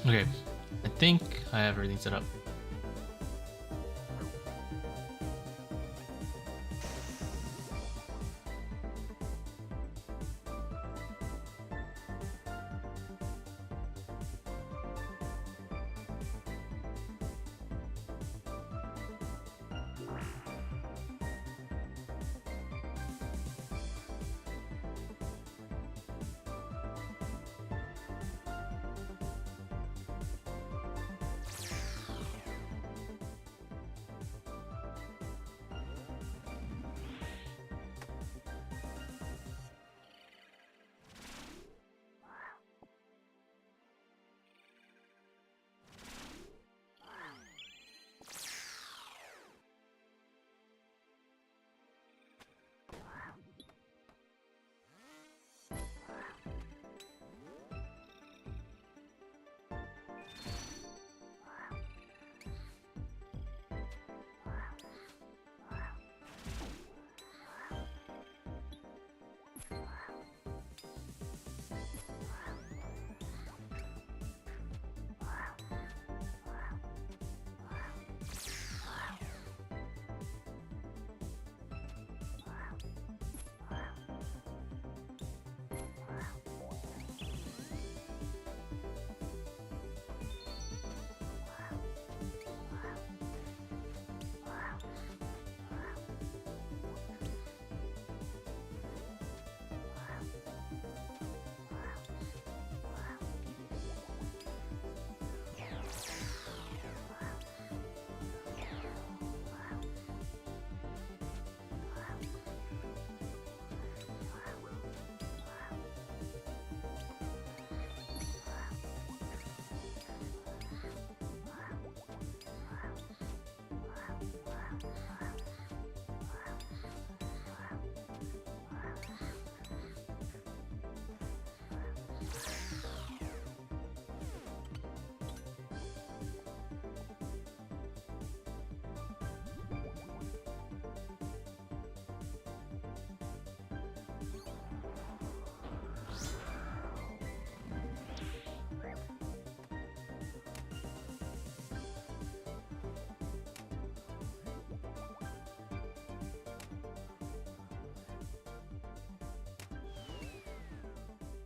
Okay, I think I have everything set up.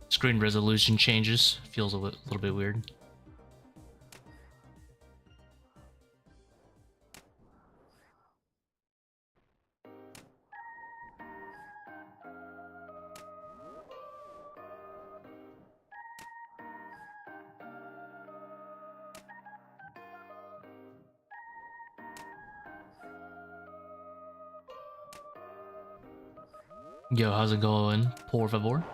Screen resolution changes. Feels a little bit weird. Yo, how's it going? Por favor.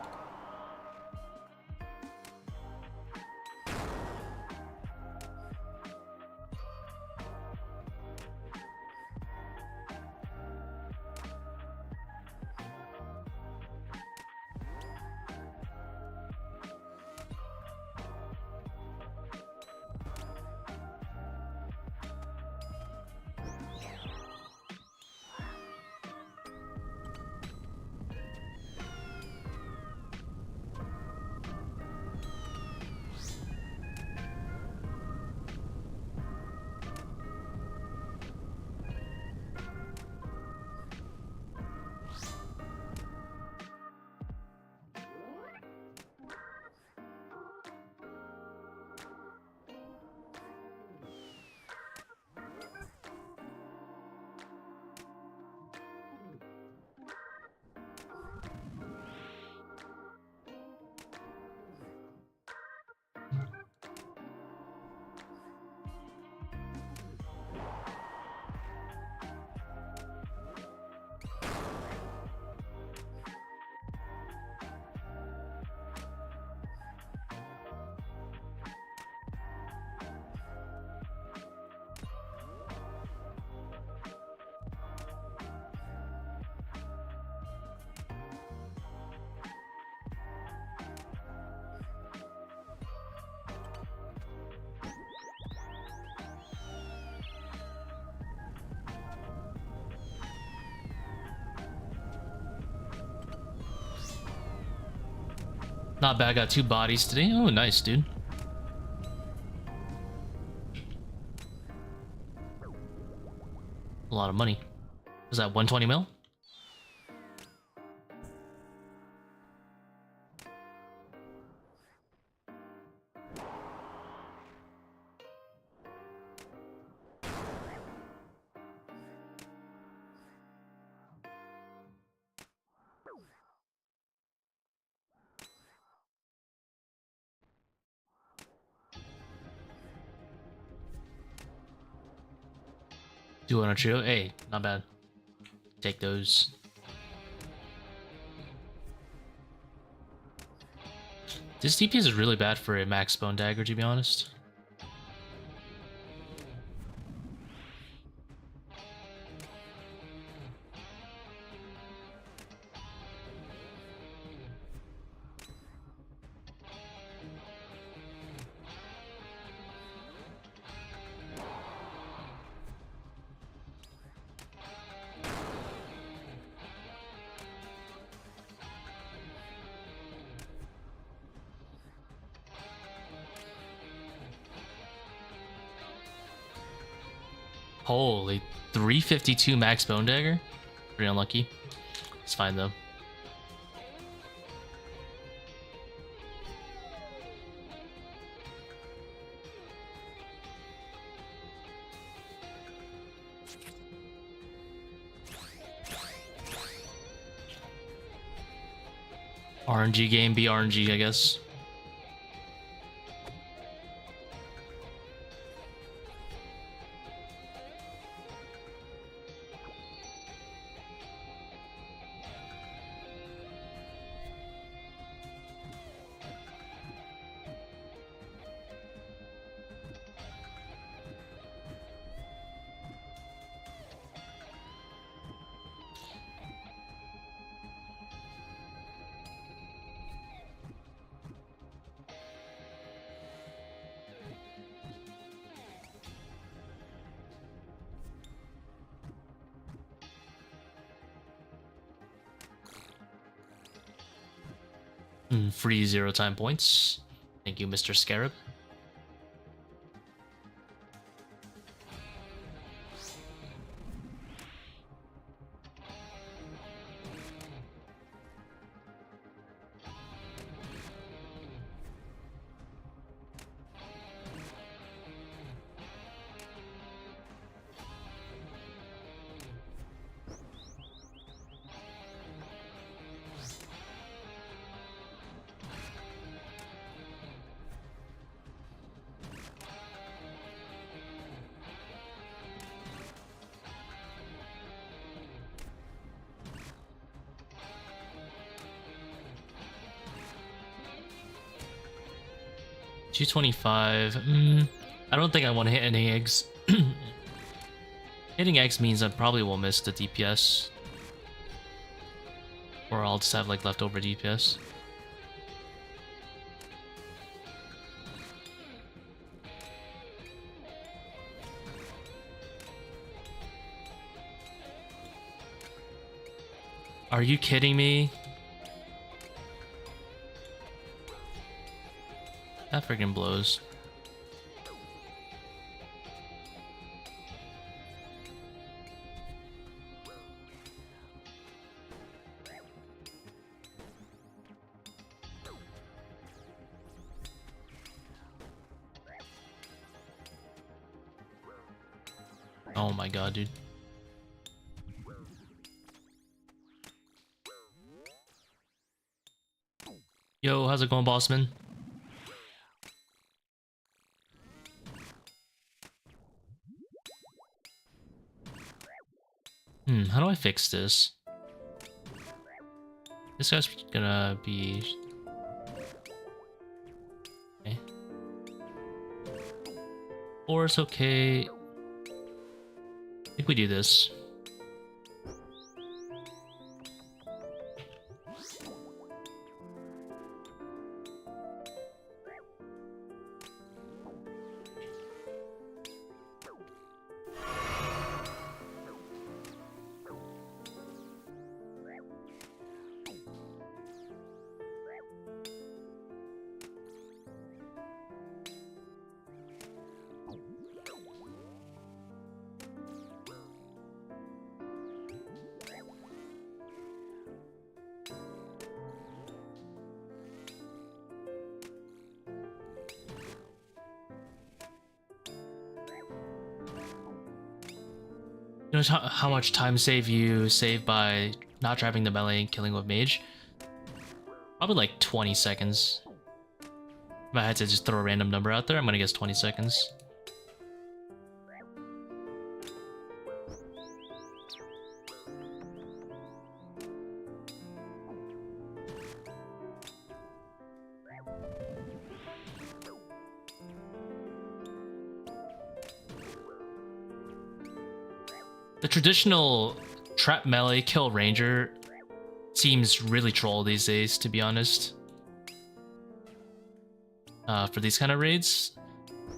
Not bad, got 2 bodies today. Oh, nice, dude. lot of money. Was that 120 mil? Do on a trio? Hey, not bad. Take those. This DPS is really bad for a max Bone Dagger, to be honest. Holy, 352 max Bone Dagger? Pretty unlucky. It's fine though. RNG game, be RNG, I guess. Free 0 time points. Thank you, Mr. Scarab. $225. I don't think I want to hit any eggs. Hitting eggs means I probably will miss the DPS. Or I'll just have like leftover DPS. Are you kidding me? That freaking blows. Oh my god, dude. Yo, how's it going, Bossman? How do I fix this? This guy's gonna be... Okay. Or it's okay. I think we do this. Notice how much time you save by not trapping the melee and killing with mage. Probably like 20 seconds. If I had to just throw a random number out there, I'm gonna guess 20 seconds. The traditional trap melee kill ranger seems really troll these days, to be honest. For these kind of raids,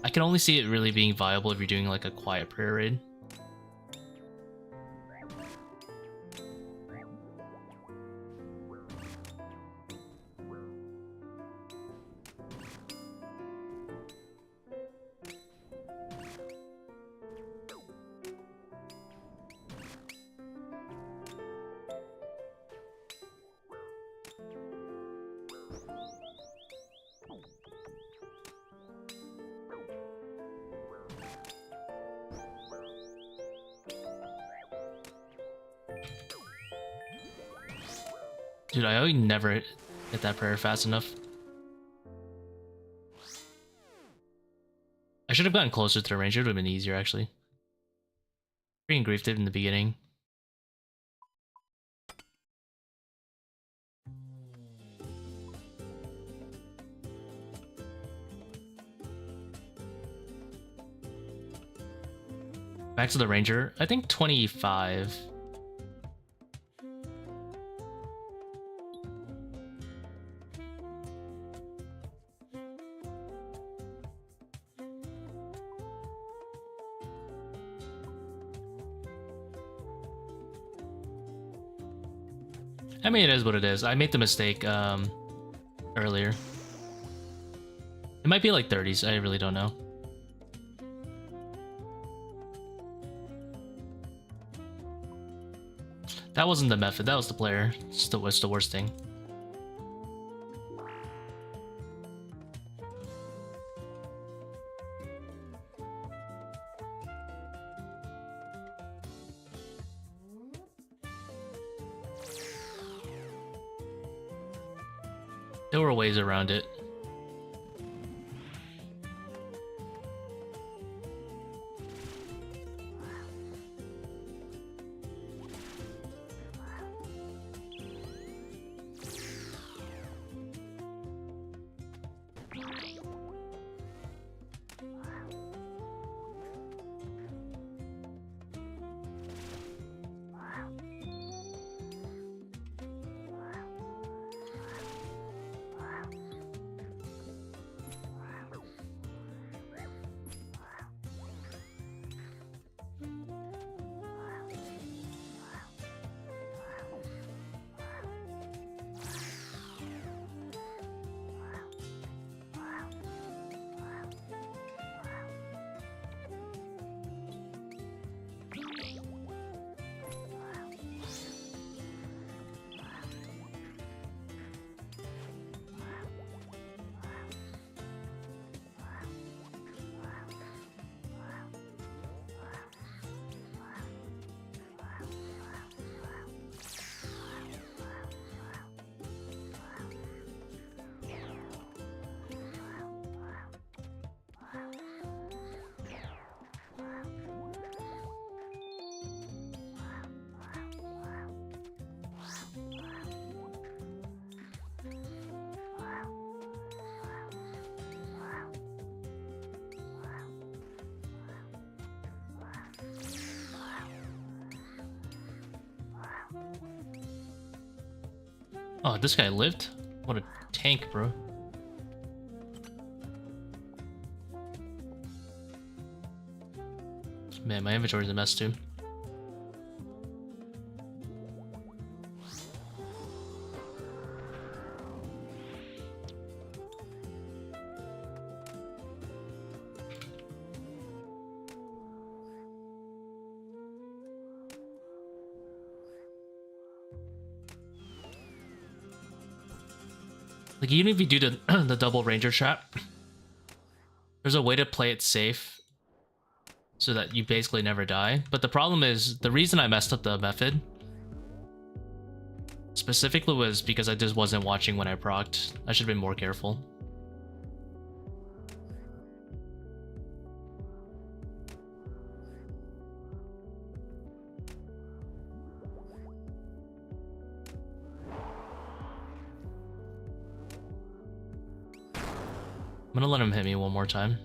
I can only see it really being viable if you're doing like a quiet prayer raid. Dude, I never hit that prayer fast enough. I should have gotten closer to the ranger, it would have been easier actually. Pretty engraved it in the beginning. Back to the ranger, I think 25. I mean, it is what it is. I made the mistake earlier. It might be like 30s. I really don't know. That wasn't the method. That was the player. It's the worst thing. There were ways around it. Oh, this guy lived? What a tank, bro. Man, my inventory's a mess too. Like, even if you do the double ranger trap, there's a way to play it safe so that you basically never die. But the problem is, the reason I messed up the method specifically was because I just wasn't watching when I procced. I should have been more careful. I'm gonna let him hit me one more time.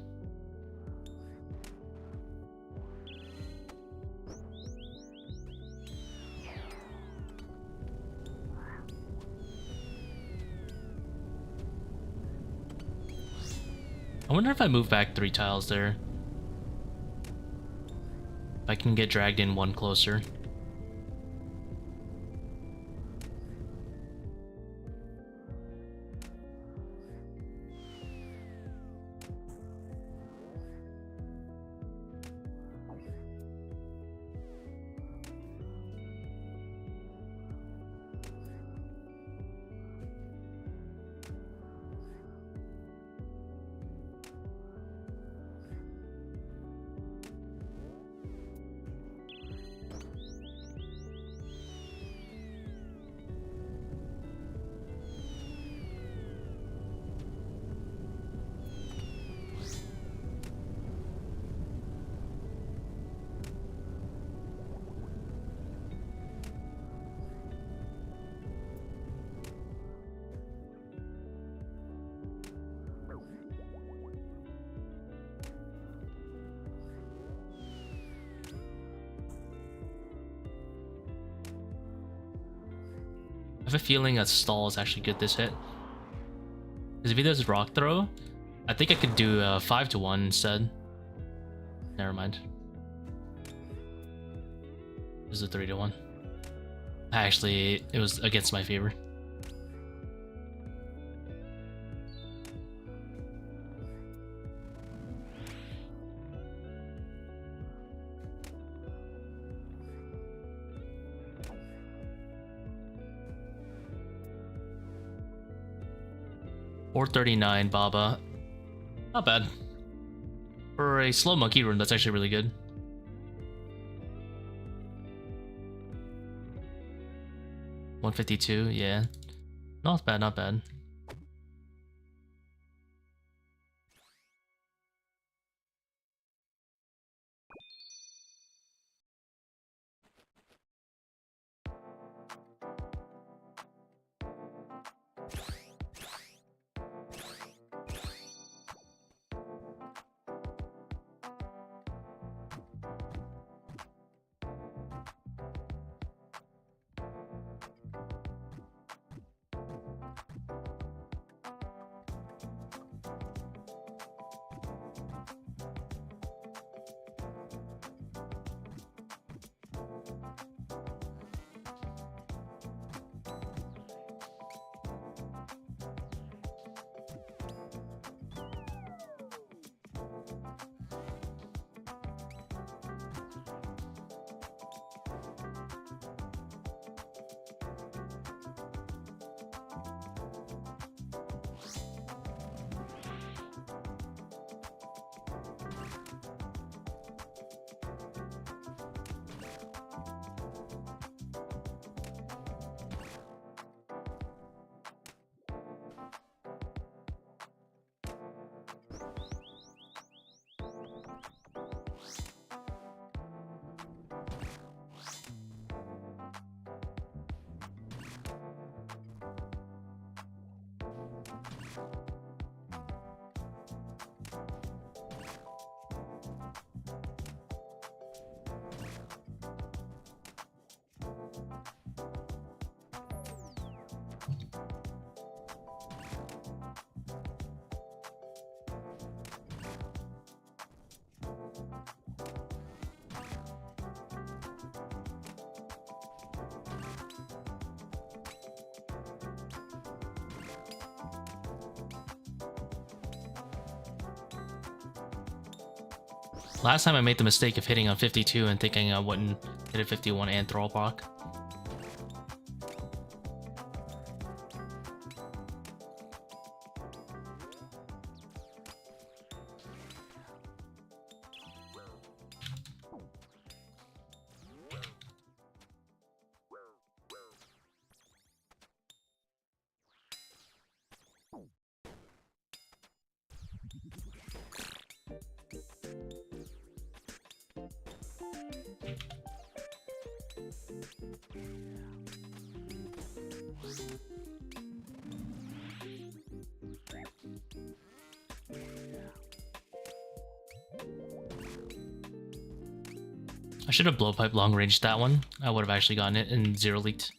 I wonder if I move back 3 tiles there, if I can get dragged in one closer. I have a feeling that stall is actually good this hit. Because if he does rock throw, I think I could do 5 to 1 instead. Never mind. This is a 3 to 1. Actually, it was against my favor. $439 Baba. Not bad. For a slow monkey rune, that's actually really good. $152, yeah. Not bad, not bad. Last time I made the mistake of hitting on 52 and thinking I wouldn't hit a 51 and throw a proc. I should have blowpipe long range that one. I would have actually gotten it and 0 leaked.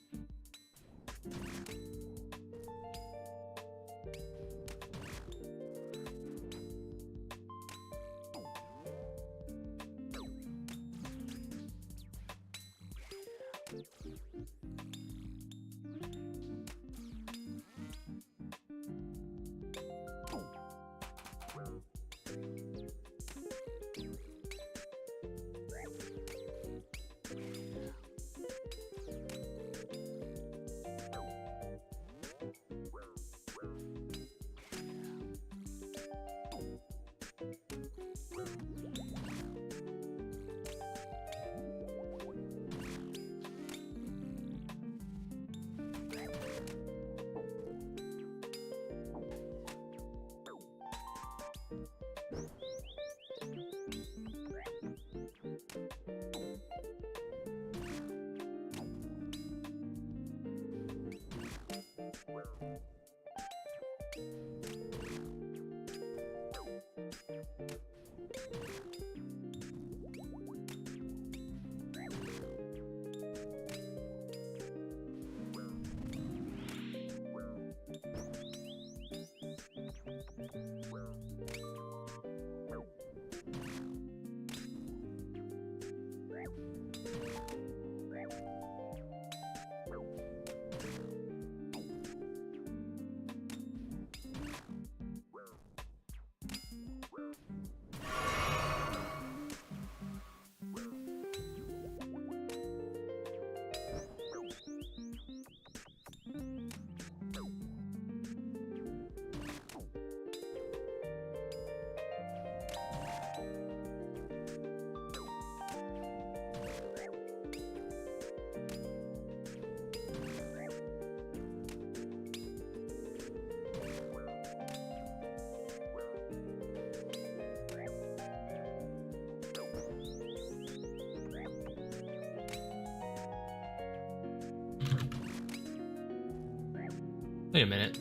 Wait a minute.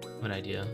I have an idea.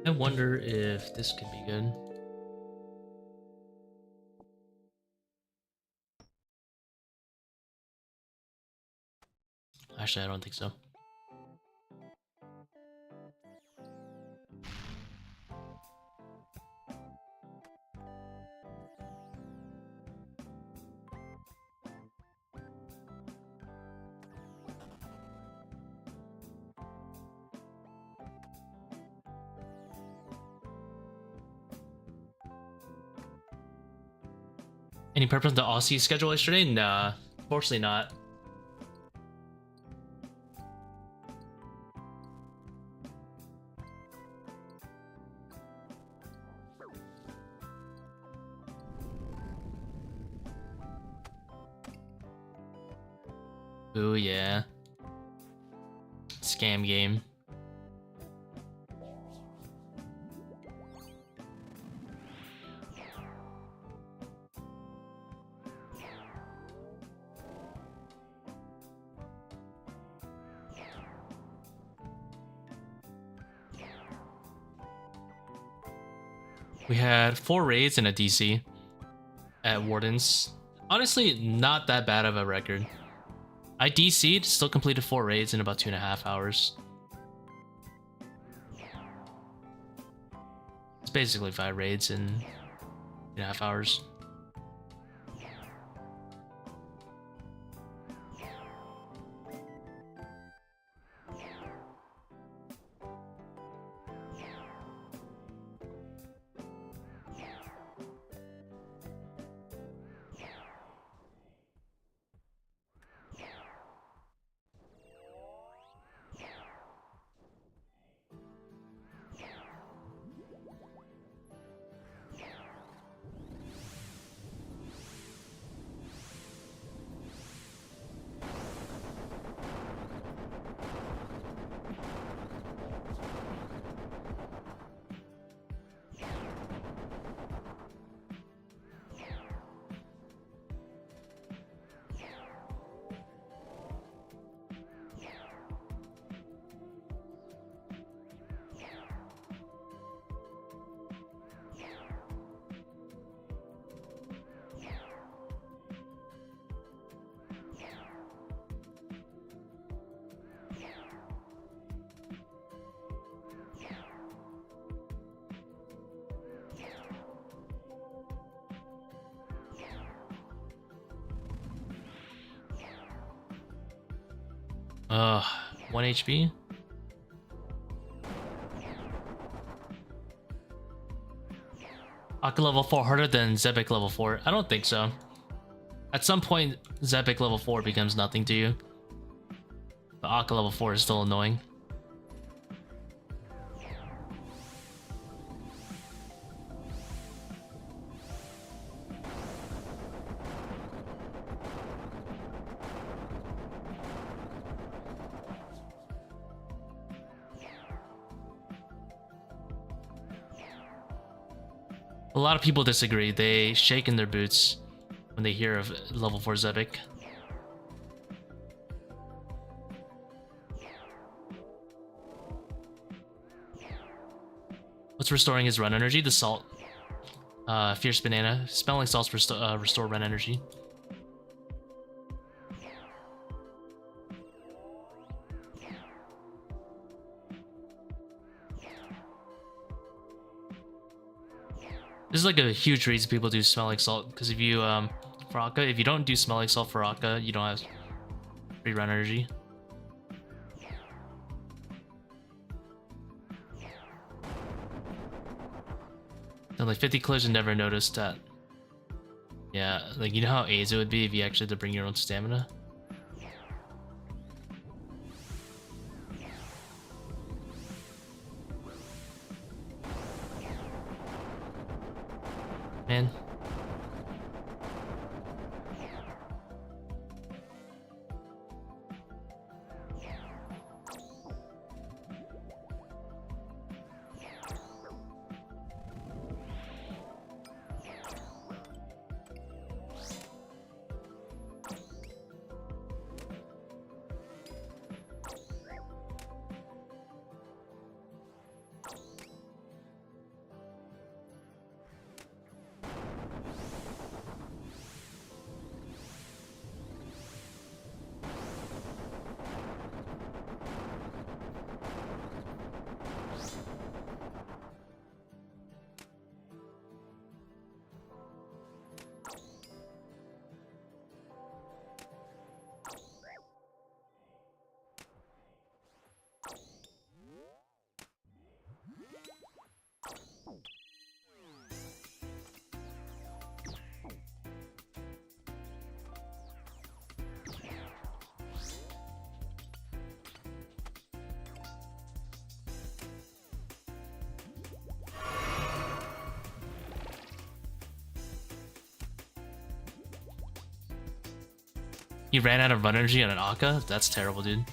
I wonder if this could be good. Actually, I don't think so. Any preference to Aussie schedule yesterday? Nah, unfortunately not. Ooh, yeah. Scam game. We had 4 raids and a DC at Wardens. Honestly, not that bad of a record. I DC'd, still completed 4 raids in about 2.5 hours. It's basically 5 raids in 2.5 hours. Uh, 1 HP. Akkha level 4 harder than Zebak level 4? I don't think so. At some point, Zebak level 4 becomes nothing to you. But Akkha level 4 is still annoying. A lot of people disagree. They shake in their boots when they hear of level 4 Zebak. What's restoring his run energy? The salt. Fierce banana. Smelling salts restore run energy. This is like a huge reason people do smelling salt, because if you for Akkha, if you don't do smelling salt for Akkha, you don't have free run energy. And like 50 clears and never noticed that. Yeah, like you know how AIDS it would be if you actually had to bring your own stamina. Man. He ran out of run energy on an Akkha? That's terrible, dude.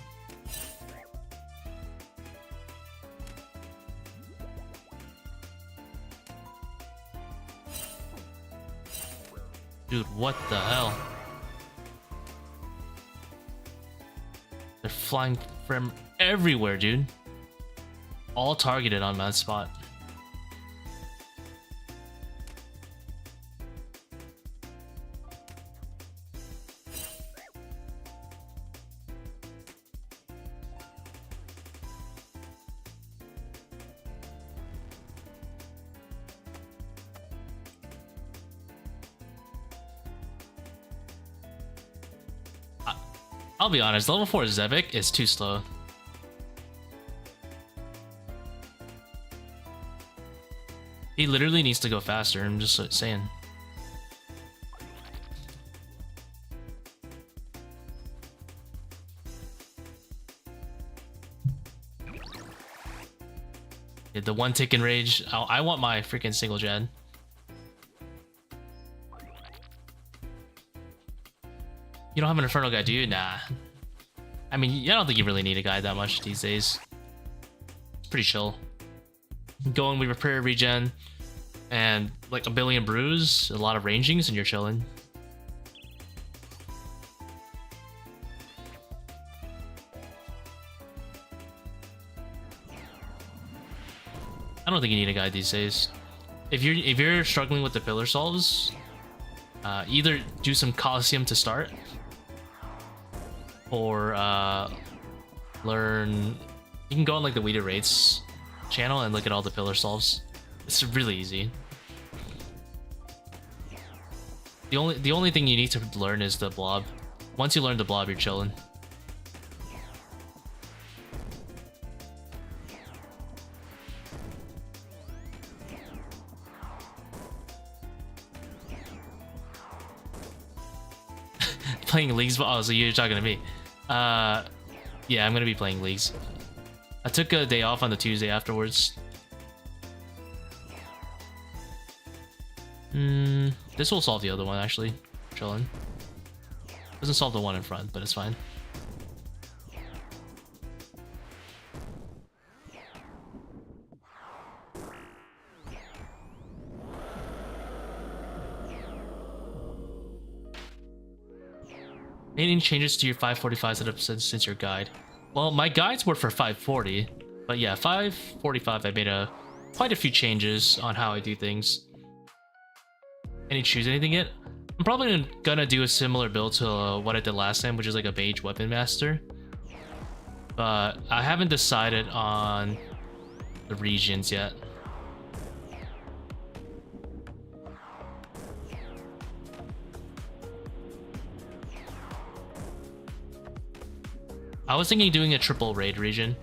Dude, what the hell? They're flying from everywhere, dude. All targeted on that spot. I'll be honest, level 4 Zebak is too slow. He literally needs to go faster, I'm just saying. Yeah, the one tick in rage. I want my freaking single gen. You don't have an Inferno guy, do you? Nah. I mean, I don't think you really need a guy that much these days. It's pretty chill. Go in, we repair, regen, and like a billion brews, a lot of rangings, and you're chilling. I don't think you need a guide these days. If you're struggling with the pillar solves, either do some Coliseum to start, or learn. You can go on like the Weeded Rates channel and look at all the pillar solves. It's really easy. The only thing you need to learn is the blob. Once you learn the blob, you're chilling. Playing leagues. Oh, so you're talking to me. Yeah, I'm gonna be playing leagues. I took a day off on the Tuesday afterwards. This will solve the other one, actually. Chillin'. Doesn't solve the one in front, but it's fine. Any changes to your 545 setup since your guide? Well, my guides were for 540, but yeah, 545 I made quite a few changes on how I do things. Any choose anything yet? I'm probably gonna do a similar build to what I did last time, which is like a Mage Weapon Master. But I haven't decided on the regions yet. I was thinking doing a triple raid region.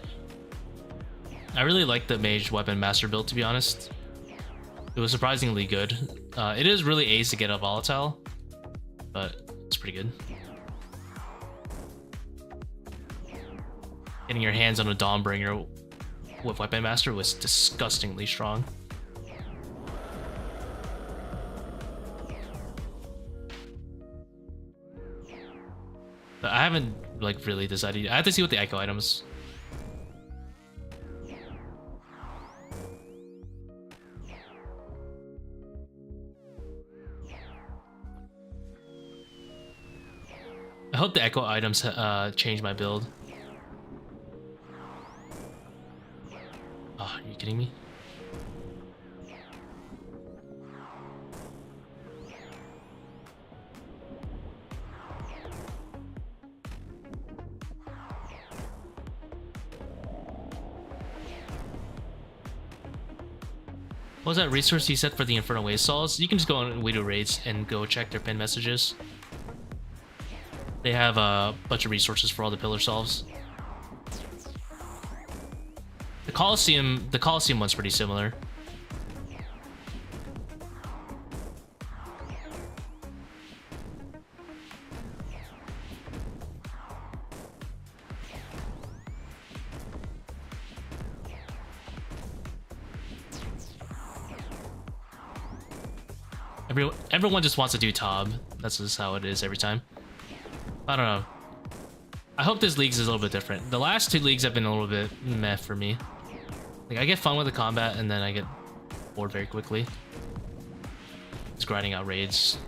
I really like the Mage Weapon Master build, to be honest. It was surprisingly good. It is really ace to get a volatile, but it's pretty good. Getting your hands on a Dawnbringer with Weapon Master was disgustingly strong. But I haven't like really decided. I have to see what the echo items. I hope the echo items change my build. Oh, are you kidding me? What was that resource you said for the Inferno Waste Saws? You can just go on Widow Raids and go check their pinned messages. They have a bunch of resources for all the pillar solves. The Coliseum one's pretty similar. Everyone just wants to do Tob. That's just how it is every time. I don't know. I hope this leagues is a little bit different. The last two leagues have been a little bit meh for me. Like, I get fun with the combat and then I get bored very quickly. Just grinding out raids.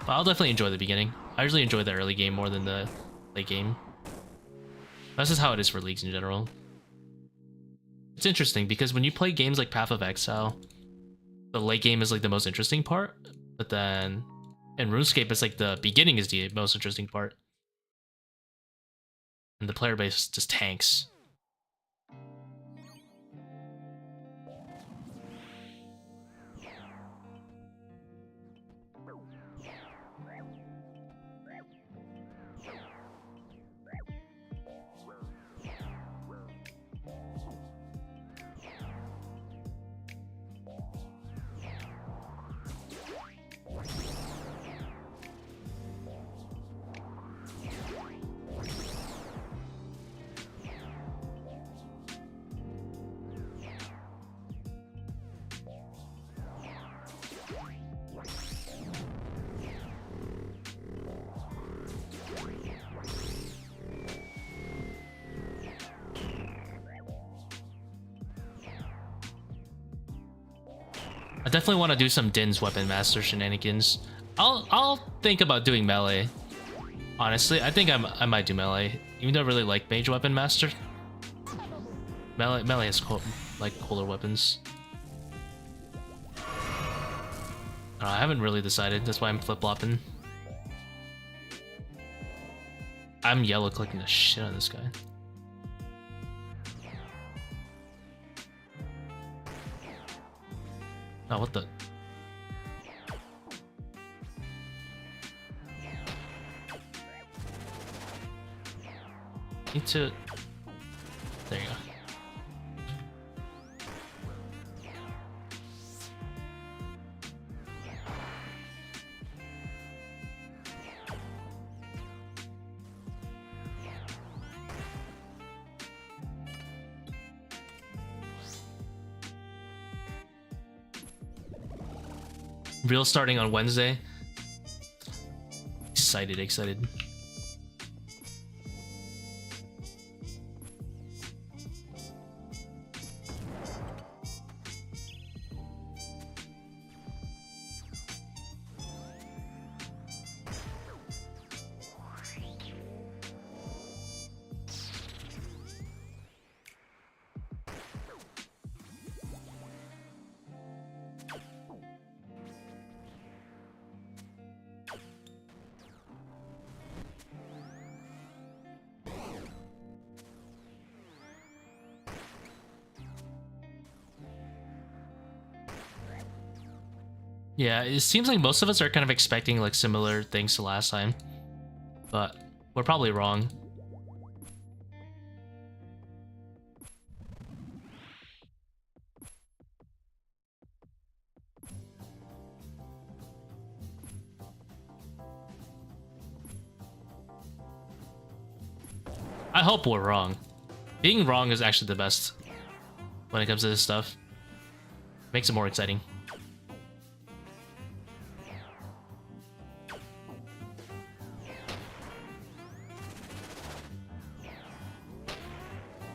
But I'll definitely enjoy the beginning. I usually enjoy the early game more than the late game. That's just how it is for leagues in general. It's interesting because when you play games like Path of Exile, the late game is like the most interesting part, but then in RuneScape it's like the beginning is the most interesting part. And the player base just tanks. I definitely want to do some Din's Weapon Master shenanigans. I'll think about doing melee. Honestly, I think I might do melee, even though I really like Mage Weapon Master. Melee has cooler weapons. I haven't really decided. That's why I'm flip-flopping. I'm yellow clicking the shit out of this guy. Oh, what the? Need to... There you go. Real starting on Wednesday. Excited. Yeah, it seems like most of us are kind of expecting like similar things to last time, but we're probably wrong. I hope we're wrong. Being wrong is actually the best when it comes to this stuff. Makes it more exciting.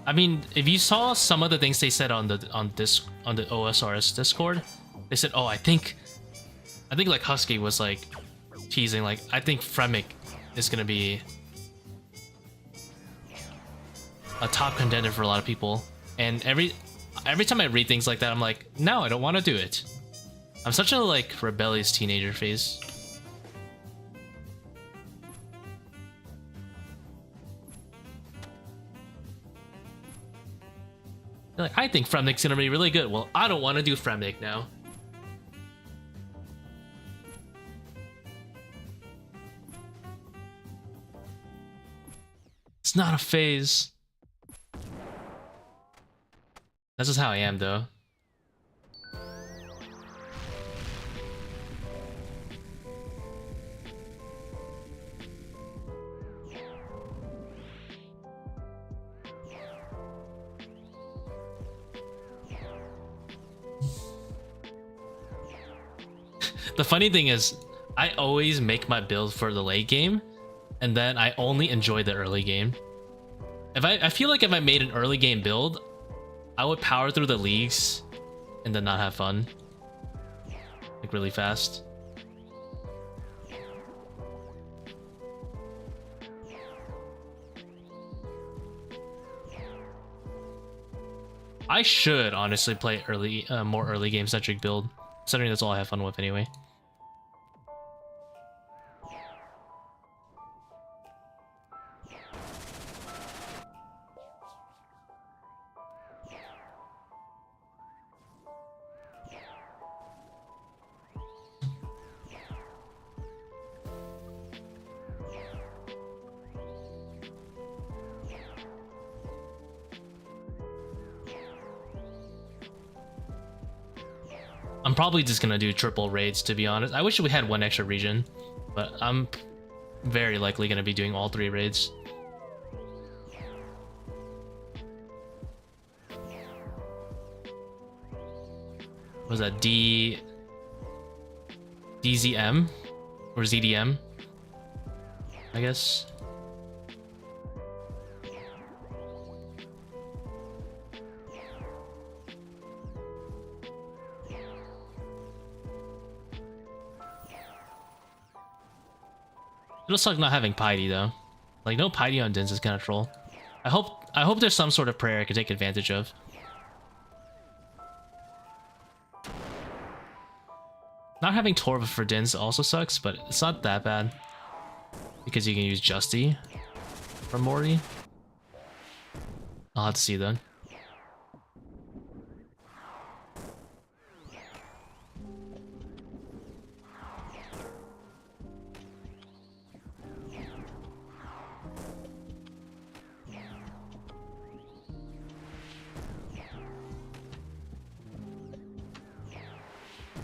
I mean, if you saw some of the things they said on the OSRS Discord, they said, "Oh, I think like Husky was like teasing, like I think Fremic is gonna be a top contender for a lot of people." And every time I read things like that, I'm like, no, I don't want to do it. I'm such a like rebellious teenager phase. They're like, I think Fremnic's gonna be really good. Well, I don't want to do Fremnic now. It's not a phase. That's just how I am, though. The funny thing is, I always make my build for the late game, and then I only enjoy the early game. I feel like if I made an early game build, I would power through the leagues and then not have fun. Like really fast. I should honestly play more early game centric build, considering that's all I have fun with anyway. I'm probably just gonna do triple raids, to be honest. I wish we had one extra region, but I'm very likely gonna be doing all 3 raids. What was that? DZM? Or ZDM? I guess. It'll suck not having piety though. Like no piety on Dins is kind of troll. I hope there's some sort of prayer I can take advantage of. Not having Torva for Dins also sucks, but it's not that bad. Because you can use Justy from Morty. I'll have to see then.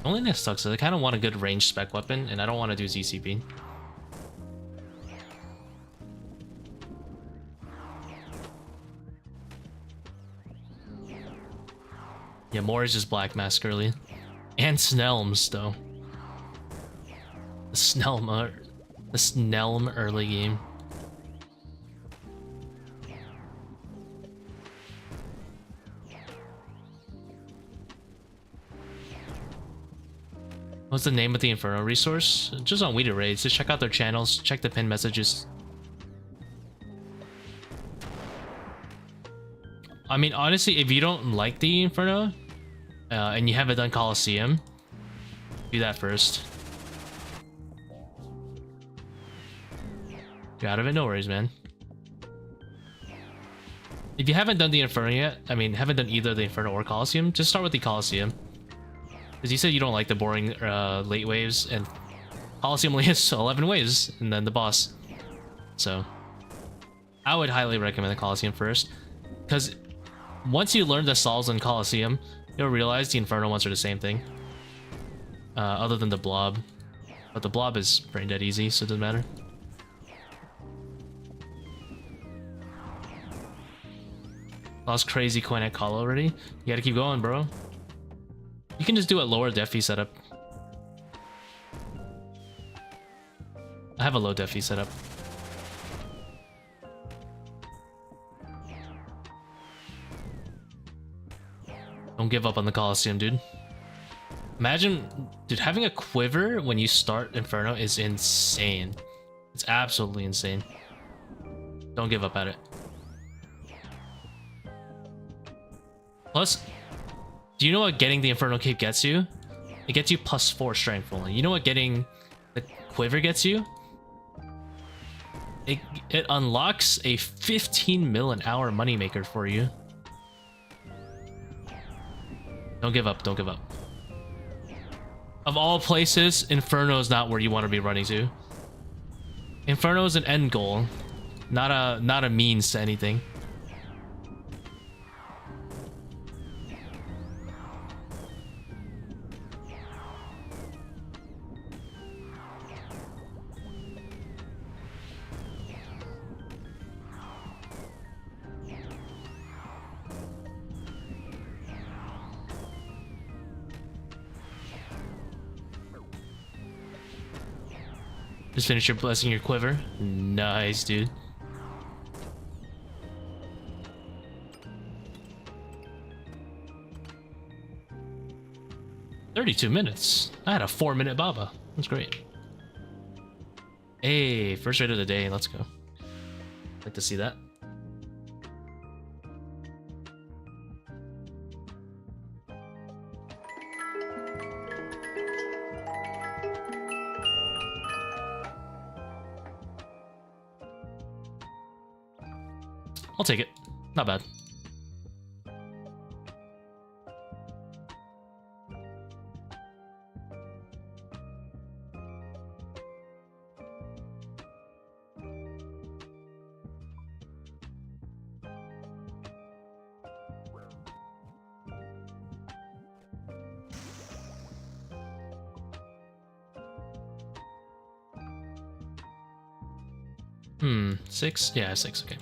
The only thing that sucks is I kind of want a good range spec weapon, and I don't want to do ZCP. Yeah, more is just Black Mask early. And Snelms, though. The Snelm early game. What's the name of the Inferno resource? Just on Weeder Raids. Just check out their channels, check the pinned messages. I mean, honestly, if you don't like the Inferno, and you haven't done Coliseum, do that first. You're out of it, no worries, man. If you haven't done the Inferno yet, I mean, haven't done either the Inferno or Coliseum, just start with the Coliseum. Because you said you don't like the boring late waves, and Coliseum only has 11 waves, and then the boss. So, I would highly recommend the Coliseum first. Because once you learn the solves in Coliseum, you'll realize the Inferno ones are the same thing. Other than the Blob. But the Blob is brain dead easy, so it doesn't matter. Lost crazy coin at call already? You gotta keep going, bro. You can just do a lower Defi setup. I have a low Defi setup. Don't give up on the Coliseum, dude. Imagine, dude, having a quiver when you start Inferno is insane. It's absolutely insane. Don't give up at it. Plus, do you know what getting the Inferno Cape gets you? It gets you +4 strength only. You know what getting the quiver gets you? It unlocks a 15 mil an hour moneymaker for you. Don't give up, don't give up. Of all places, Inferno is not where you want to be running to. Inferno is an end goal, not a means to anything. Just finish your blessing your quiver. Nice, dude. $32 I had a 4-minute Baba. That's great. Hey, first raid of the day. Let's go. Like to see that. I'll take it. Not bad. Six? Yeah, 6, okay.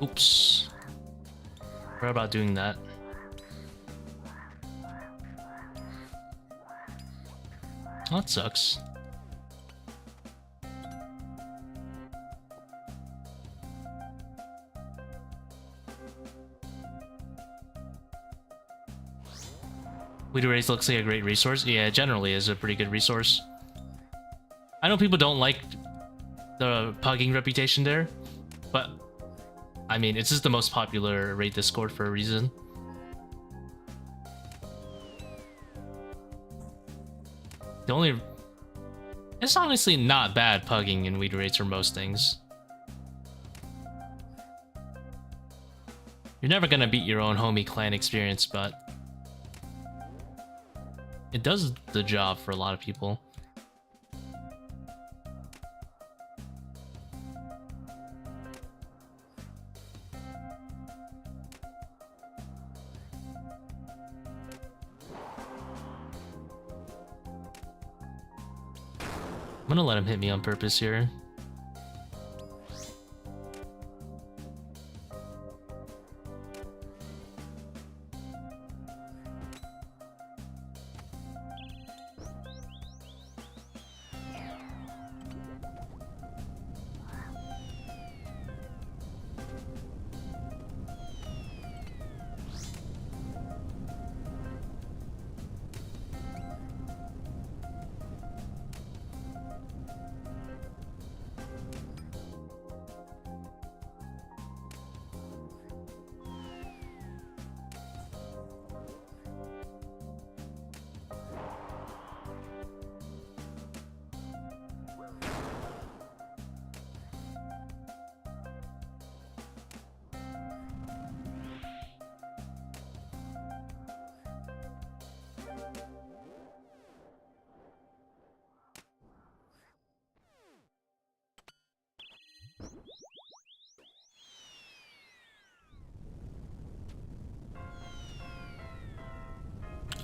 Oops. Forgot about doing that. Oh, that sucks. Weed Race looks like a great resource. Yeah, it generally is a pretty good resource. I know people don't like the pugging reputation there, but I mean, it's just the most popular raid Discord for a reason. The only... It's honestly not bad pugging in Weed Raids for most things. You're never gonna beat your own homie clan experience, but it does the job for a lot of people. I'm gonna let him hit me on purpose here.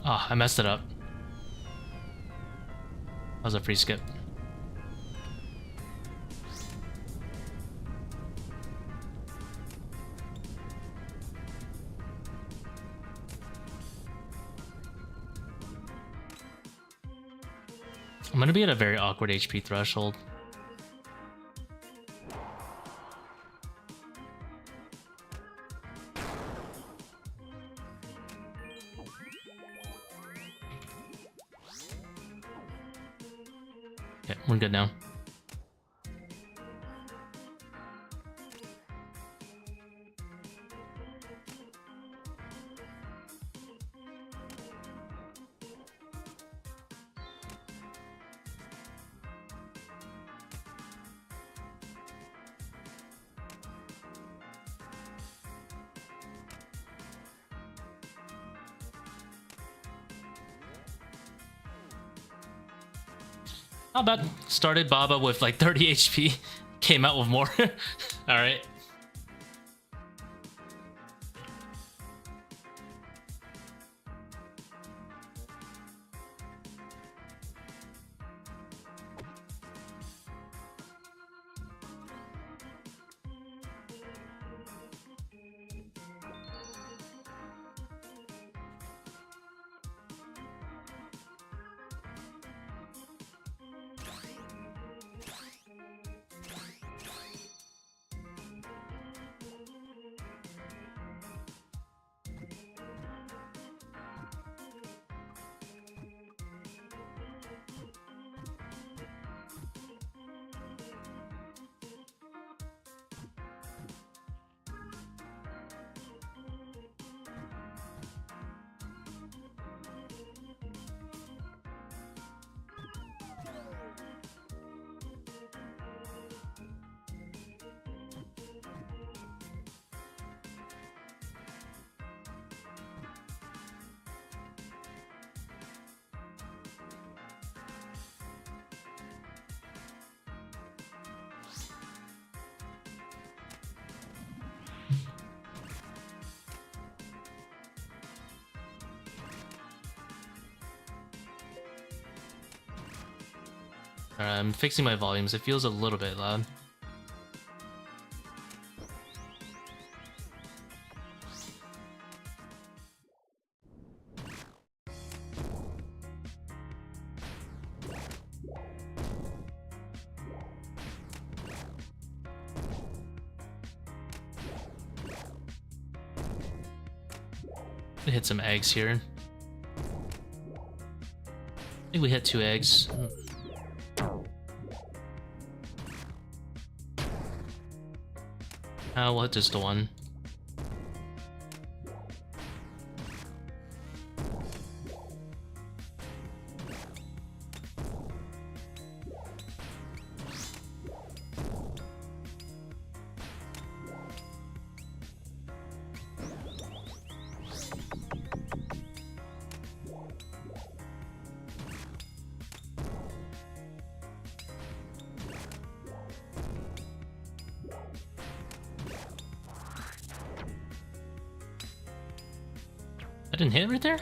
Ah, I messed it up. That was a free skip. I'm gonna be at a very awkward HP threshold. Okay, we're good now. Not bad. Started Baba with like 30 HP, came out with more. Alright. Alright, I'm fixing my volumes. It feels a little bit loud. Hit some eggs here. I think we hit 2 eggs. We'll hit just the one. I didn't hit right there?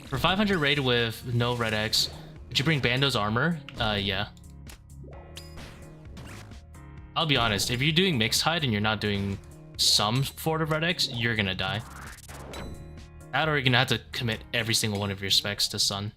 For 500 raid with no red X, would you bring Bando's armor? Yeah. I'll be honest, if you're doing mixed hide and you're not doing some sort of red X, you're gonna die. That or you're gonna have to commit every single one of your specs to Sun.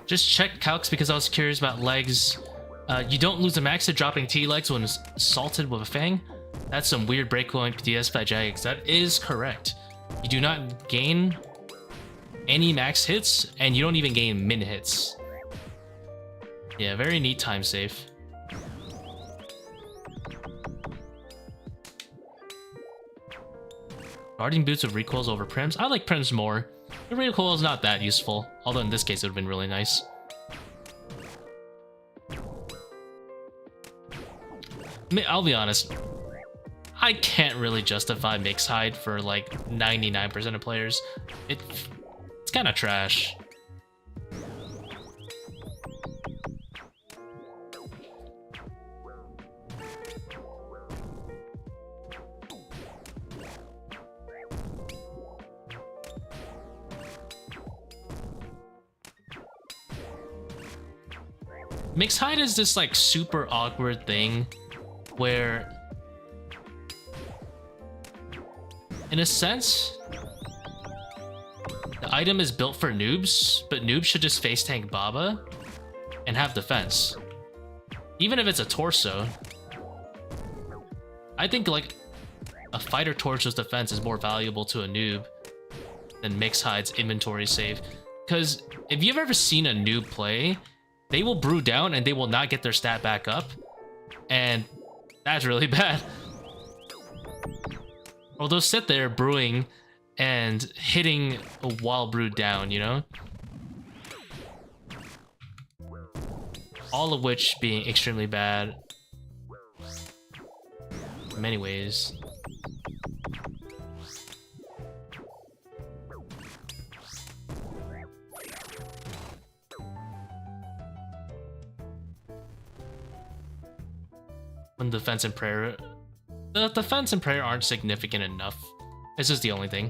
Just check calcs because I was curious about legs. You don't lose a max to dropping T legs when assaulted with a fang. That's some weird breakpoint PTS by Jags. That is correct. You do not gain any max hits, and you don't even gain min hits. Yeah, very neat time save. Guarding boots with recoils over prims. I like prims more. The recoil is not that useful, although in this case it would have been really nice. I'll be honest, I can't really justify mix hide for like 99% of players. It's kind of trash. Mixed hide is this like super awkward thing where, in a sense, the item is built for noobs, but noobs should just face tank Baba and have defense. Even if it's a torso, I think like a fighter torso's defense is more valuable to a noob than mixed hide's inventory save. Because if you've ever seen a noob play, they will brew down and they will not get their stat back up. And that's really bad. Or they'll sit there brewing and hitting while brewed down, you know? All of which being extremely bad in many ways. Defense and prayer. The defense and prayer aren't significant enough. This is the only thing.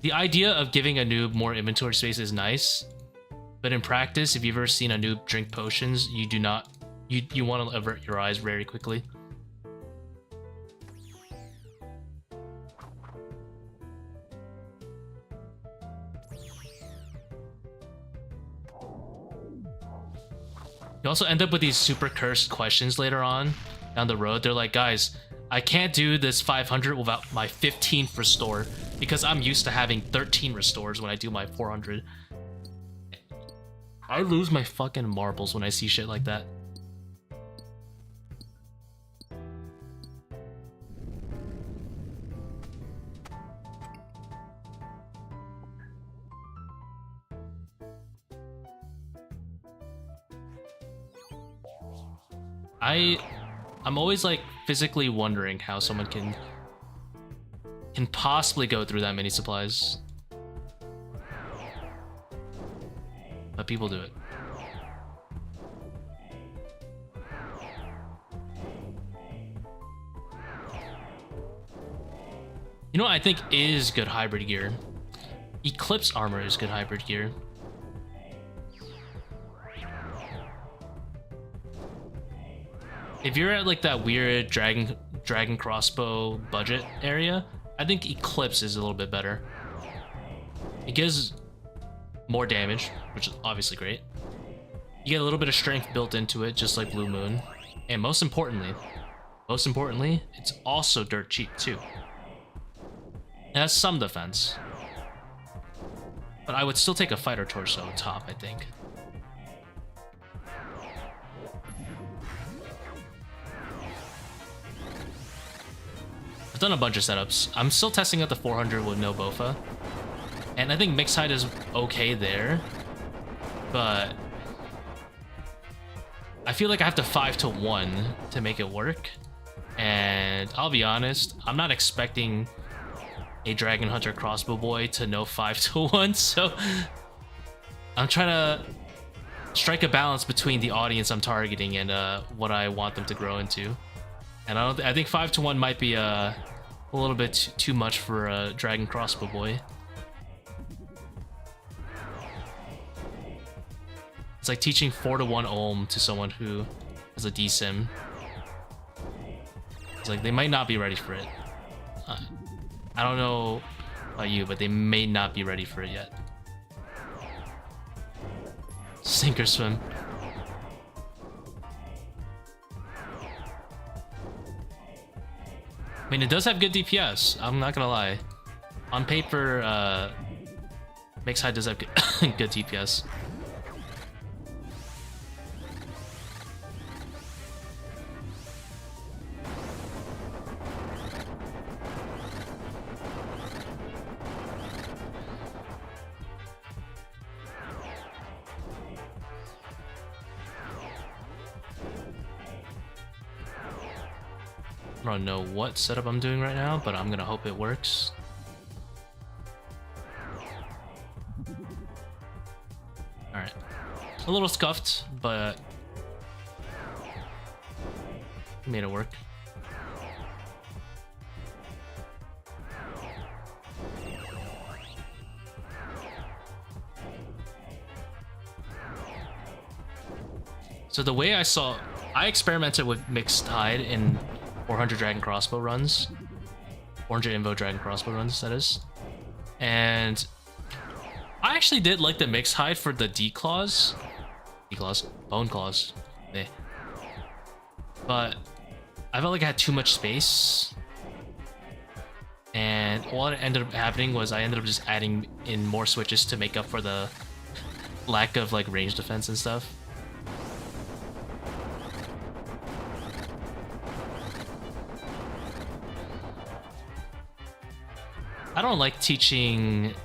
The idea of giving a noob more inventory space is nice, but in practice, if you've ever seen a noob drink potions, you do not You want to avert your eyes very quickly. You also end up with these super cursed questions later on down the road. They're like, guys, I can't do this 500 without my 15th restore because I'm used to having 13 restores when I do my 400. I lose my fucking marbles when I see shit like that. I'm always like physically wondering how someone can possibly go through that many supplies. But people do it. You know what I think is good hybrid gear? Eclipse armor is good hybrid gear. If you're at like that weird dragon crossbow budget area, I think Eclipse is a little bit better. It gives more damage, which is obviously great. You get a little bit of strength built into it, just like Blue Moon. And most importantly, it's also dirt cheap too. It has some defense. But I would still take a fighter torso top, I think. I've done a bunch of setups. I'm still testing out the 400 with no Bofa. And I think mixed height is okay there. But I feel like I have to 5-to-1 to make it work. And I'll be honest, I'm not expecting a Dragon Hunter crossbow boy to know 5-to-1, so I'm trying to strike a balance between the audience I'm targeting and what I want them to grow into. And I think 5-to-1 might be a little bit too much for a Dragon crossbow boy. It's like teaching 4-to-1 Ohm to someone who has a DSIM. It's like they might not be ready for it. I don't know about you, but they may not be ready for it yet. Sink or swim. I mean, it does have good DPS, I'm not gonna lie. On paper, mixed height does have good DPS. I don't know what setup I'm doing right now, but I'm gonna hope it works. Alright. A little scuffed, but made it work. So the way I experimented with mixed tide in 400 Dragon Crossbow runs. 400 Invo Dragon Crossbow runs, that is. And I actually did like the mixed hide for the D-claws. D-claws? Bone claws. Eh. But I felt like I had too much space. And what ended up happening was I ended up just adding in more switches to make up for the lack of like range defense and stuff. I don't like teaching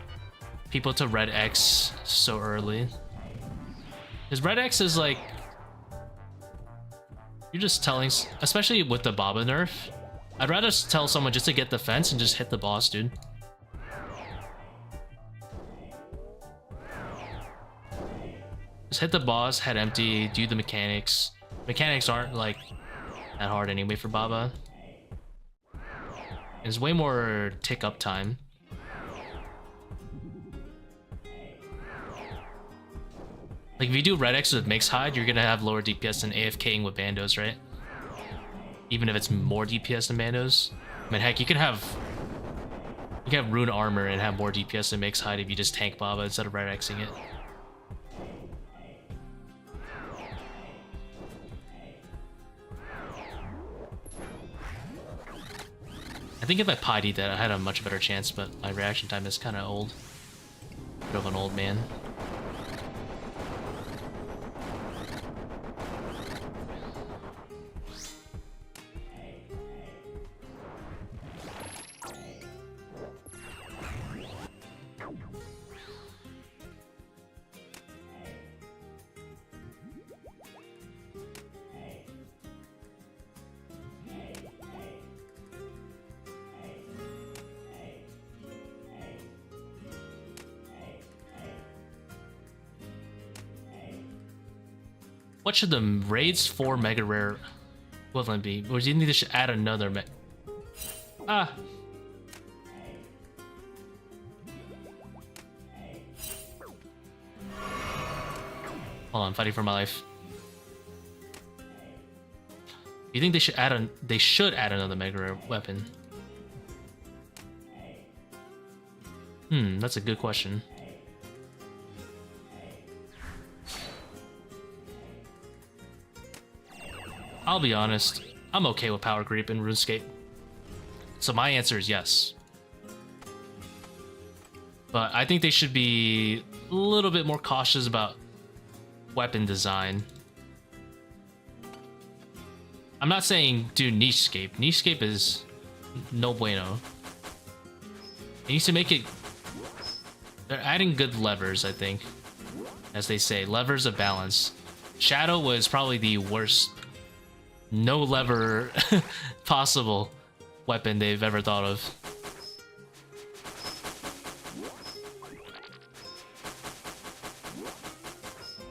people to red X so early. Because red X is like... You're just telling... Especially with the Baba nerf. I'd rather tell someone just to get the fence and just hit the boss, dude. Just hit the boss, head empty, do the mechanics. Mechanics aren't like that hard anyway for Baba. There's way more tick up time. Like if you do Red X with Mix Hide, you're gonna have lower DPS than AFKing with Bandos, right? Even if it's more DPS than Bandos. I mean, heck, you can have Rune Armor and have more DPS than Mix Hide if you just tank Baba instead of Red Xing it. I think if I piedied that, I had a much better chance, but my reaction time is kind of old. Bit of an old man. What should the raids for Mega Rare equivalent be? Or do you need to add another Ah! Hold on, I'm fighting for my life. You think they should add another Mega Rare weapon? That's a good question. I'll be honest, I'm okay with power creep in RuneScape. So my answer is yes. But I think they should be a little bit more cautious about weapon design. I'm not saying do nichescape. Nichescape is no bueno. It needs to make it... They're adding good levers, I think. As they say, levers of balance. Shadow was probably the worst no lever possible weapon they've ever thought of.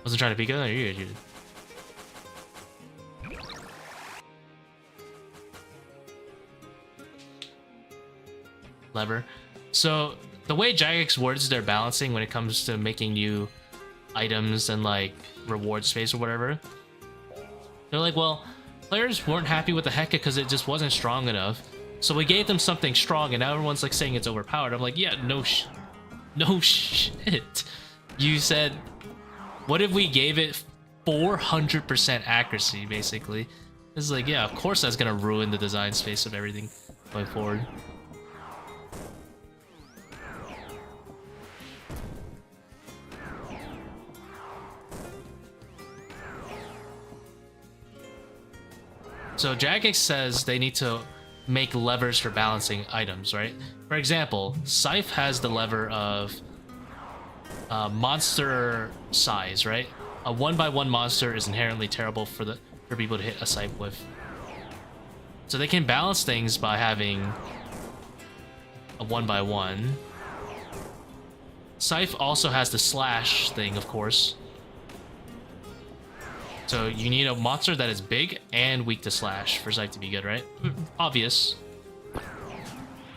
Wasn't trying to peek. Oh, you did. Lever. So the way Jagex words their balancing when it comes to making new items and like reward space or whatever, they're like, well, players weren't happy with the Heka because it just wasn't strong enough. So we gave them something strong, and now everyone's like saying it's overpowered. I'm like, yeah, no shit. You said, what if we gave it 400% accuracy, basically? It's like, yeah, of course that's gonna ruin the design space of everything going forward. So Jagex says they need to make levers for balancing items, right? For example, Scythe has the lever of monster size, right? A 1x1 monster is inherently terrible for people to hit a Scythe with. So they can balance things by having a 1x1. Scythe also has the slash thing, of course. So you need a monster that is big and weak to slash for Scythe to be good, right? Obvious.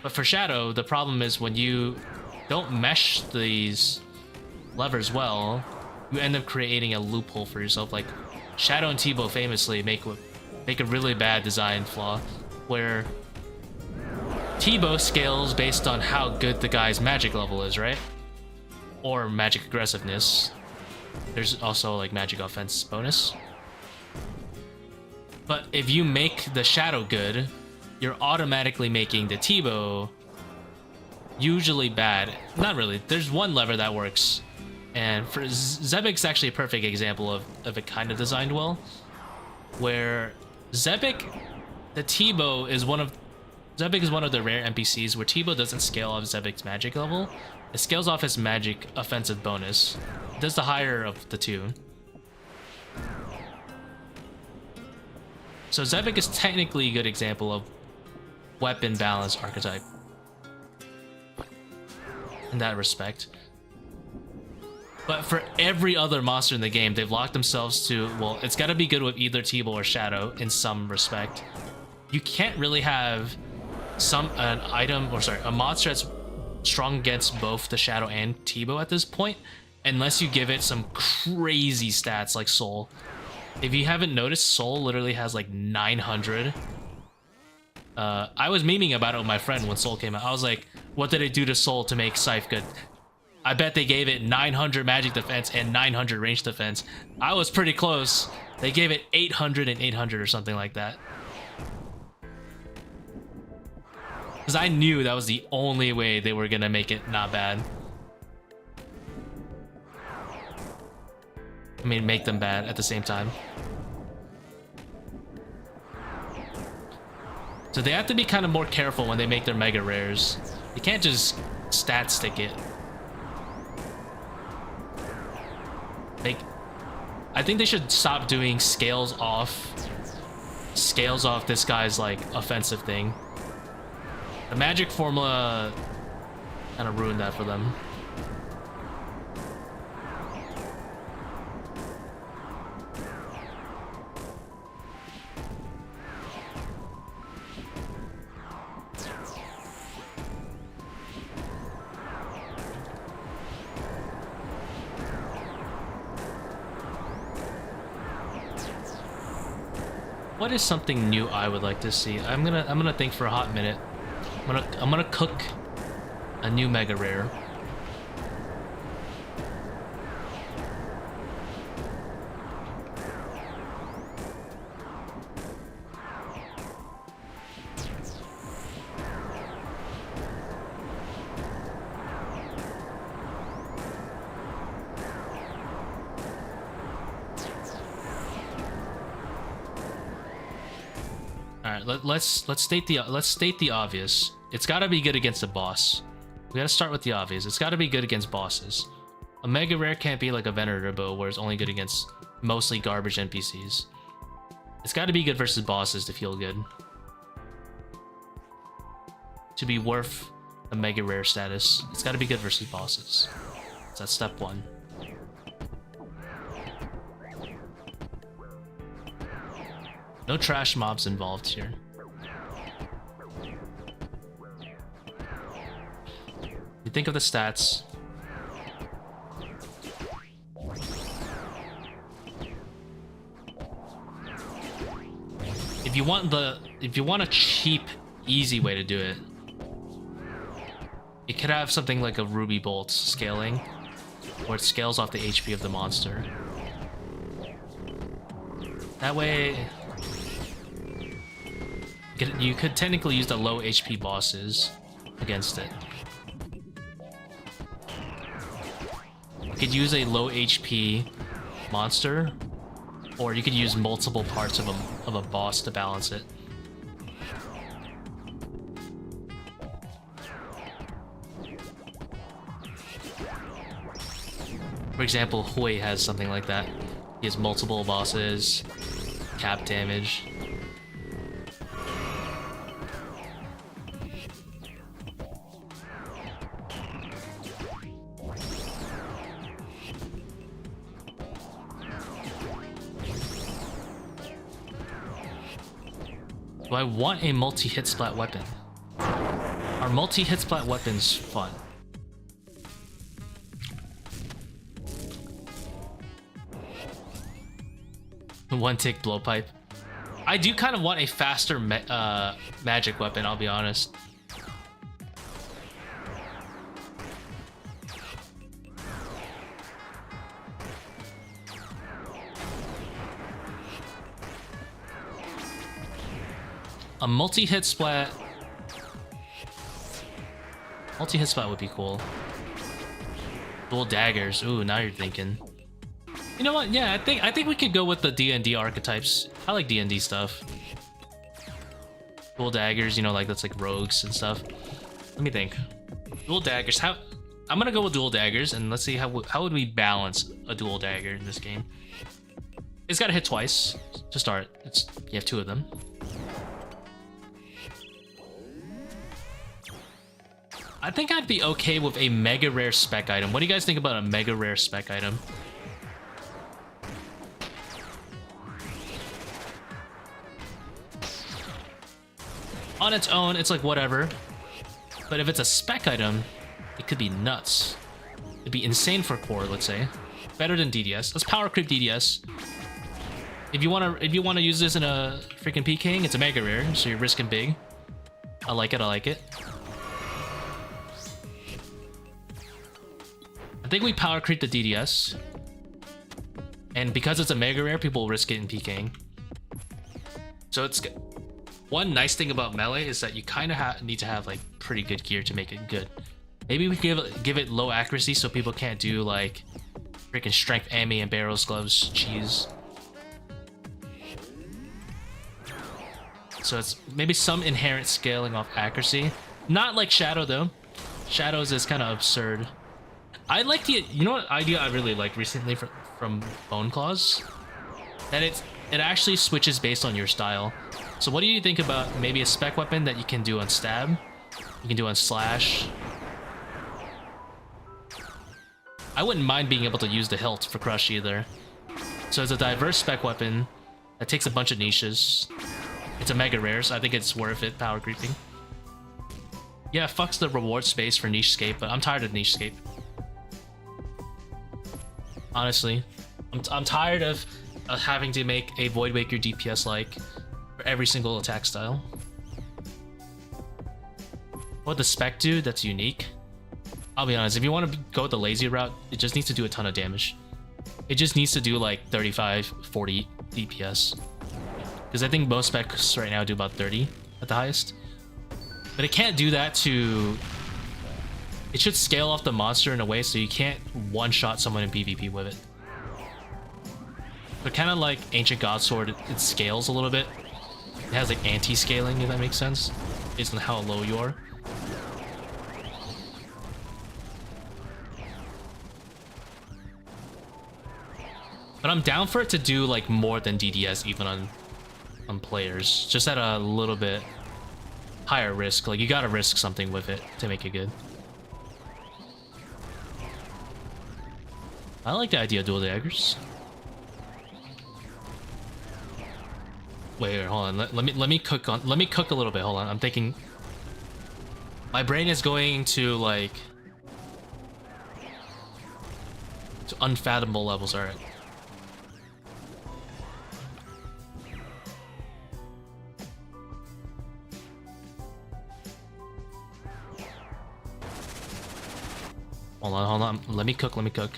But for Shadow, the problem is when you don't mesh these levers well, you end up creating a loophole for yourself. Like Shadow and Tbow famously make a really bad design flaw, where Tbow scales based on how good the guy's magic level is, right? Or magic aggressiveness. There's also like magic offense bonus. But if you make the Shadow good, you're automatically making the Tbow usually bad. Not really. There's one lever that works. And for Zebak's actually a perfect example of it kind of designed well. Where Zebak, the Tbow is one of the rare NPCs where Tbow doesn't scale off Zebak's magic level. It scales off his magic offensive bonus. It does the higher of the two. So Zebak is technically a good example of weapon balance archetype in that respect. But for every other monster in the game, they've locked themselves to, well, it's got to be good with either Tbow or Shadow in some respect. You can't really have a monster that's strong against both the Shadow and Tbow at this point unless you give it some crazy stats like Soul. If you haven't noticed, Soul literally has like 900. I was memeing about it with my friend when Soul came out. I was like, what did it do to Soul to make Scythe good? I bet they gave it 900 magic defense and 900 range defense. I was pretty close. They gave it 800 and 800 or something like that. Because I knew that was the only way they were going to make it not bad. I mean, make them bad at the same time. So they have to be kind of more careful when they make their mega rares. You can't just stat stick it. I think they should stop doing scales off this guy's like offensive thing. The magic formula kind of ruined that for them. What is something new I would like to see? I'm gonna think for a hot minute. I'm gonna cook a new mega rare. Let's state the obvious. It's got to be good against a boss. We got to start with the obvious. It's got to be good against bosses. A mega rare can't be like a Venator bow where it's only good against mostly garbage NPCs. It's got to be good versus bosses to feel good. To be worth a mega rare status, it's got to be good versus bosses. So that's step one. No trash mobs involved here. You think of the stats. If you want a cheap, easy way to do it, you could have something like a Ruby Bolt scaling, where it scales off the HP of the monster. That way, you could technically use the low HP bosses against it. You could use a low HP monster, or you could use multiple parts of a boss to balance it. For example, Hui has something like that. He has multiple bosses, cap damage. Do I want a multi-hit splat weapon? Are multi-hit splat weapons fun? One-tick blowpipe. I do kind of want a faster magic weapon, I'll be honest. A multi-hit splat. Multi-hit splat would be cool. Dual daggers. Ooh, now you're thinking. You know what? Yeah, I think we could go with the D&D archetypes. I like D&D stuff. Dual daggers, you know, like that's like rogues and stuff. Let me think. Dual daggers. How? I'm gonna go with dual daggers, and let's see how would we balance a dual dagger in this game. It's gotta hit twice to start. You have two of them. I think I'd be okay with a mega rare spec item. What do you guys think about a mega rare spec item? On its own, it's like whatever. But if it's a spec item, it could be nuts. It'd be insane for core, let's say. Better than DDS. Let's power creep DDS. If you wanna use this in a freaking PKing, it's a mega rare, so you're risking big. I like it, I like it. I think we power creep the DDS. And because it's a mega rare, people risk it in PKing. So it's one nice thing about melee is that you kind of need to have like pretty good gear to make it good. Maybe we give it low accuracy so people can't do like freaking strength ammy and barrels, gloves, cheese. So it's maybe some inherent scaling off accuracy. Not like Shadow though. Shadows is kind of absurd. I like the, you know what idea I really liked recently from Bone Claws? That it actually switches based on your style. So what do you think about maybe a spec weapon that you can do on stab? You can do on slash. I wouldn't mind being able to use the hilt for crush either. So it's a diverse spec weapon that takes a bunch of niches. It's a mega rare, so I think it's worth it power creeping. Yeah, it fucks the reward space for niche scape, but I'm tired of niche scape. Honestly, I'm tired of having to make a Void Waker DPS like for every single attack style. What the spec do that's unique? I'll be honest, if you want to go the lazy route, it just needs to do a ton of damage. It just needs to do like 35, 40 DPS. Because I think most specs right now do about 30 at the highest. But it can't do that to... It should scale off the monster in a way so you can't one-shot someone in PvP with it. But kind of like Ancient Godsword, it scales a little bit. It has like anti-scaling, if that makes sense, based on how low you are. But I'm down for it to do like more than DDS even on players, just at a little bit higher risk. Like you gotta risk something with it to make it good. I like the idea of dual daggers. Wait, hold on. Let me cook a little bit. Hold on. I'm thinking. My brain is going to like to unfathomable levels. All right. Hold on. Let me cook.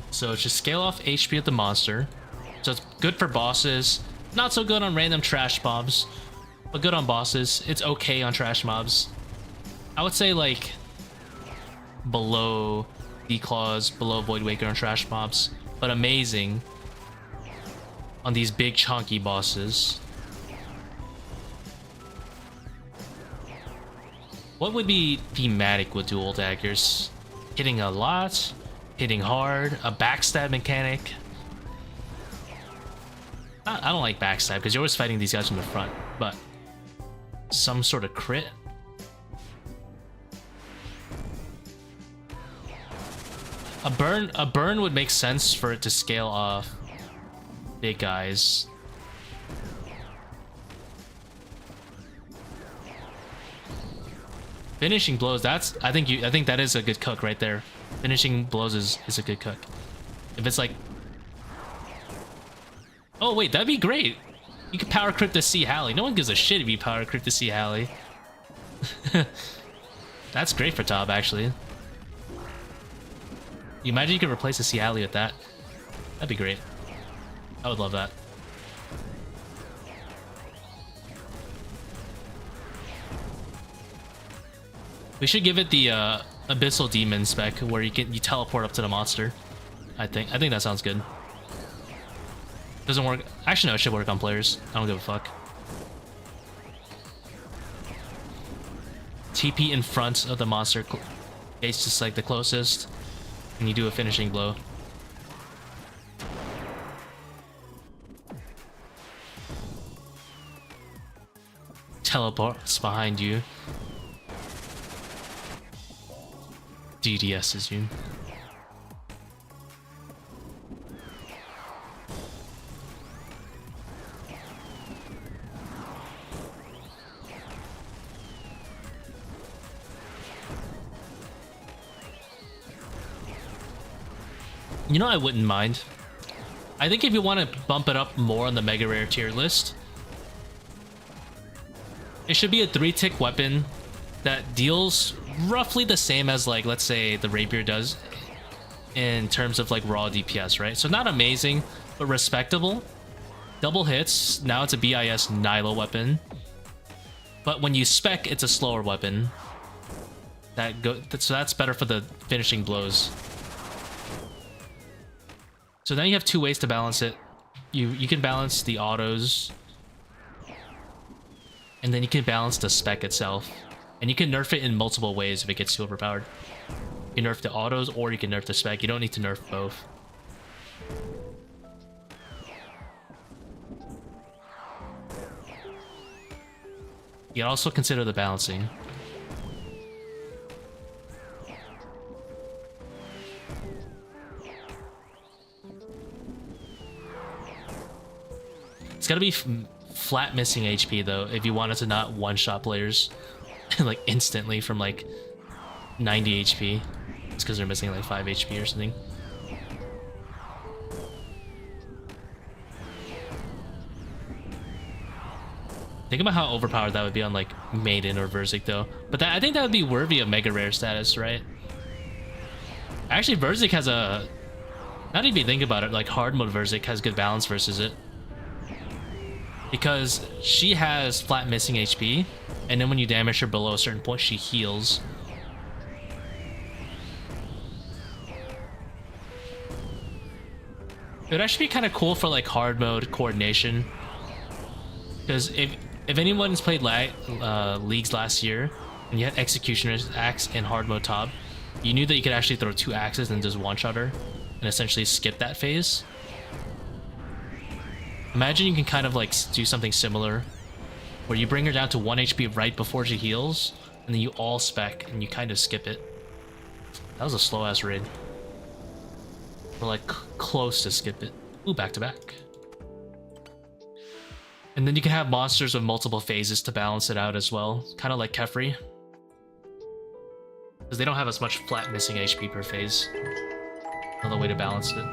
So just scale off HP of the monster. So it's good for bosses. Not so good on random trash mobs, but good on bosses. It's okay on trash mobs. I would say like below D-Claws, below Void Waker on trash mobs, but amazing on these big chunky bosses. What would be thematic with dual daggers? Hitting a lot, hitting hard, a backstab mechanic. I don't like backstab because you're always fighting these guys from the front, but some sort of crit. A burn would make sense for it to scale off big guys. Finishing blows, that's I think that is a good cook right there. Finishing blows is a good cook. If it's like, oh wait, that'd be great. You could power crit to see Hallie. No one gives a shit if you power crit to see Hallie. That's great for top actually. You imagine you could replace a see Hallie with that. That'd be great. I would love that. We should give it the Abyssal Demon spec where you teleport up to the monster. I think that sounds good. Doesn't work. Actually, no, it should work on players. I don't give a fuck. TP in front of the monster. It's just like the closest, and you do a finishing blow. Teleports behind you. DDS's you. You know, I wouldn't mind. I think if you want to bump it up more on the mega rare tier list, it should be a 3-tick weapon that deals roughly the same as, like, let's say the rapier does in terms of like raw DPS, right? So not amazing, but respectable. Double hits. Now it's a BIS Nilo weapon, but when you spec, it's a slower weapon. So that's better for the finishing blows. So now you have 2 ways to balance it. You can balance the autos, and then you can balance the spec itself. And you can nerf it in multiple ways if it gets too overpowered. You can nerf the autos, or you can nerf the spec. You don't need to nerf both. You can also consider the balancing. It's gotta be flat missing HP though, if you wanted to not one-shot players like instantly from like 90 HP. It's because they're missing like 5 HP or something. Think about how overpowered that would be on like Maiden or Verzik though. But I think that would be worthy of mega rare status, right? Actually, Verzik has a... Not even think about it, like hard mode Verzik has good balance versus it. Because she has flat missing HP, and then when you damage her below a certain point, she heals. It would actually be kind of cool for like hard mode coordination. Because if anyone's played leagues last year, and you had Executioner's Axe in hard mode top, you knew that you could actually throw 2 axes and just one-shot her, and essentially skip that phase. Imagine you can kind of like do something similar, where you bring her down to 1 HP right before she heals, and then you all spec, and you kind of skip it. That was a slow-ass raid. We're like close to skip it. Ooh, back to back. And then you can have monsters with multiple phases to balance it out as well. Kind of like Kephri. Because they don't have as much flat missing HP per phase. Another way to balance it.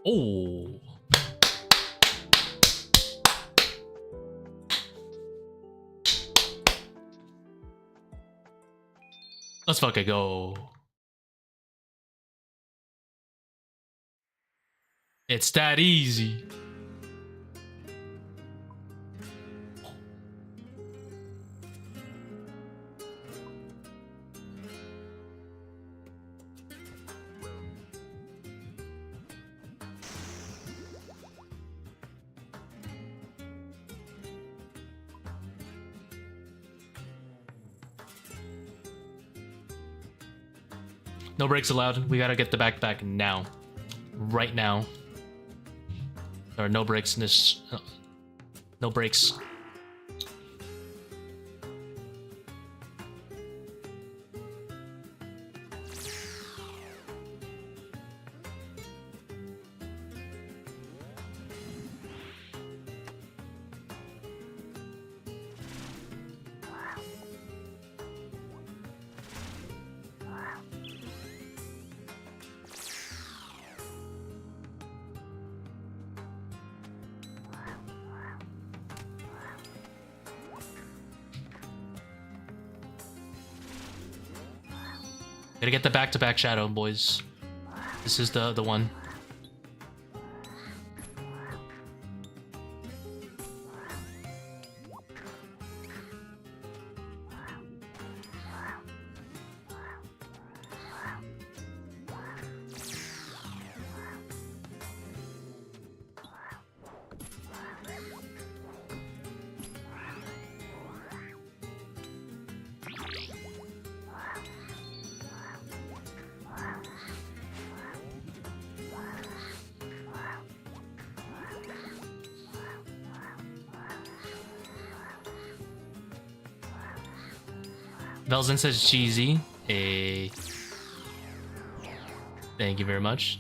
Oh. Let's fucking go. It's that easy. No breaks allowed. We gotta get the back now. Right now. There are no breaks in this... no breaks. Gotta get the back-to-back shadow, boys. This is the one. Velzen says cheesy. Hey. Thank you very much.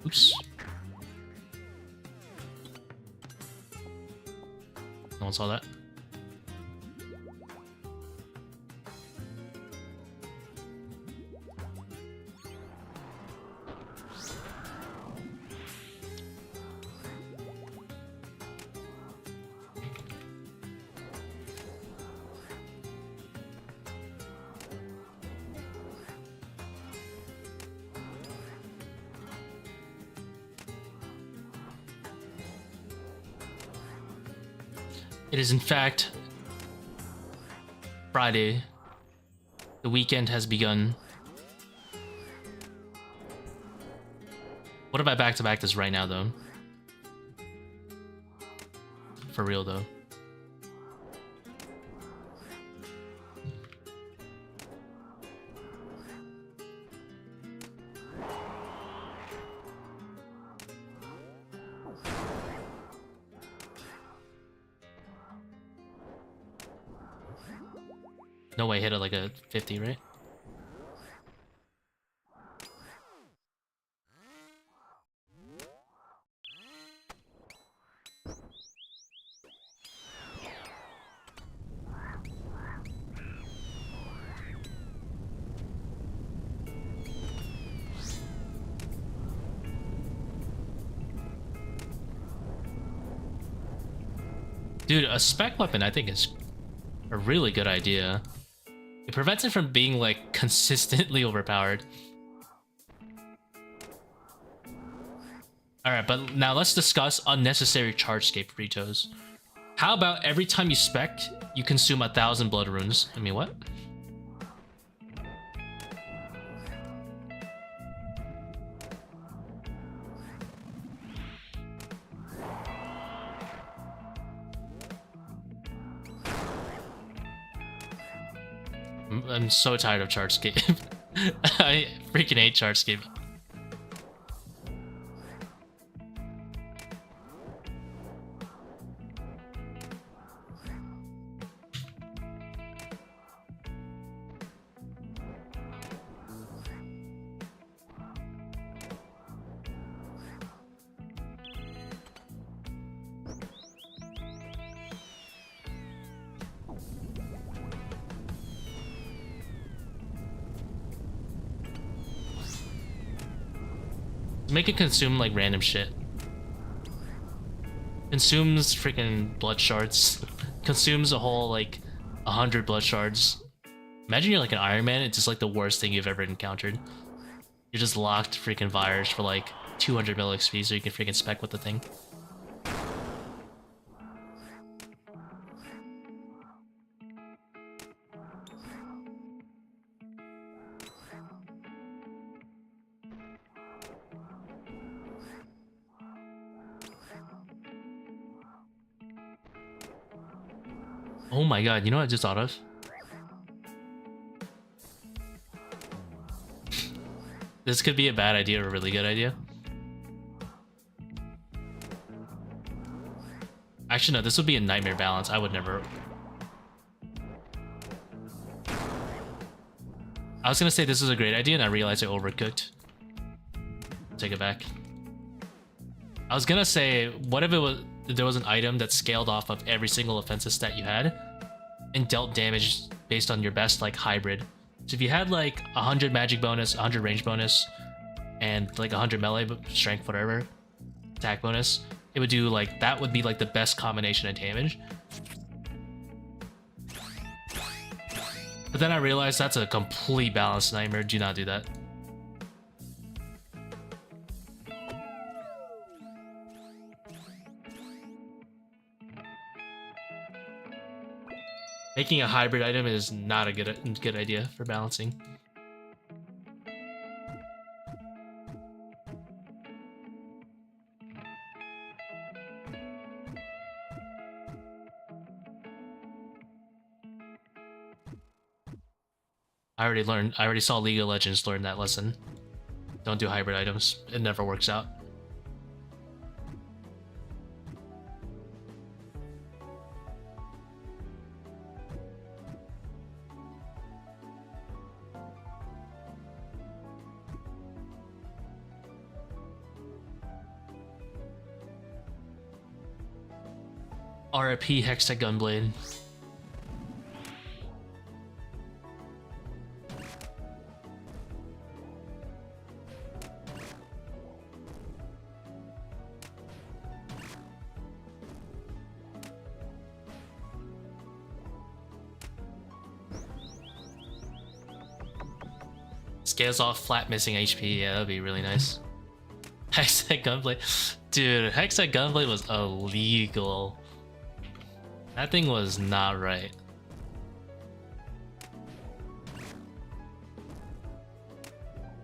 Oops. No one saw that. It is in fact Friday. The weekend has begun. What if I back-to-back this right now, though? For real, though. No way, hit it like a 50, right? Dude, a spec weapon I think is a really good idea. It prevents it from being, like, consistently overpowered. Alright, but now let's discuss unnecessary chargescape vetoes. How about every time you spec, you consume 1,000 blood runes? I mean, what? I'm so tired of chargescape. I freaking hate chargescape. Make it consume like random shit. Consumes freaking blood shards. Consumes a whole like 100 blood shards. Imagine you're like an Iron Man, it's just like the worst thing you've ever encountered. You're just locked freaking virus for like 200 mil XP so you can freaking spec with the thing. Oh my god, you know what I just thought of? This could be a bad idea or a really good idea. Actually, no, this would be a nightmare balance. I would never... I was gonna say this is a great idea and I realized I overcooked. Take it back. I was gonna say, what if there was an item that scaled off of every single offensive stat you had and dealt damage based on your best like hybrid. So if you had like 100 magic bonus, 100 range bonus, and like 100 melee strength, whatever, attack bonus, it would do like, that would be like the best combination of damage. But then I realized that's a complete balance nightmare. Do not do that. Making a hybrid item is not a good idea for balancing. I already saw League of Legends learn that lesson. Don't do hybrid items. It never works out. RIP Hextech Gunblade. Scales off flat missing HP, yeah, that'd be really nice. Hextech Gunblade. Dude, Hextech Gunblade was illegal. That thing was not right.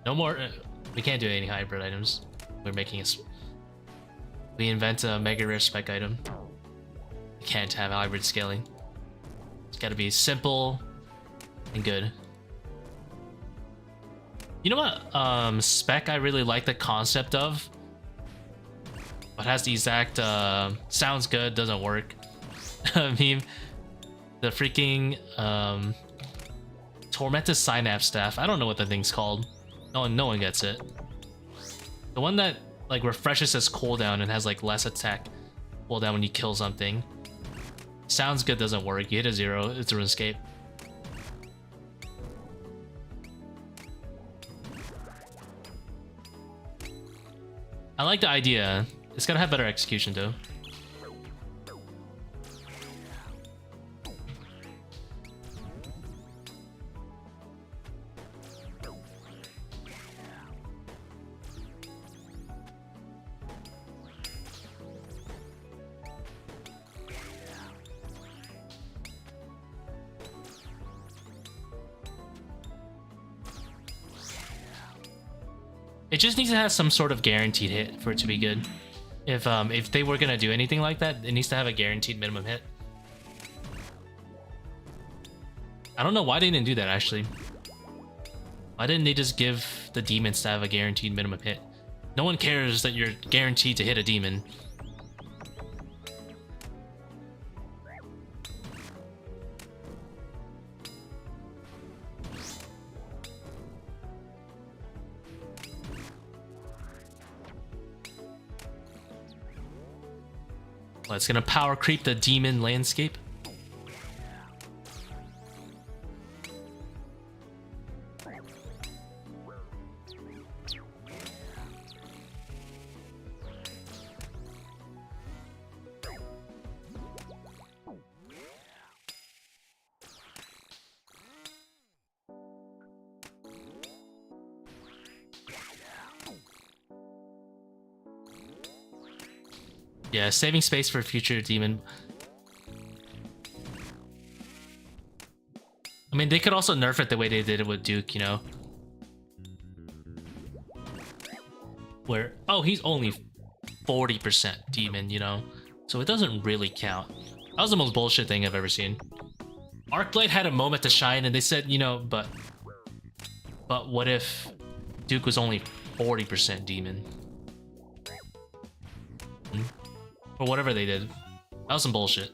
No more. We can't do any hybrid items. We're making a. We invent a mega rare spec item. We can't have hybrid scaling. It's gotta be simple and good. You know what spec I really like the concept of? But has the exact sounds good, doesn't work. I mean, the freaking Tormented Synapse Staff. I don't know what the thing's called. No one gets it. The one that like refreshes his cooldown and has like less attack cooldown when you kill something. Sounds good, doesn't work. You hit a 0, it's a RuneScape. I like the idea. It's gotta have better execution though. It just needs to have some sort of guaranteed hit for it to be good. If they were gonna do anything like that, it needs to have a guaranteed minimum hit. I don't know why they didn't do that actually. Why didn't they just give the demons to have a guaranteed minimum hit? No one cares that you're guaranteed to hit a demon. Well, it's gonna power creep the demon landscape. Yeah, saving space for future demon. I mean, they could also nerf it the way they did it with Duke, you know? Where, oh, he's only 40% demon, you know? So it doesn't really count. That was the most bullshit thing I've ever seen. Arcblade had a moment to shine and they said, you know, but what if Duke was only 40% demon? Or whatever they did. That was some bullshit.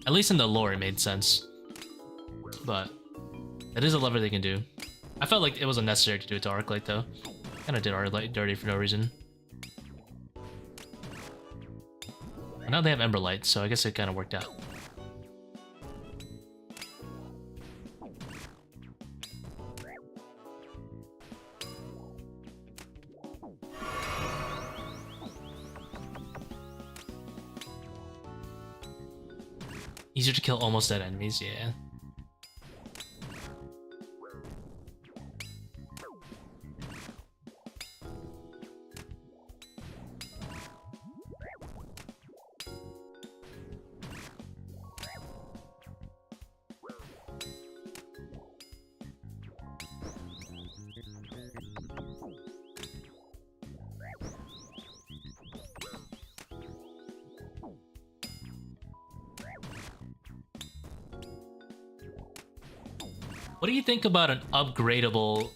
At least in the lore it made sense. But it is a lever they can do. I felt like it wasn't necessary to do it to Arclight though. Kinda did Arclight dirty for no reason. And now they have Emberlight, so I guess it kinda worked out. Easier to kill almost dead enemies, yeah. What do you think about an upgradable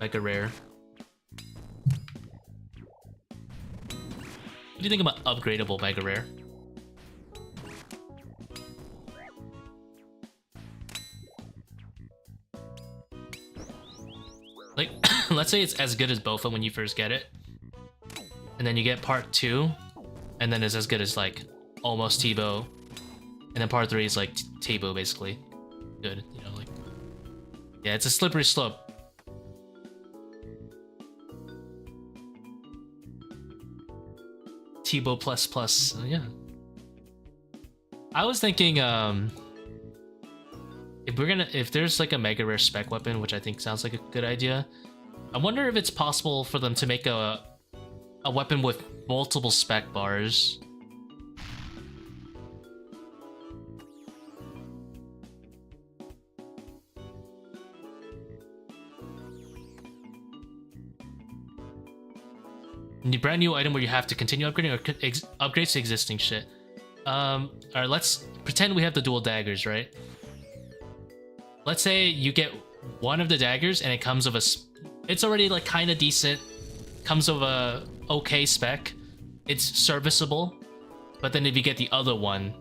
Mega Rare? What do you think about upgradable Mega Rare? let's say it's as good as Bofa when you first get it, and then you get part 2, and then it's as good as like almost Tbow, and then part 3 is like Tbow basically. Good, you know, like, yeah, it's a slippery slope. Tbow plus, yeah. I was thinking, if there's like a mega rare spec weapon, which I think sounds like a good idea, I wonder if it's possible for them to make a weapon with multiple spec bars. Brand new item where you have to continue upgrading or upgrades to existing shit. Alright, let's pretend we have the dual daggers, right? Let's say you get one of the daggers and it comes of it's already like kind of decent, comes of a okay spec, it's serviceable, but then if you get the other one,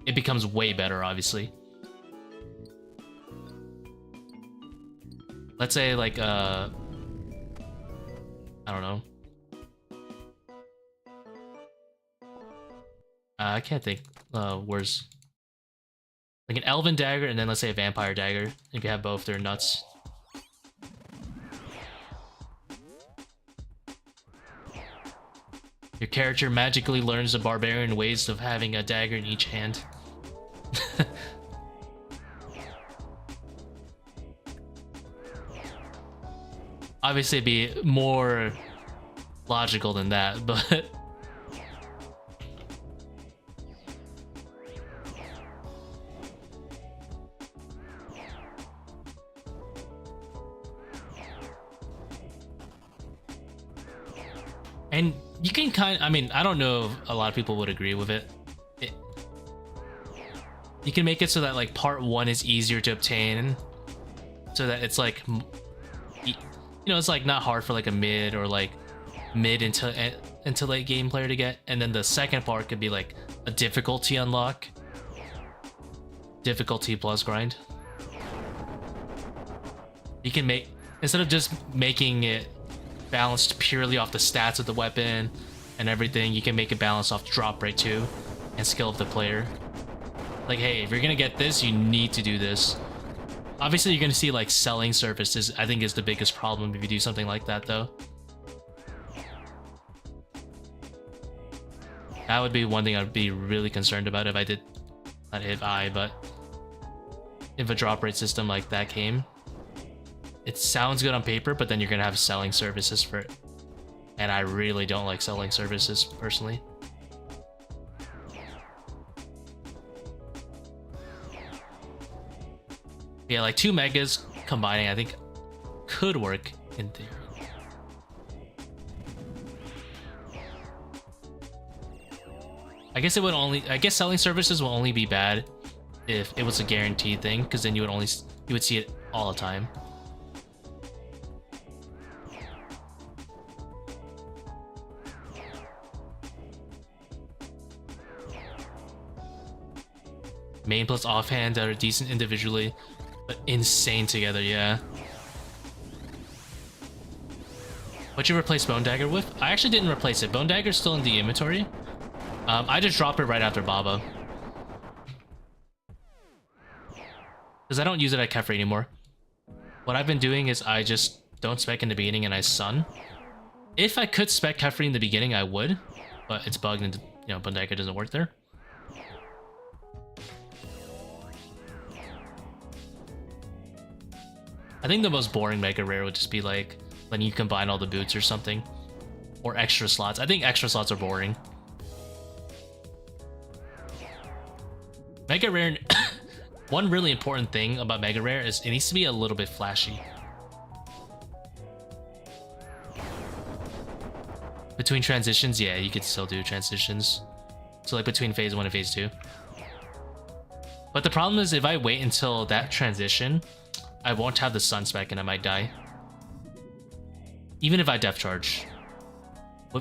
it becomes way better, obviously. Let's say like I don't know. I can't think words. Like an elven dagger and then let's say a vampire dagger. If you have both, they're nuts. Your character magically learns the barbarian ways of having a dagger in each hand. Obviously it'd be more logical than that, but and you can I mean, I don't know if a lot of people would agree with it. You can make it so that like part 1 is easier to obtain, so that it's like, you know, it's like not hard for like a mid or like mid into late game player to get, and then the second part could be like a difficulty unlock, difficulty plus grind. You can make, instead of just making it balanced purely off the stats of the weapon and everything, you can make it balanced off drop rate too and skill of the player. Like, hey, if you're gonna get this, you need to do this. Obviously you're gonna see like selling services, I think, is the biggest problem if you do something like that though. That would be one thing I'd be really concerned about if I did, not if I, but if a drop rate system like that came. It sounds good on paper, but then you're gonna have selling services for it. And I really don't like selling services, personally. Yeah, like 2 megas combining, I think, could work in theory. I guess it would only, I guess selling services will only be bad if it was a guaranteed thing, because then you would see it all the time. Main plus offhand that are decent individually, but insane together, yeah. What'd you replace Bone Dagger with? I actually didn't replace it. Bone Dagger's still in the inventory. I just dropped it right after Baba. Because I don't use it at Kephri anymore. What I've been doing is I just don't spec in the beginning and I sun. If I could spec Kephri in the beginning, I would. But it's bugged and, you know, Bone Dagger doesn't work there. I think the most boring mega rare would just be like letting you combine all the boots or something, or extra slots. I think extra slots are boring. Mega rare, one really important thing about mega rare is it needs to be a little bit flashy. Between transitions, yeah, you could still do transitions. So like between phase 1 and phase 2. But the problem is if I wait until that transition, I won't have the sun spec and I might die. Even if I depth charge.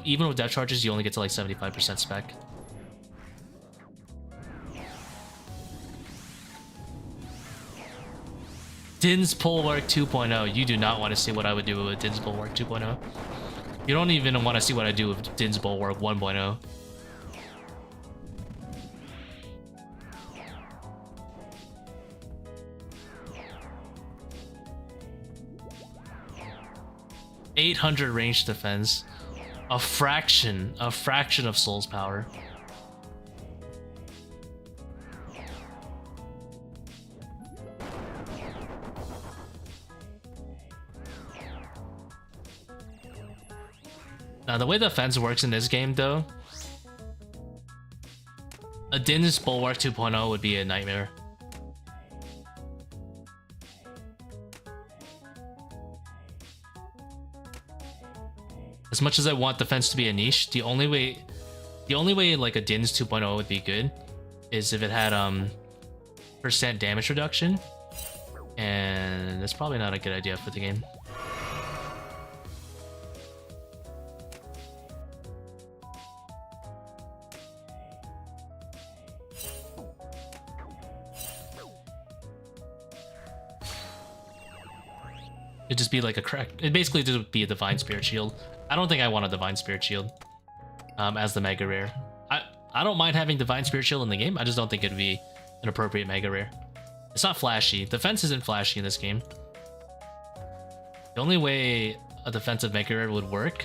Even with depth charges, you only get to like 75% spec. Din's Bulwark 2.0. You do not want to see what I would do with Din's Bulwark 2.0. You don't even want to see what I do with Din's Bulwark 1.0. $800 range defense. A fraction of Soul's power. Now, the way the defense works in this game, though, a Din's Bulwark 2.0 would be a nightmare. As much as I want defense to be a niche, the only way like a Din's 2.0 would be good is if it had % damage reduction, and that's probably not a good idea for the game. It'd just be like a crack. It basically just would be a Divine Spirit Shield. I don't think I want a Divine Spirit Shield as the Mega Rare. I don't mind having Divine Spirit Shield in the game. I just don't think it'd be an appropriate Mega Rare. It's not flashy. Defense isn't flashy in this game. The only way a defensive Mega Rare would work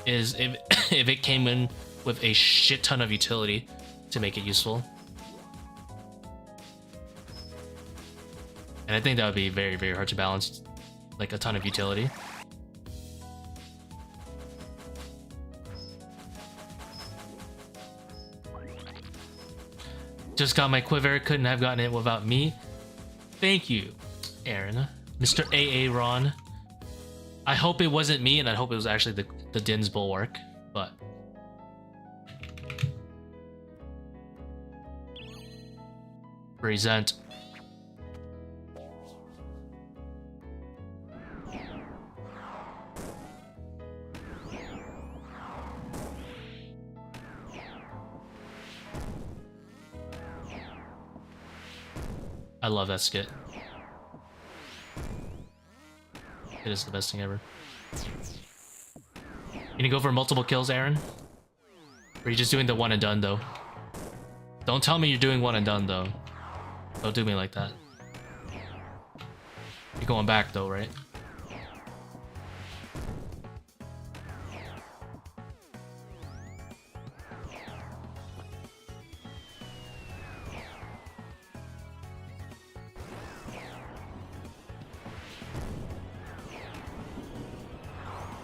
is if it came in with a shit ton of utility to make it useful. And I think that would be very, very hard to balance. Like a ton of utility. Just got my quiver, couldn't have gotten it without me. Thank you, Aaron. Mr. AA Ron. I hope it wasn't me, and I hope it was actually the Din's Bulwark, but... Present. I love that skit. It is the best thing ever. You gonna go for multiple kills, Aaron? Or are you just doing the one and done, though? Don't tell me you're doing one and done, though. Don't do me like that. You're going back, though, right?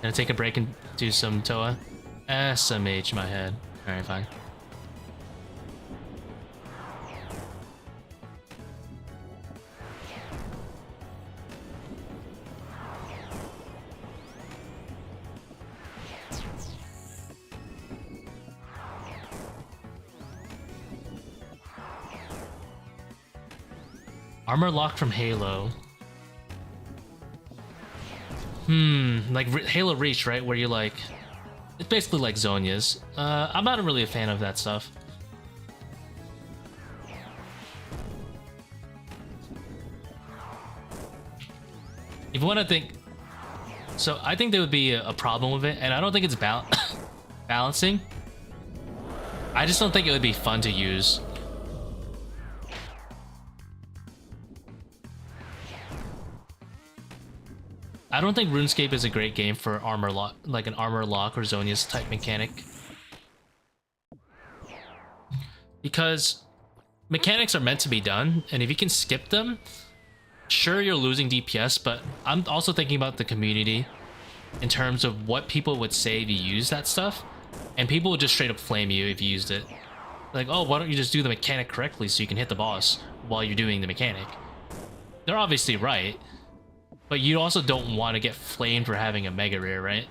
Gonna take a break and do some ToA. SMH my head. Alright, fine. Armor lock from Halo. Like Halo Reach, right? Where you like... It's basically like Zonya's. I'm not really a fan of that stuff. If you want to think... So I think there would be a problem with it, and I don't think it's balancing. I just don't think it would be fun to use. I don't think RuneScape is a great game for armor lock, like an armor lock or Zonya's type mechanic. Because mechanics are meant to be done, and if you can skip them, sure, you're losing DPS, but I'm also thinking about the community in terms of what people would say if you use that stuff, and people would just straight up flame you if you used it. Like, oh, why don't you just do the mechanic correctly so you can hit the boss while you're doing the mechanic? They're obviously right. But you also don't want to get flamed for having a Mega Rare, right?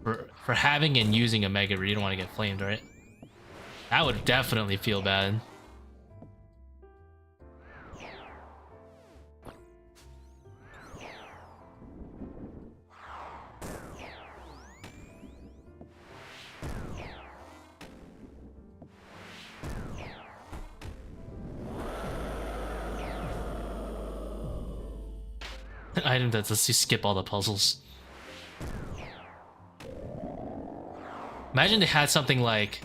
For having and using a Mega Rare, you don't want to get flamed, right? That would definitely feel bad. Item that lets you skip all the puzzles. Imagine they had something like,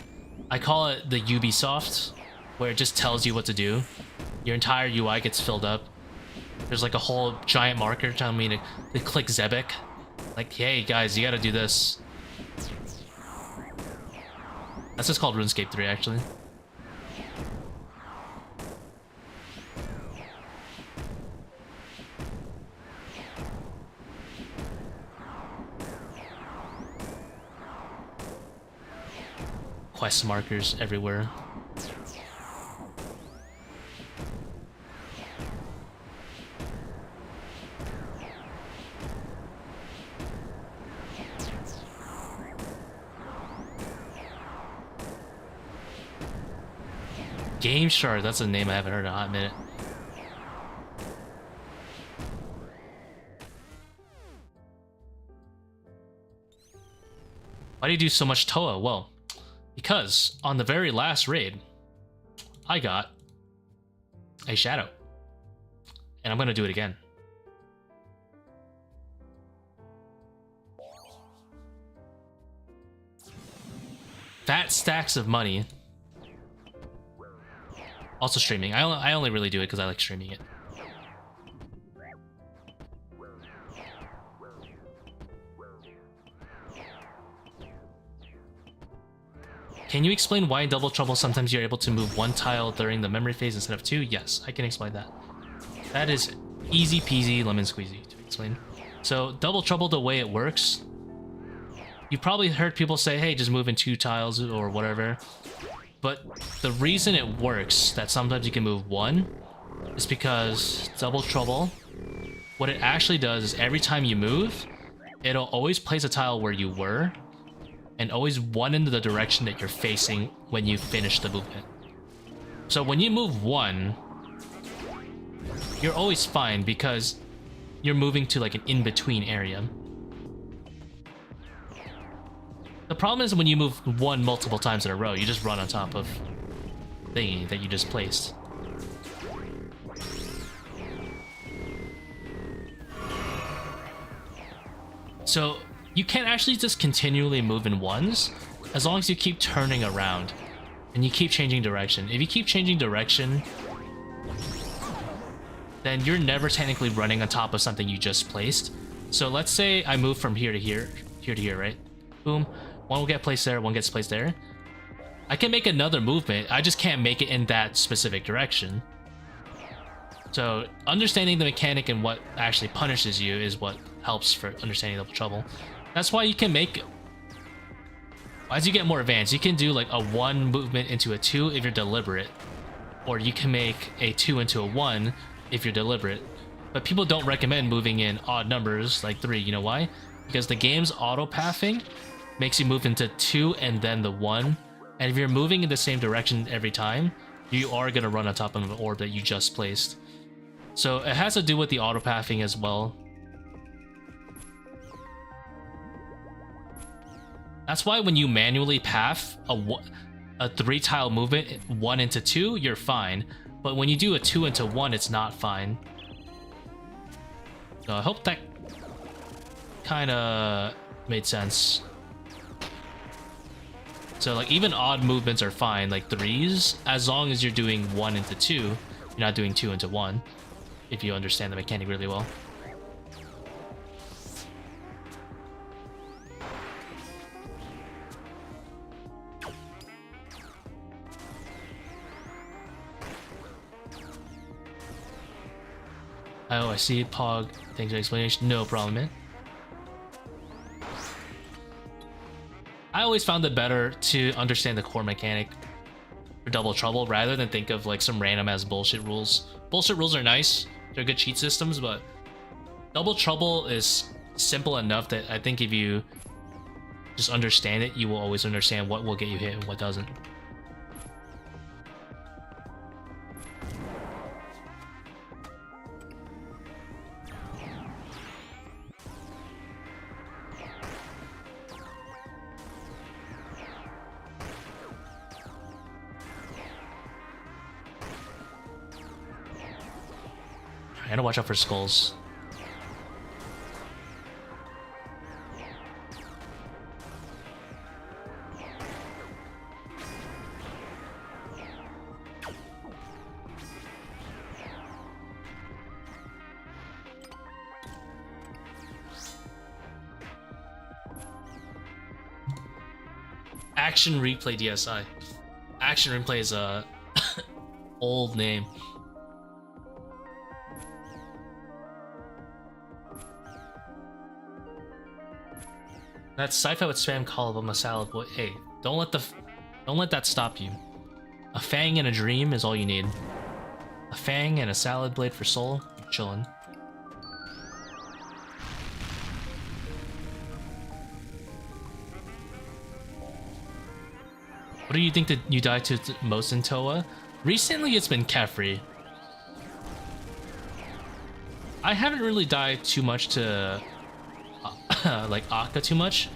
I call it the Ubisoft, where it just tells you what to do. Your entire UI gets filled up. There's like a whole giant marker telling me to click Zebak. Like, hey guys, you gotta do this. That's just called RuneScape 3, actually. Quest markers everywhere. Game Shard, that's a name I haven't heard in a hot minute. Why do you do so much ToA? Well, because on the very last raid, I got a shadow. And I'm gonna do it again. Fat stacks of money. Also streaming. I only really do it because I like streaming it. Can you explain why in Double Trouble sometimes you're able to move one tile during the memory phase instead of two? Yes, I can explain that. That is easy peasy lemon squeezy to explain. So Double Trouble, the way it works, you probably heard people say, hey, just move in 2 tiles or whatever. But the reason it works that sometimes you can move 1 is because Double Trouble, what it actually does is every time you move, it'll always place a tile where you were and always 1 into the direction that you're facing when you finish the movement. So when you move 1, you're always fine because you're moving to like an in-between area. The problem is when you move 1 multiple times in a row, you just run on top of thingy that you just placed. So you can actually just continually move in 1s as long as you keep turning around and you keep changing direction. If you keep changing direction, then you're never technically running on top of something you just placed. So let's say I move from here to here, here to here, right? Boom. 1 will get placed there, 1 gets placed there. I can make another movement, I just can't make it in that specific direction. So understanding the mechanic and what actually punishes you is what helps for understanding Double Trouble. That's why you can make, as you get more advanced, you can do like a 1 movement into a 2 if you're deliberate. Or you can make a 2 into a 1 if you're deliberate. But people don't recommend moving in odd numbers like 3, you know why? Because the game's auto-pathing makes you move into 2 and then the 1. And if you're moving in the same direction every time, you are going to run on top of an orb that you just placed. So it has to do with the auto-pathing as well. That's why when you manually path a 3-tile movement 1 into 2, you're fine. But when you do a 2 into 1, it's not fine. So I hope that kind of made sense. So like even odd movements are fine, like 3s, as long as you're doing 1 into 2, you're not doing 2 into 1, if you understand the mechanic really well. Oh, I see. Pog, thanks for the explanation. No problem, man. I always found it better to understand the core mechanic for Double Trouble rather than think of like some random ass bullshit rules. Bullshit rules are nice, they're good cheat systems, but Double Trouble is simple enough that I think if you just understand it, you will always understand what will get you hit and what doesn't. I gotta watch out for skulls. Action Replay DSI. Action Replay is a old name. That sci-fi with spam call of a salad boy. Hey, don't let that stop you. A fang and a dream is all you need. A fang and a salad blade for soul. You're chillin'. What do you think that you die to most in ToA? Recently, it's been Kephri. I haven't really died too much to like Akkha too much.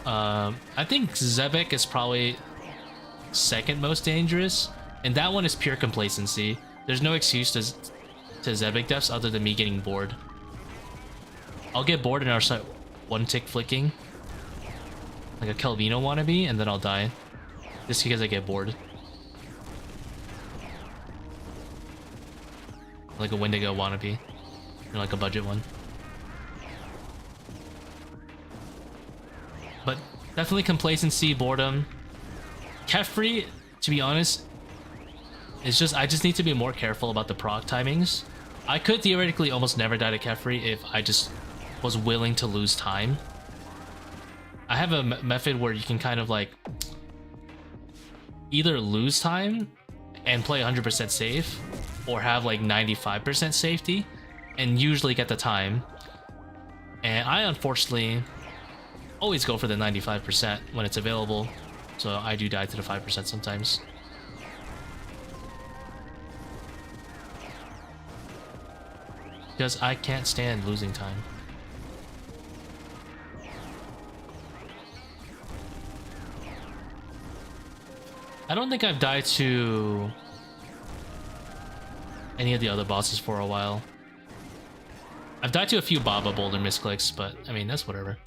I think Zebak is probably second most dangerous, and that one is pure complacency. There's no excuse to Zebak deaths other than me getting bored. I'll get bored and I'll start one tick flicking like a Calvino wannabe, and then I'll die. Just because I get bored. Like a Wendigo wannabe. Or like a budget one. But definitely complacency, boredom. Kephri, to be honest, is just I just need to be more careful about the proc timings. I could theoretically almost never die to Kephri if I just was willing to lose time. I have a method where you can kind of like either lose time and play 100% safe, or have like 95% safety and usually get the time. And I unfortunately always go for the 95% when it's available, so I do die to the 5% sometimes. Because I can't stand losing time. I don't think I've died to any of the other bosses for a while. I've died to a few Baba Boulder misclicks, but I mean, that's whatever.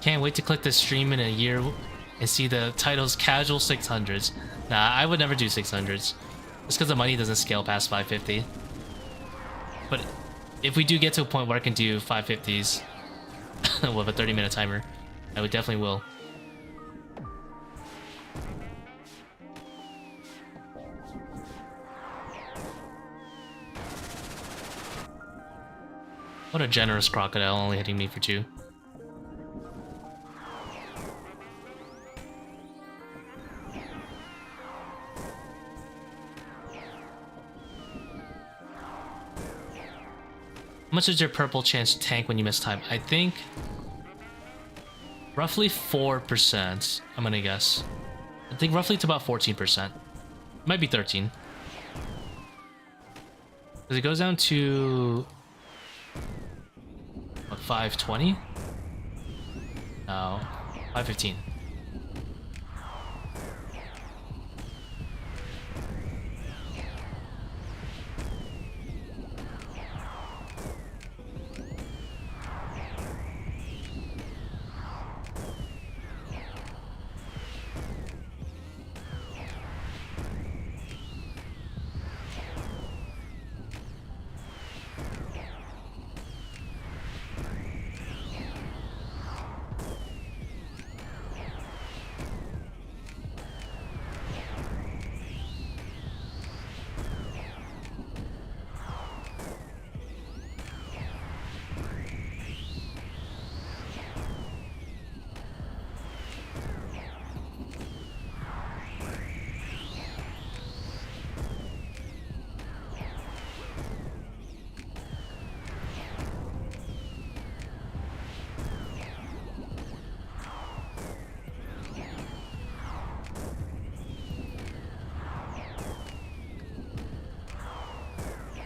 Can't wait to click this stream in a year and see the titles casual 600s. Nah, I would never do 600s. Just because the money doesn't scale past 550. But if we do get to a point where I can do 550s with a 30-minute timer, I would definitely will. What a generous crocodile, only hitting me for 2. How much is your purple chance to tank when you miss time? I think roughly 4%, I'm gonna guess. I think roughly to about 14%. Might be 13. Because it goes down to what, 520? No, 515.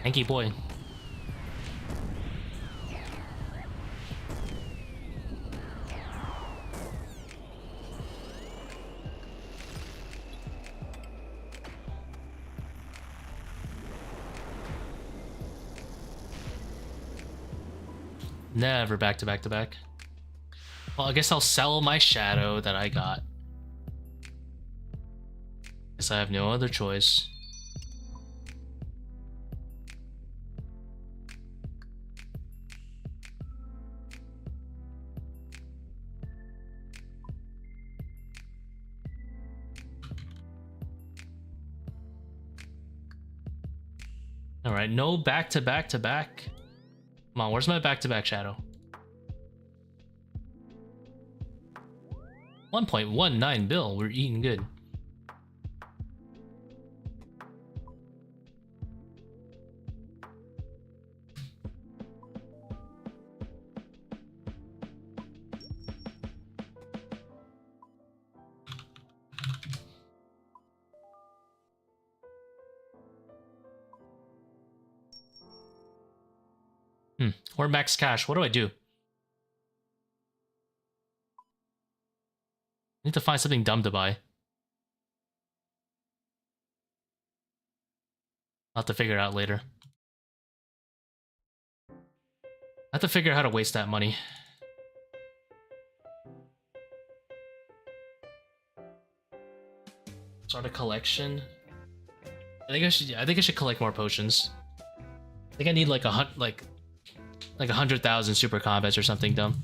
Hanky boy. Never back to back to back. Well, I guess I'll sell my shadow that I got. Guess I have no other choice. All right, no back to back to back. Come on, where's my back to back shadow? 1.19 bill. We're eating good. Or max cash. What do I do? I need to find something dumb to buy. I'll have to figure it out later. I have to figure out how to waste that money. Start a collection. I think I should collect more potions. I think I need like like 100,000 super combats or something dumb.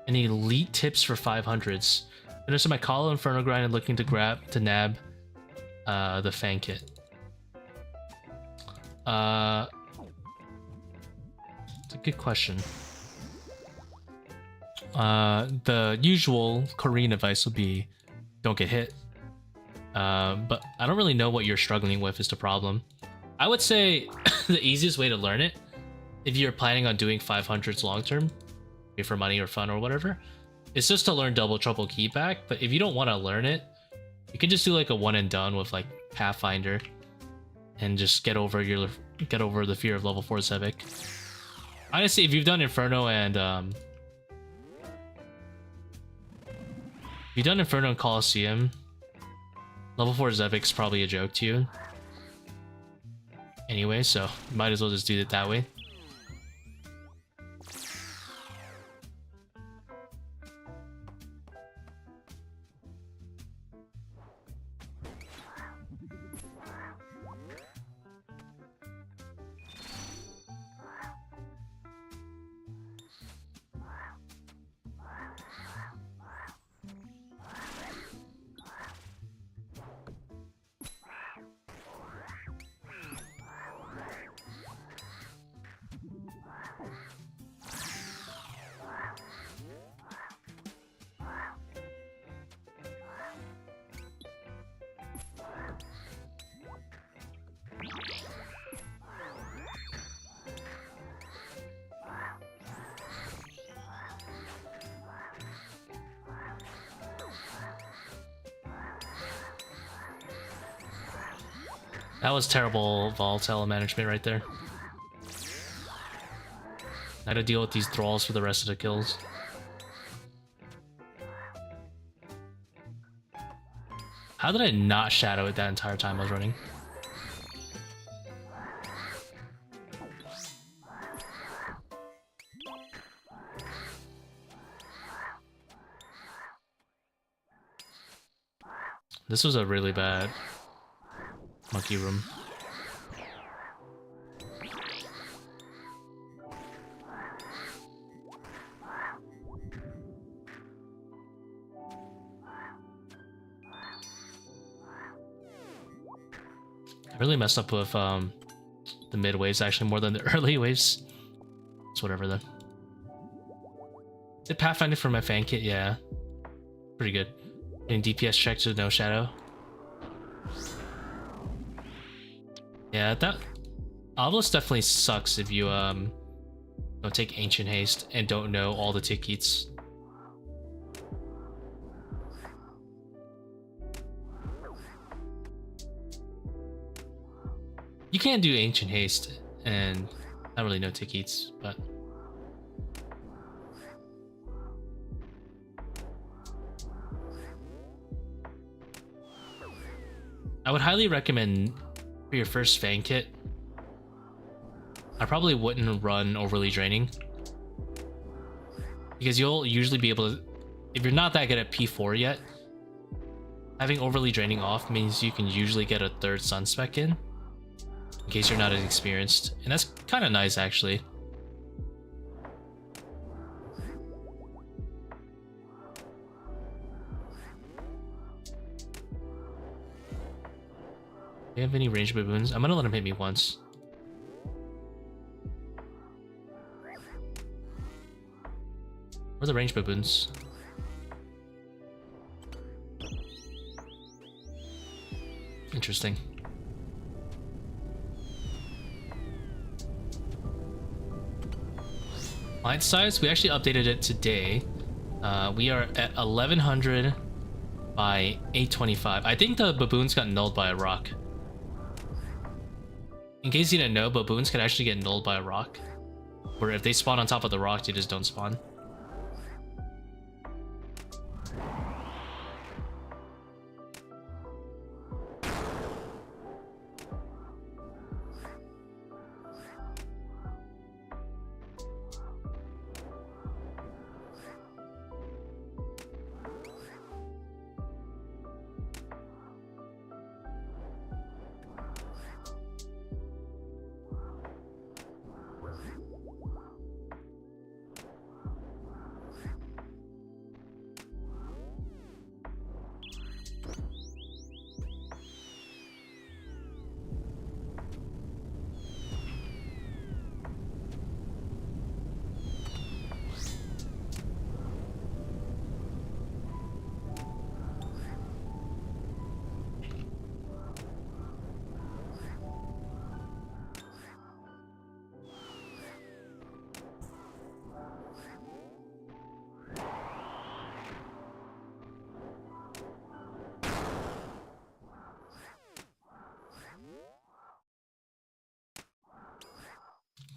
Any elite tips for 500s? Finish my Call Inferno grind and looking to nab the Fang kit. It's a good question. The usual Korean advice would be don't get hit. But I don't really know what you're struggling with is the problem. I would say the easiest way to learn it, if you're planning on doing 500s long term, for money or fun or whatever, is just to learn double trouble keyback. But if you don't want to learn it, you can just do like a one and done with like Pathfinder and just get over the fear of level 4 Zebak. Honestly, if you've done Inferno and Coliseum, level 4 Zebak's probably a joke to you. Anyway, so might as well just do it that way. That was terrible volatile management right there. I gotta deal with these thralls for the rest of the kills. How did I not shadow it that entire time I was running? This was a really bad monkey room. I really messed up with the mid waves actually more than the early waves. It's whatever though. Did Pathfinder for my fan kit? Yeah. Pretty good. Getting DPS checks with no shadow. Yeah, that Obelisk definitely sucks if you don't take Ancient Haste and don't know all the tickets. You can do Ancient Haste and not really know tickets, but I would highly recommend for your first fan kit. I probably wouldn't run overly draining because you'll usually be able to, if you're not that good at P4 yet, having overly draining off means you can usually get a third sun spec in case you're not as experienced, and that's kind of nice actually. Do you have any ranged baboons? I'm gonna let him hit me once. Where are the ranged baboons? Interesting. Client size, we actually updated it today. We are at 1100 by 825. I think the baboons got nulled by a rock. In case you didn't know, baboons can actually get nulled by a rock, where if they spawn on top of the rock, they just don't spawn.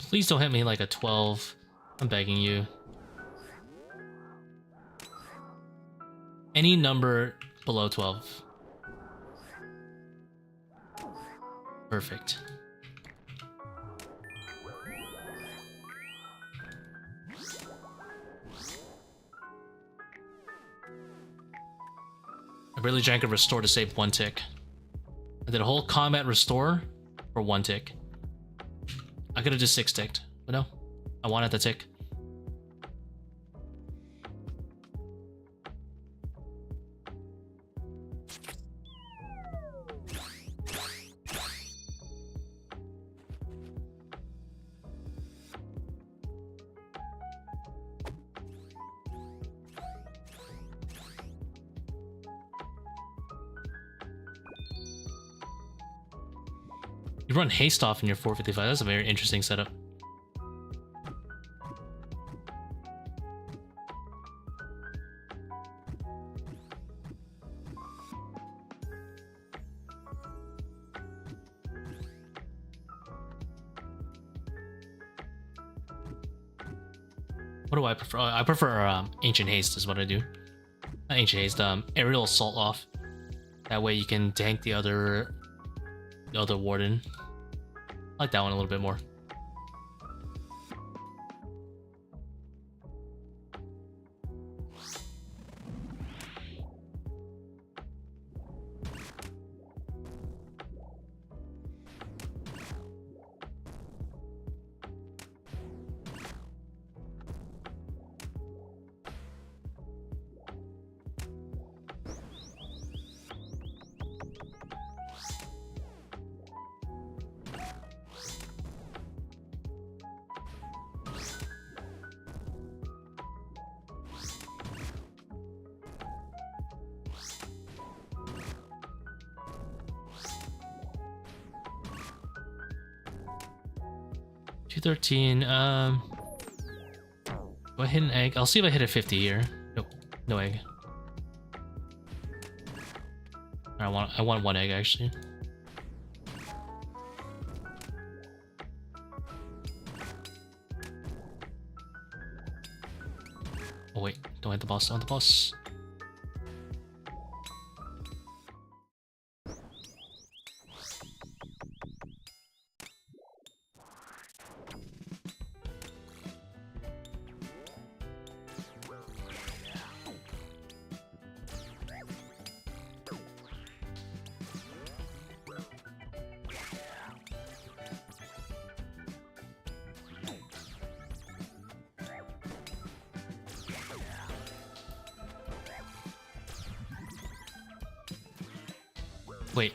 Please don't hit me like a 12. I'm begging you. Any number below 12. Perfect. I barely drank a restore to save 1 tick. I did a whole combat restore for 1 tick. I could have just 6 ticked, but no. I wanted the tick. You run haste off in your 455. That's a very interesting setup. What do I prefer? I prefer Ancient Haste is what I do. Not Ancient Haste, Aerial Assault off. That way you can tank the other Warden. I like that one a little bit more. $213. Do I hit an egg? I'll see if I hit a 50 here. Nope, no egg. I want one egg actually. Oh wait, don't hit the boss, don't hit the boss. Wait,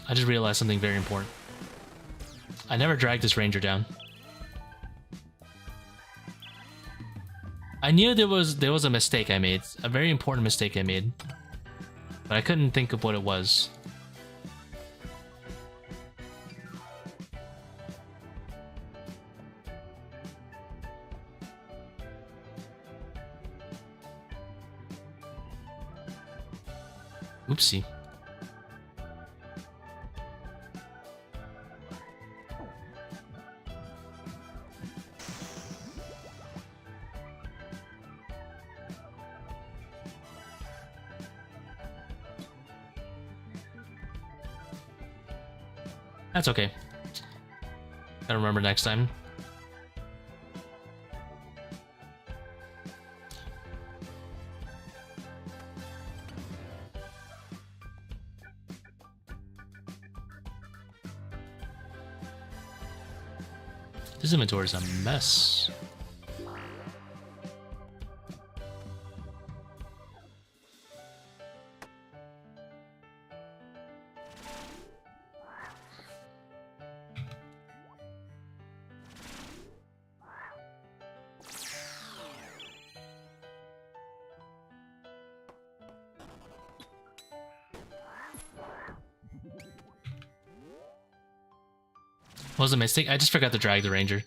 I just realized something very important. I never dragged this ranger down. I knew there was a mistake I made, a very important mistake I made, but I couldn't think of what it was. Oopsie. That's okay. Gotta remember next time. This inventory is a mess. What was a mistake? I just forgot to drag the ranger.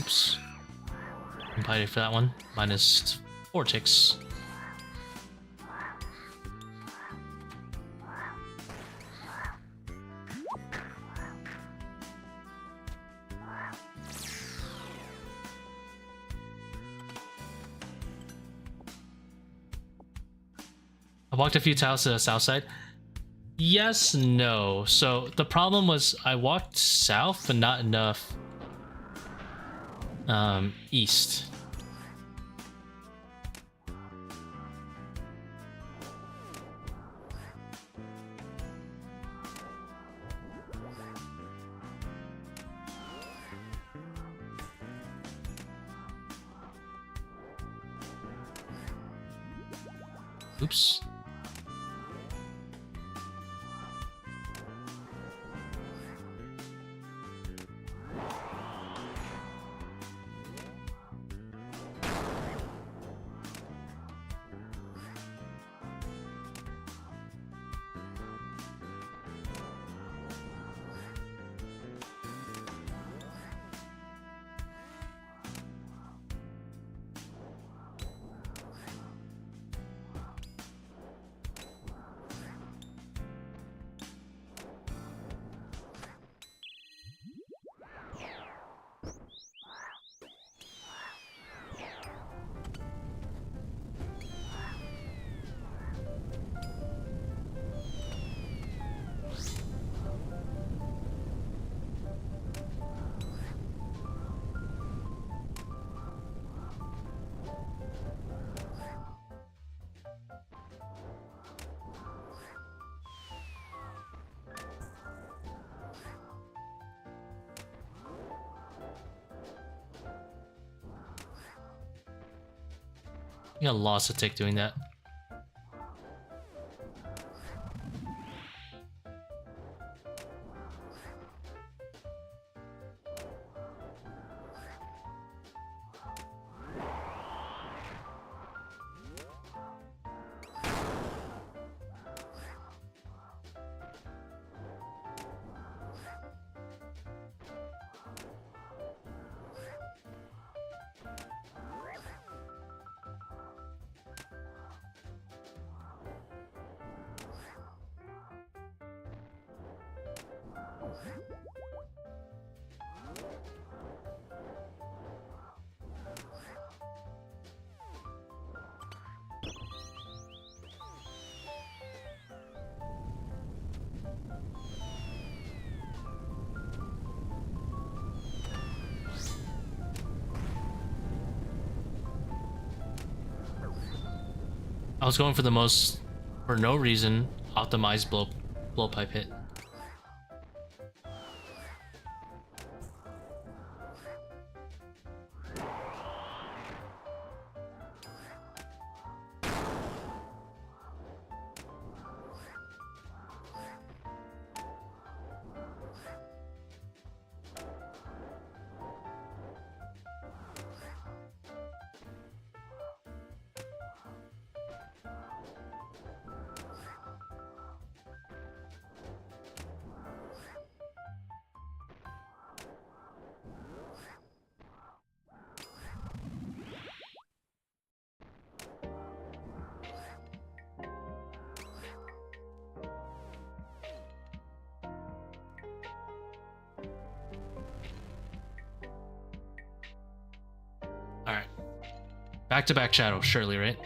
Oops. Completed for that one. Minus 4 ticks. I walked a few tiles to the south side. Yes, no. So the problem was I walked south, but not enough Oops. You got lost a tick doing that. I was going for the most, for no reason, optimized blowpipe hit. Alright. Back-to-back shadow, surely, right?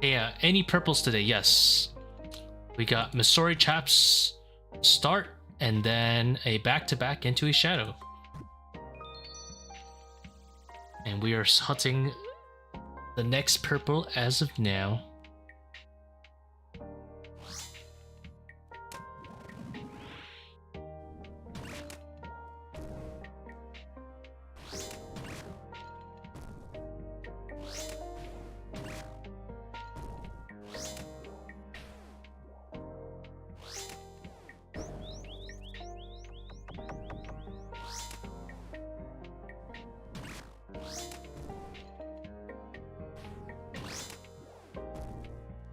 Yeah, any purples today? Yes. We got Missouri Chaps start, and then a back-to-back into a shadow. And we are hunting the next purple as of now.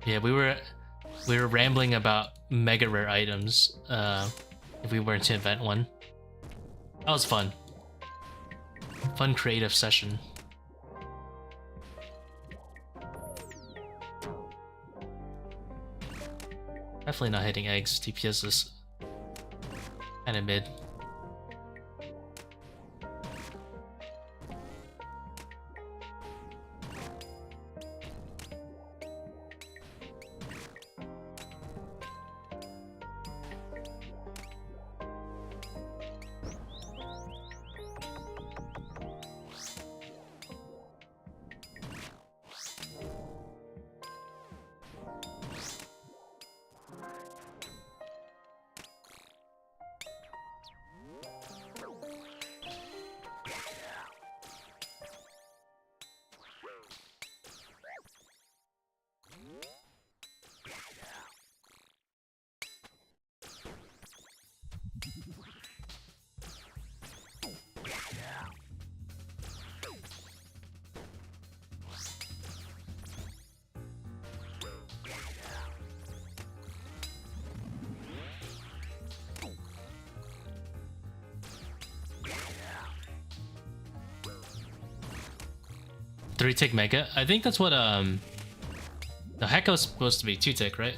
Yeah, we were rambling about mega rare items if we weren't to invent one. That was fun. fun creative session. Definitely not hitting eggs. DPS is kind of mid. Three tick mega. I think that's what the Akkha was supposed to be 2 tick, right?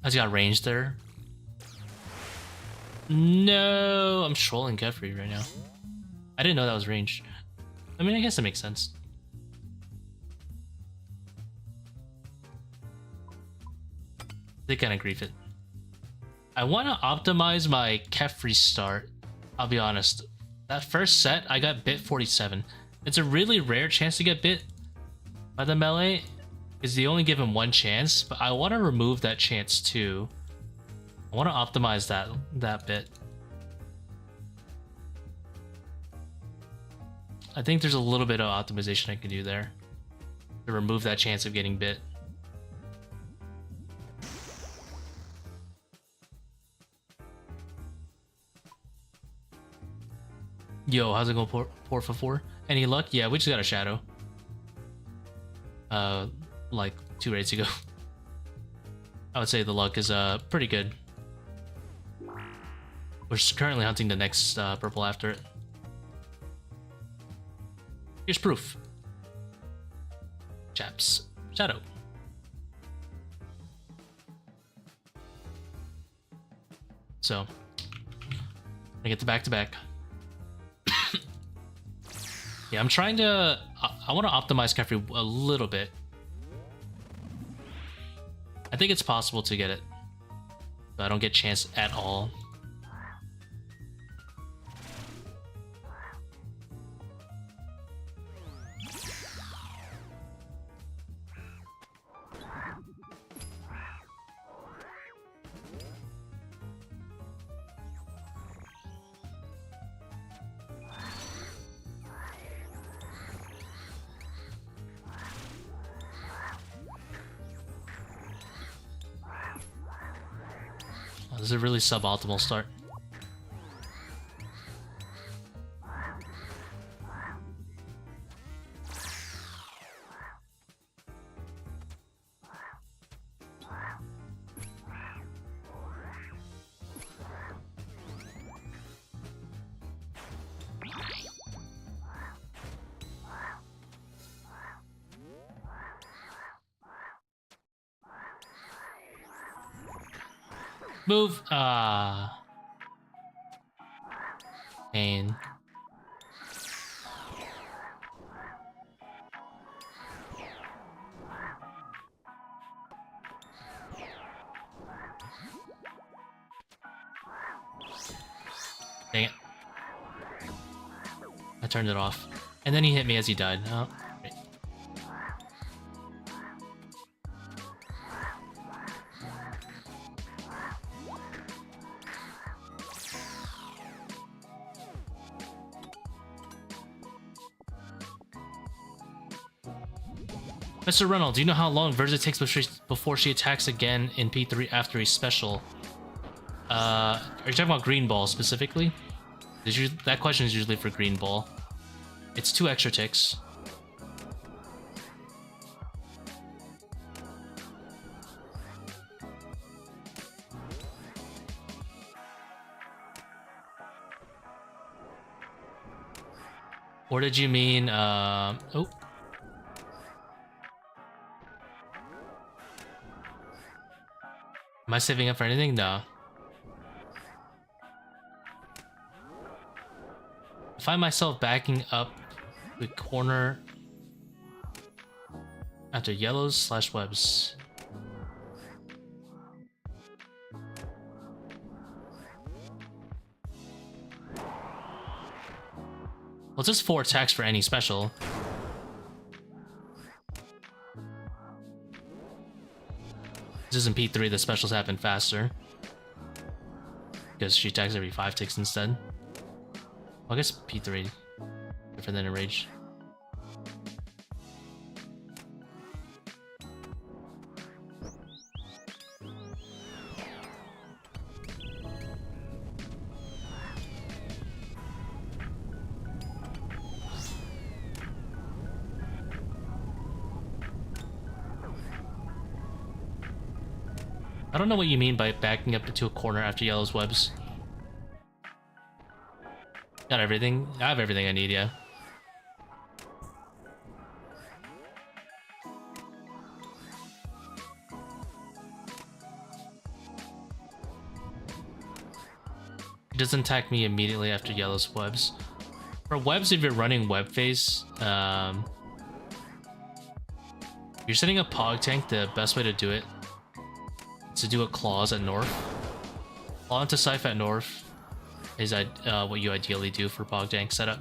I just got range there. No, I'm trolling Kephri right now. I didn't know that was range. I mean, I guess that makes sense. They kind of grief it. I want to optimize my Kephri start. I'll be honest. That first set, I got bit 47. It's a really rare chance to get bit by the melee, because they only give him one chance, but I want to remove that chance too. I want to optimize that bit. I think there's a little bit of optimization I can do there to remove that chance of getting bit. Yo, how's it going, 4 for 4? Any luck? Yeah, we just got a shadow. Like 2 raids ago. I would say the luck is pretty good. We're currently hunting the next purple after it. Here's proof. Chaps. Shadow. So, I get the back-to-back. Yeah, I'm trying to... I want to optimize Kephri a little bit. I think it's possible to get it, but I don't get chance at all. This is a really suboptimal start. Move. Pain. Dang it. I turned it off. And then he hit me as he died. Oh, great. Mr. Reynolds, do you know how long Verza takes before she attacks again in P3 after a special? Are you talking about Green Ball specifically? That question is usually for Green Ball. It's 2 extra ticks. Or did you mean, oh. Am I saving up for anything? No. I find myself backing up the corner after yellows / webs. Well, it's just 4 attacks for any special. This isn't P3, the specials happen faster. Because she attacks every 5 ticks instead. Well, I guess P3 different than Enrage. I don't know what you mean by backing up into a corner after yellow's webs. Got everything. I have everything I need, yeah. It doesn't attack me immediately after yellow's webs. For webs, if you're running web phase, if you're setting up Pog Tank, the best way to do it is to do a Claws at north. Claw into Scythe at north is what you ideally do for Pog Tank setup.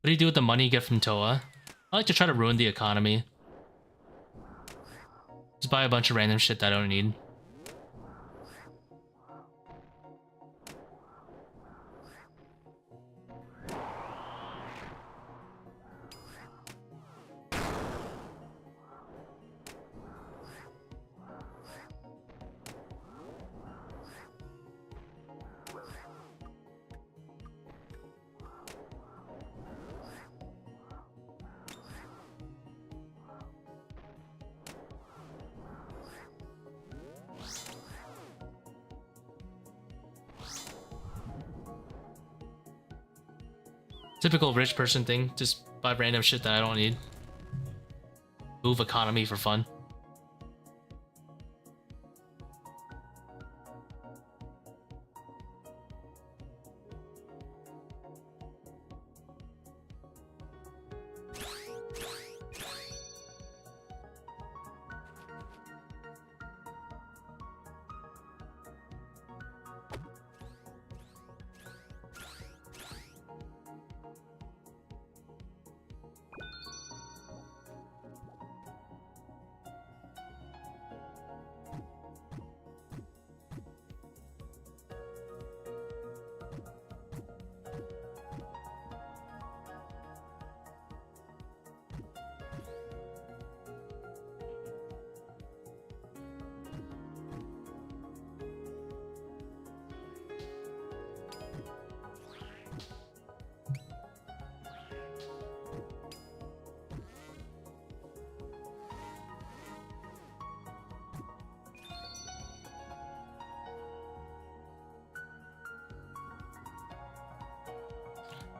What do you do with the money you get from ToA? I like to try to ruin the economy. Just buy a bunch of random shit that I don't need. Typical rich person thing, just buy random shit that I don't need. Move economy for fun.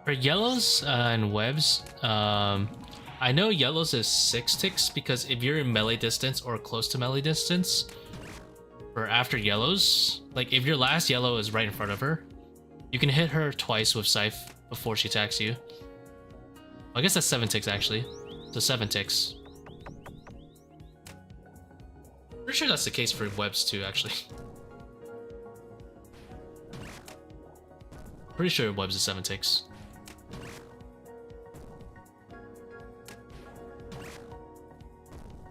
For yellows and webs, I know yellows is 6 ticks because if you're in melee distance or close to melee distance, for after yellows, like if your last yellow is right in front of her, you can hit her twice with Scythe before she attacks you. I guess that's 7 ticks actually. So 7 ticks. Pretty sure that's the case for webs too, actually. Pretty sure webs is 7 ticks.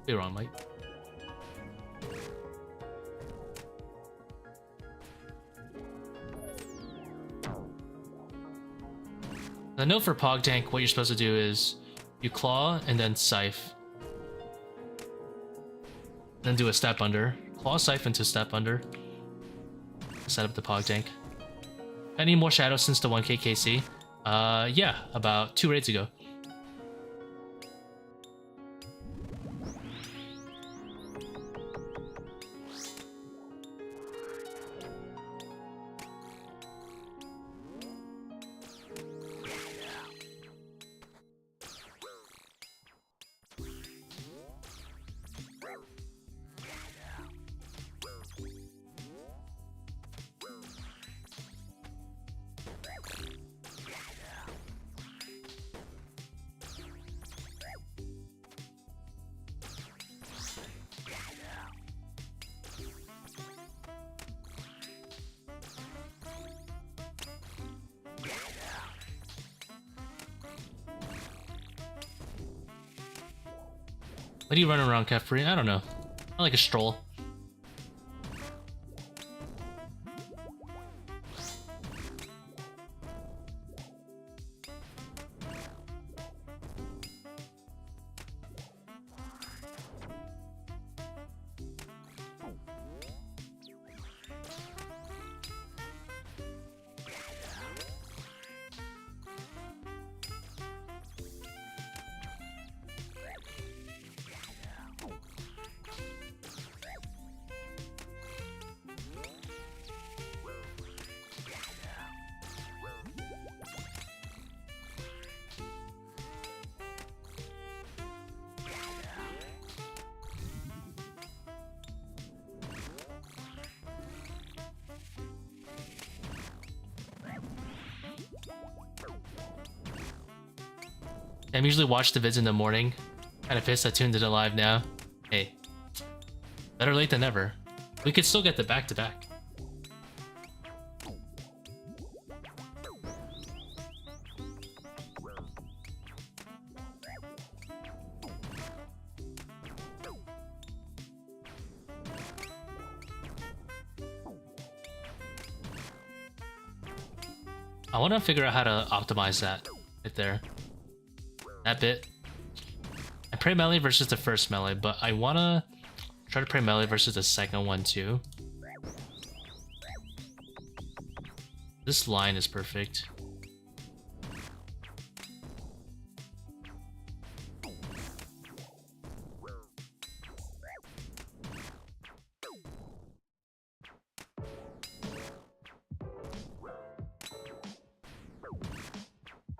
Be wrong, Mike. The note for Pog Tank, what you're supposed to do is you claw and then Scythe. Then do a step under. Claw Scythe into step under. Set up the Pog Tank. Any more shadows since the 1k KC? Yeah, about 2 raids ago. What are you running around, Kephri? I don't know. I like a stroll. I usually watch the vids in the morning. Kinda pissed I tuned it live now. Hey, better late than never. We could still get the back-to-back. I want to figure out how to optimize that right there. That bit. I pray melee versus the first melee, but I want to try to pray melee versus the second one too. This line is perfect.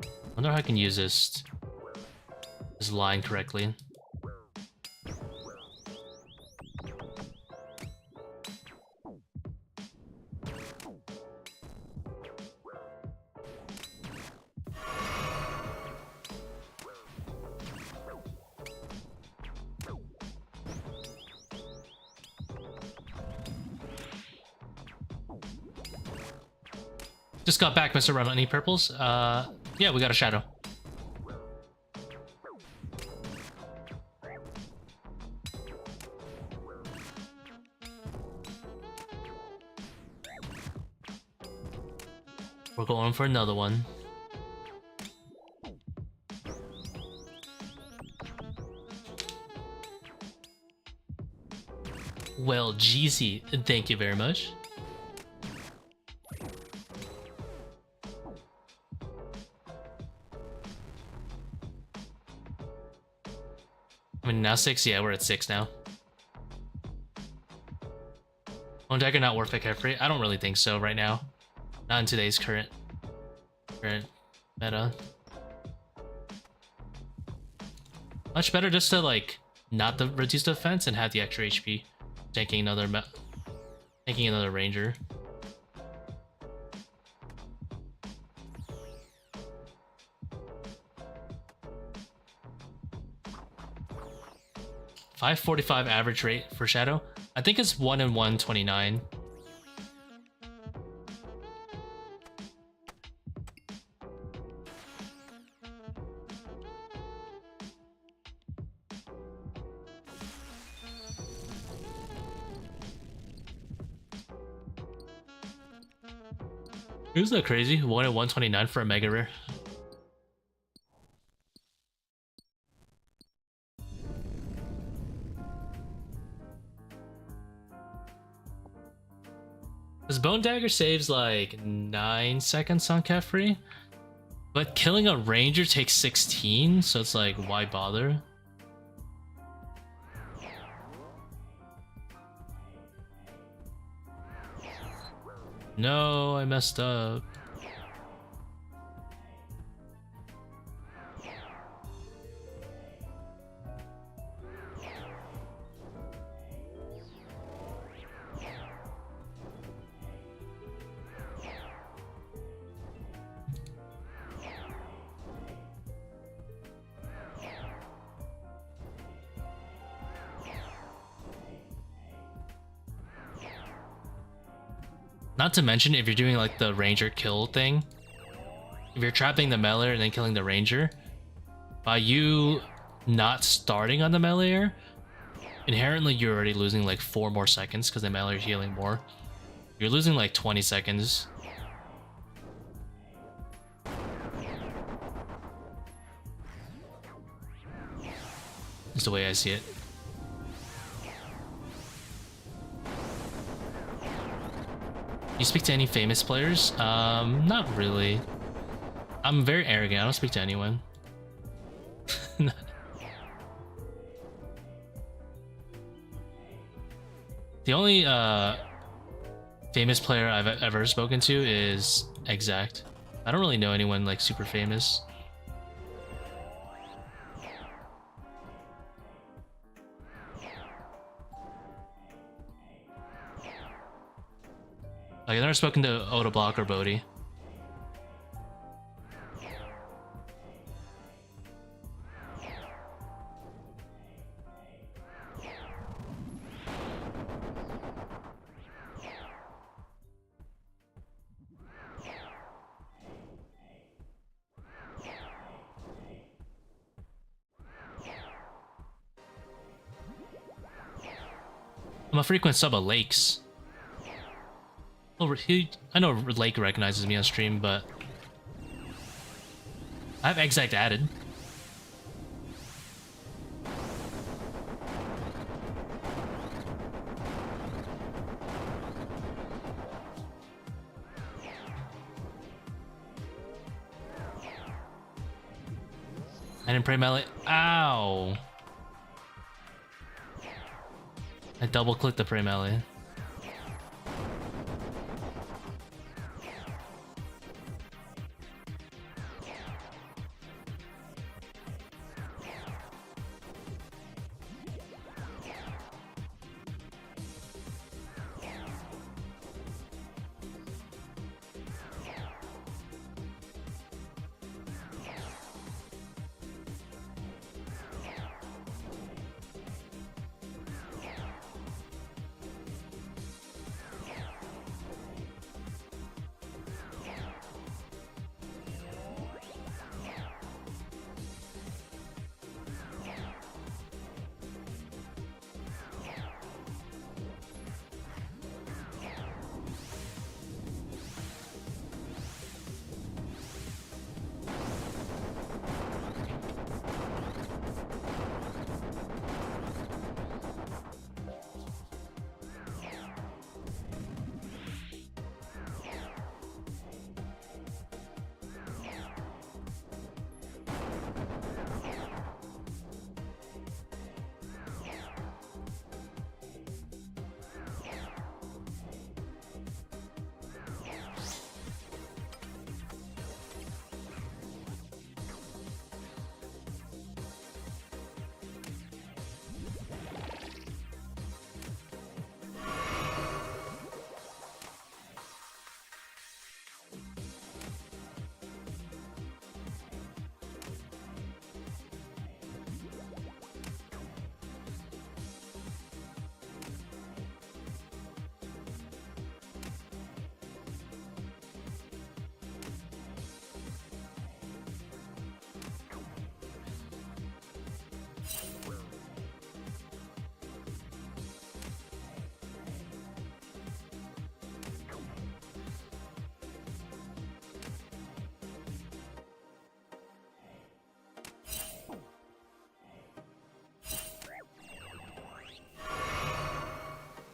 I wonder how I can use this line correctly. Just got back, Mr. Run. Any purples? Yeah, we got a shadow. We're going for another one. Well, GC, thank you very much. I mean, now 6? Yeah, we're at 6 now. Bone Dagger not worth it, Kephri? I don't really think so right now. Not in today's current meta. Much better just to like not reduce defense and have the extra HP, tanking another ranger. .545 average rate for Shadow. I think it's 1 in 129. Who's that crazy? 1 in 129 for a mega rare. This Bone Dagger saves like 9 seconds on Kephri, but killing a ranger takes 16, so it's like, why bother? No, I messed up. Not to mention, if you're doing like the ranger kill thing, if you're trapping the melee and then killing the ranger, by you not starting on the melee, inherently you're already losing like 4 more seconds because the melee are healing more. You're losing like 20 seconds. That's the way I see it. You speak to any famous players? Not really. I'm very arrogant. I don't speak to anyone. The only famous player I've ever spoken to is Exact. I don't really know anyone like super famous. Like, I've never spoken to Oda Block or Bodhi. I'm a frequent sub of Lakes. I know Lake recognizes me on stream, but I have Exact added. I didn't pray melee. Ow! I double clicked the pray melee.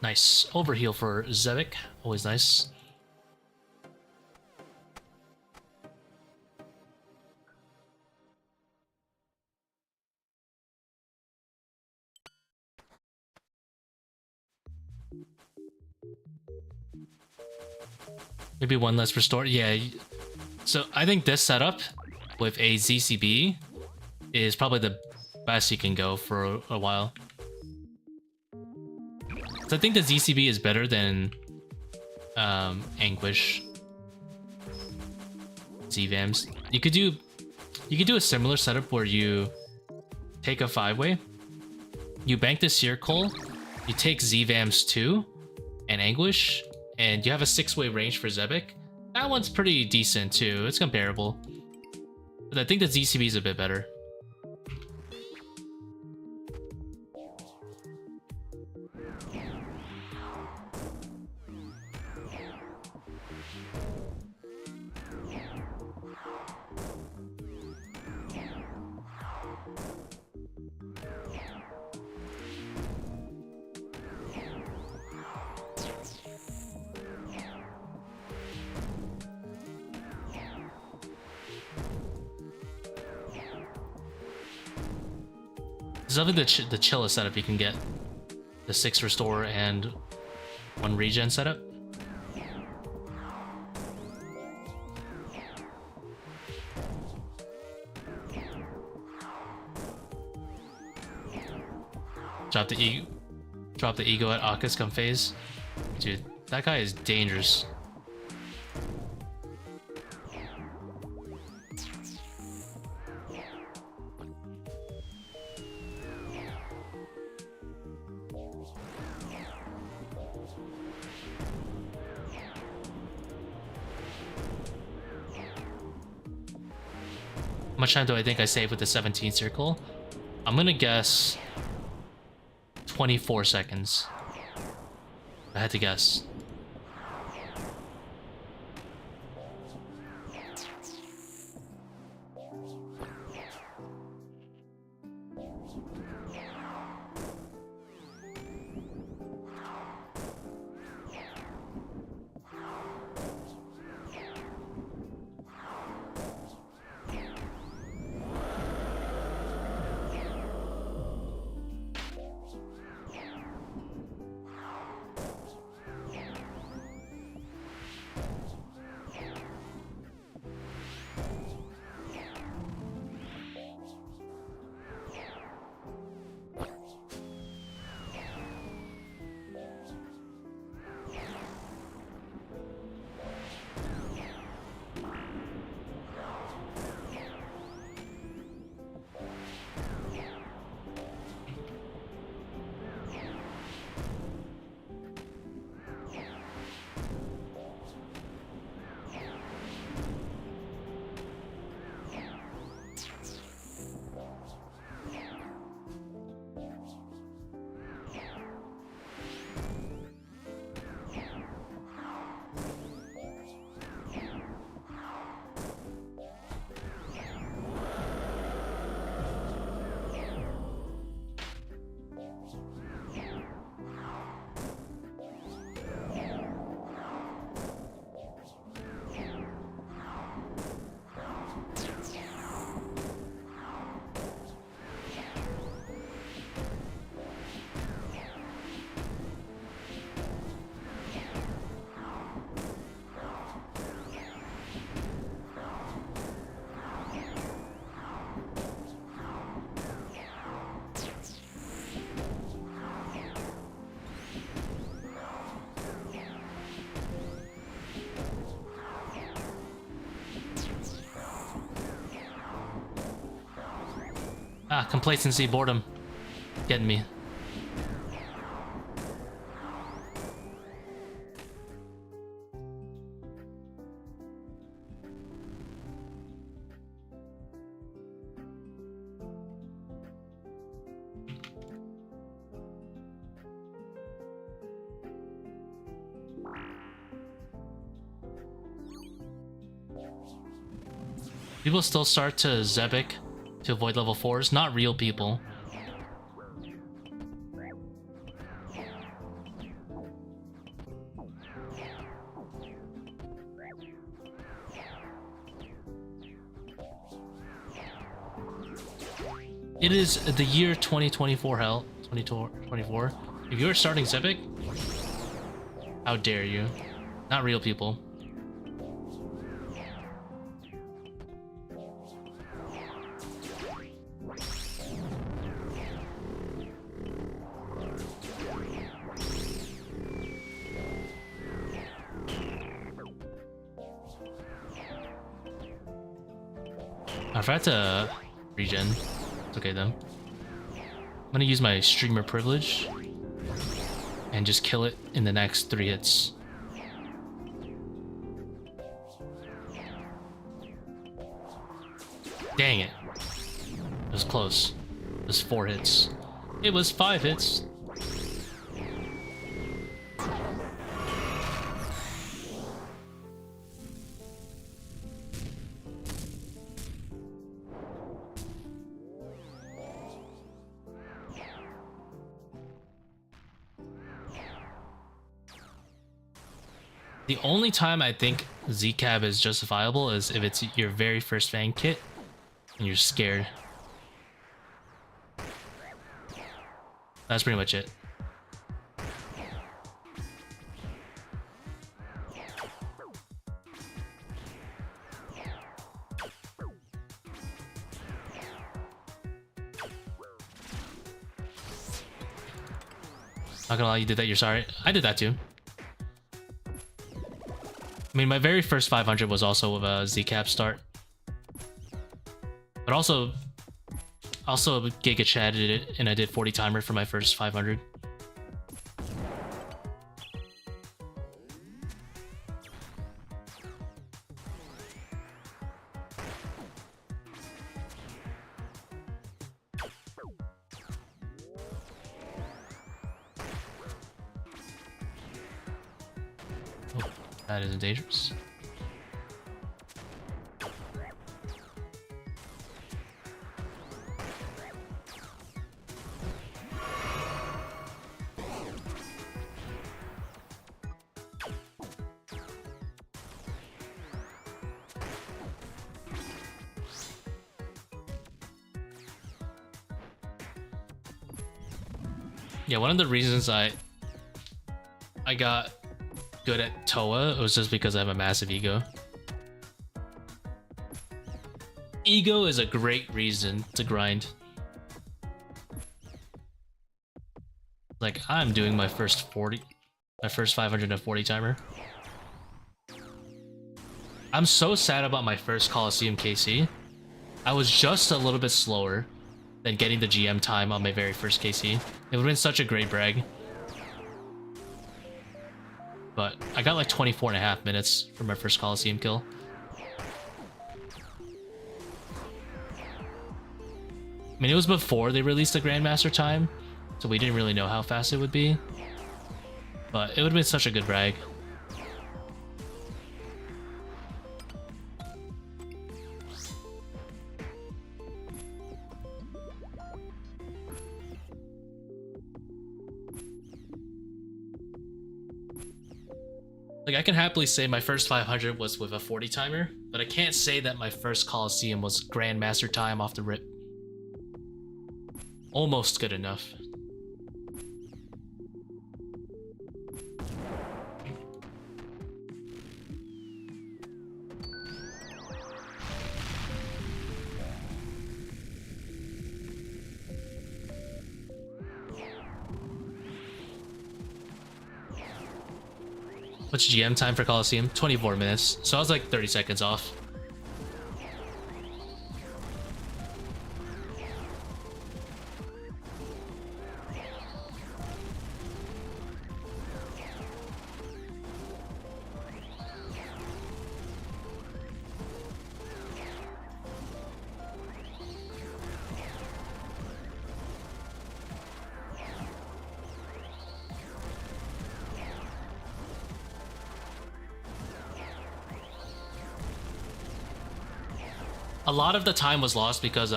Nice overheal for Zebak, always nice. Maybe one less restore. Yeah. So I think this setup with a ZCB is probably the best you can go for a while. So I think the ZCB is better than Anguish ZVAMs. You could do a similar setup where you take a 5-way, you bank the Seercull, you take ZVAMs 2 and Anguish, and you have a 6-way range for Zebak. That one's pretty decent too. It's comparable. But I think the ZCB is a bit better. This is definitely the chillest setup you can get. The 6 restore and 1 regen setup. Drop the ego at Akkha's come phase. Dude, that guy is dangerous. How much time do I think I saved with the 17 Seercull? I'm gonna guess 24 seconds. I had to guess. Ah, complacency, boredom. Getting me. People still start to Zebak to avoid level 4s, not real people. It is the year 2024, hell. 2024. If you're starting Zebak, how dare you? Not real people. I forgot to regen. It's okay though. I'm gonna use my streamer privilege and just kill it in the next 3 hits. Dang it. It was close. It was 4 hits. It was 5 hits. The only time I think Z-Cab is justifiable is if it's your very first Fang kit and you're scared. That's pretty much it. Not gonna lie, you did that, you're sorry. I did that too. I mean, my very first 500 was also with a Z-Cap start. But also Giga chatted it, and I did 40 timer for my first 500. Oh, that isn't dangerous. Yeah, one of the reasons I got good at ToA was just because I have a massive ego. Ego is a great reason to grind. Like, I'm doing my first 540 timer. I'm so sad about my first Coliseum KC. I was just a little bit slower than getting the GM time on my very first KC. It would have been such a great brag. But I got like 24.5 minutes for my first Coliseum kill. I mean, it was before they released the Grandmaster time, so we didn't really know how fast it would be. But it would have been such a good brag. Like, I can happily say my first 500 was with a 40 timer, but I can't say that my first Coliseum was Grandmaster time off the rip. Almost good enough. What's GM time for Coliseum? 24 minutes. So I was like 30 seconds off. A lot of the time was lost because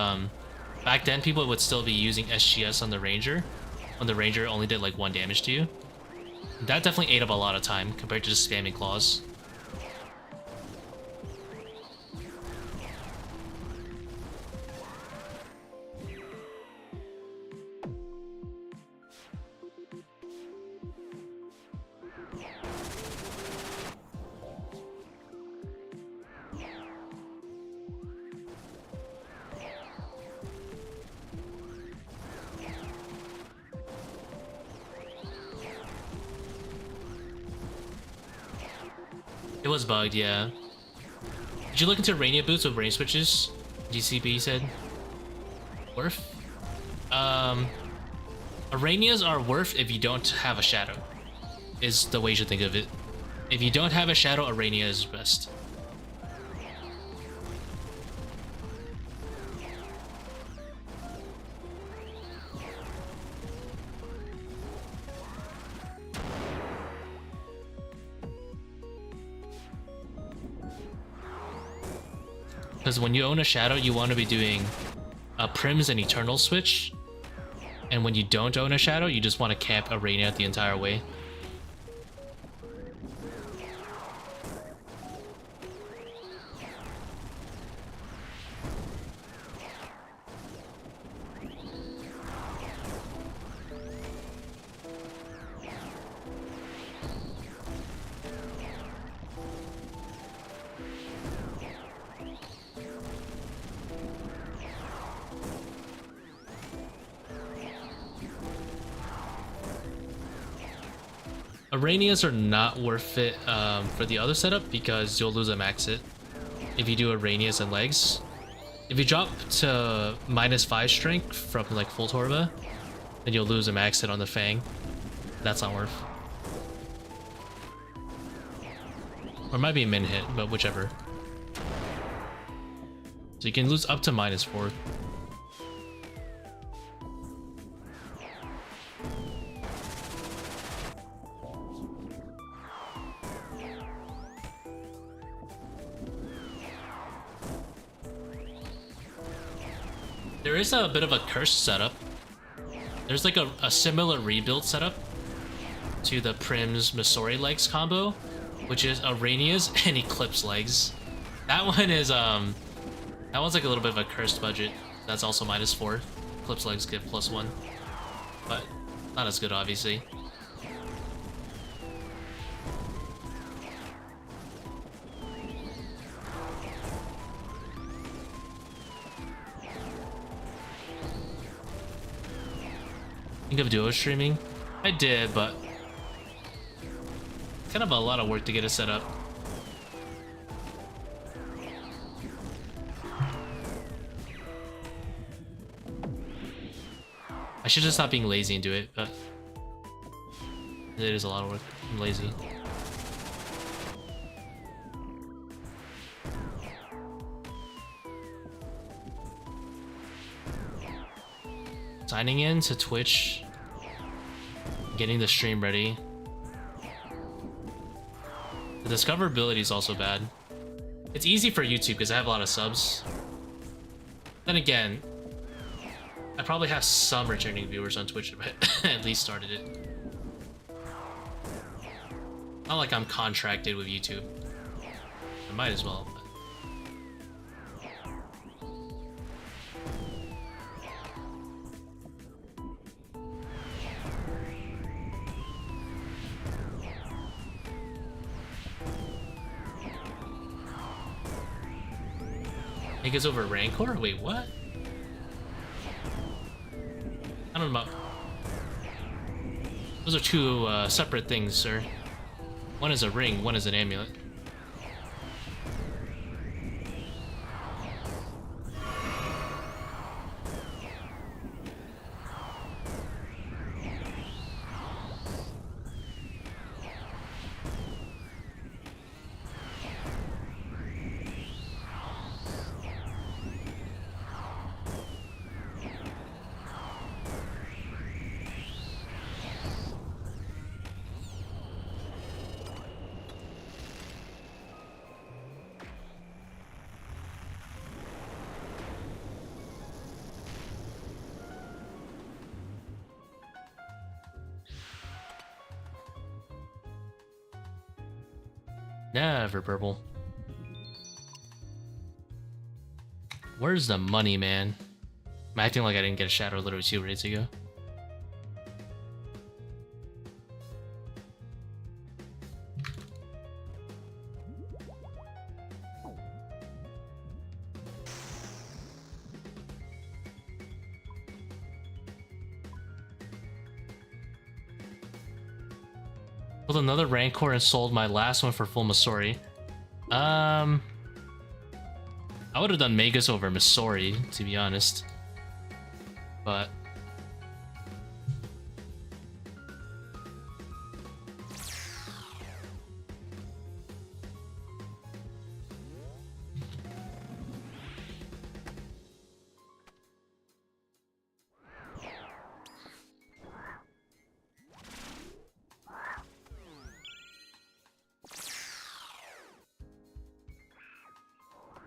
back then people would still be using SGS on the Ranger when the Ranger only did like 1 damage to you. That definitely ate up a lot of time compared to just spamming claws. It was bugged, yeah. Did you look into Arania boots with range switches? GCB said. Worth? Aranias are worth if you don't have a shadow. Is the way you should think of it. If you don't have a shadow, Arania is best. Because when you own a shadow, you want to be doing a Prims and Eternal switch. And when you don't own a shadow, you just want to camp Arania the entire way. Aranias are not worth it for the other setup because you'll lose a max hit if you do Aranias and legs. If you drop to -5 strength from like full Torva, then you'll lose a max hit on the Fang. That's not worth. Or it might be a min hit, but whichever. So you can lose up to -4. There is a bit of a cursed setup. There's like a similar rebuild setup to the Prim's Masori legs combo, which is Aranias and Eclipse legs. That one is that one's like a little bit of a cursed budget. That's also -4. Eclipse legs give +1, but not as good, obviously. Think of duo streaming? I did, but it's kind of a lot of work to get it set up. I should just stop being lazy and do it, but it is a lot of work. I'm lazy. Signing in to Twitch, getting the stream ready. The discoverability is also bad. It's easy for YouTube because I have a lot of subs. Then again, I probably have some returning viewers on Twitch, but at least started it. Not like I'm contracted with YouTube. I might as well. Magus over Rancor? Wait, what? I don't know. Those are two separate things, sir. One is a ring, one is an amulet. Never purple. Where's the money, man? I'm acting like I didn't get a shadow literally 2 raids ago. Built another Rancor and sold my last one for full Masori. I would have done Magus over Missouri, to be honest. But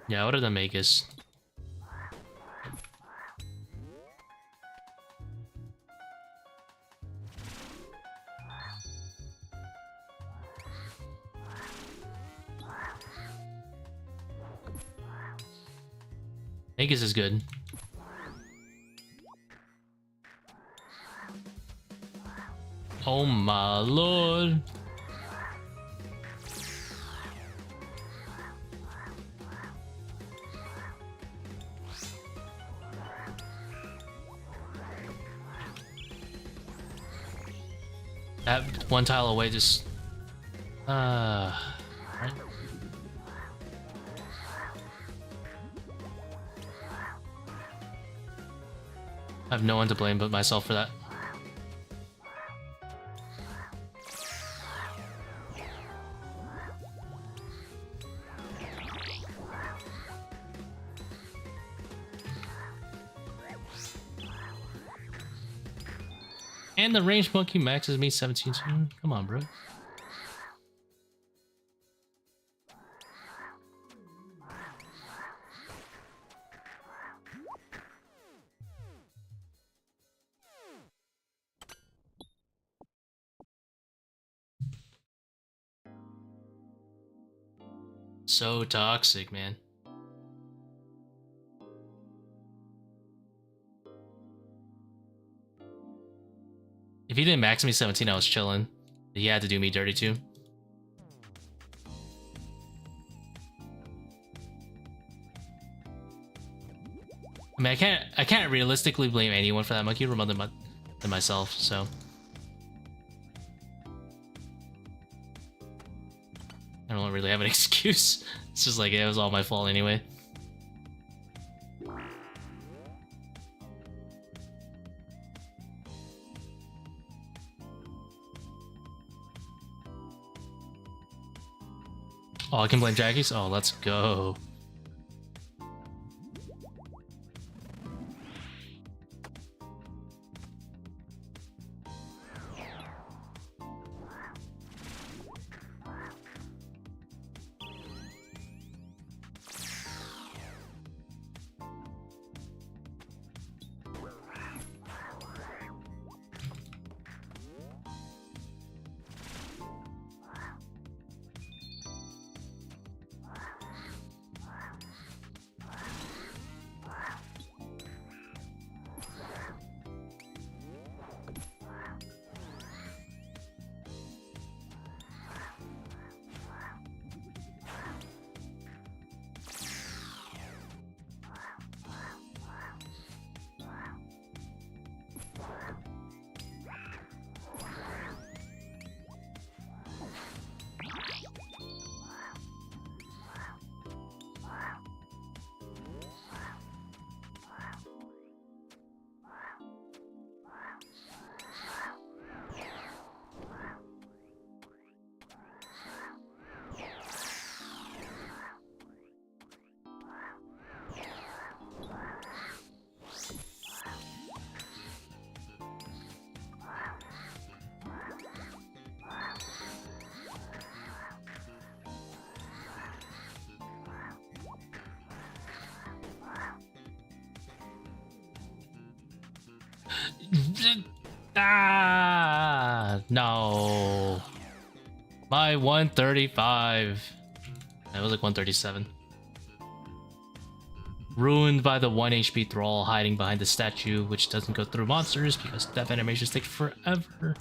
yeah, I would have done Magus. Magus is good. Oh my lord. That one tile away just... right? I have no one to blame but myself for that. And the ranged monkey maxes me 17 soon. Come on, bro. So toxic, man. If he didn't max me 17, I was chilling. He had to do me dirty too. I mean, I can't realistically blame anyone for that monkey room other than myself, so. I don't really have an excuse. It's just like, it was all my fault anyway. Oh, I can blame Jackie's? Oh, let's go. Ah, no. My 135. That was like 137. Ruined by the 1 HP thrall hiding behind the statue, which doesn't go through monsters because death animations take forever.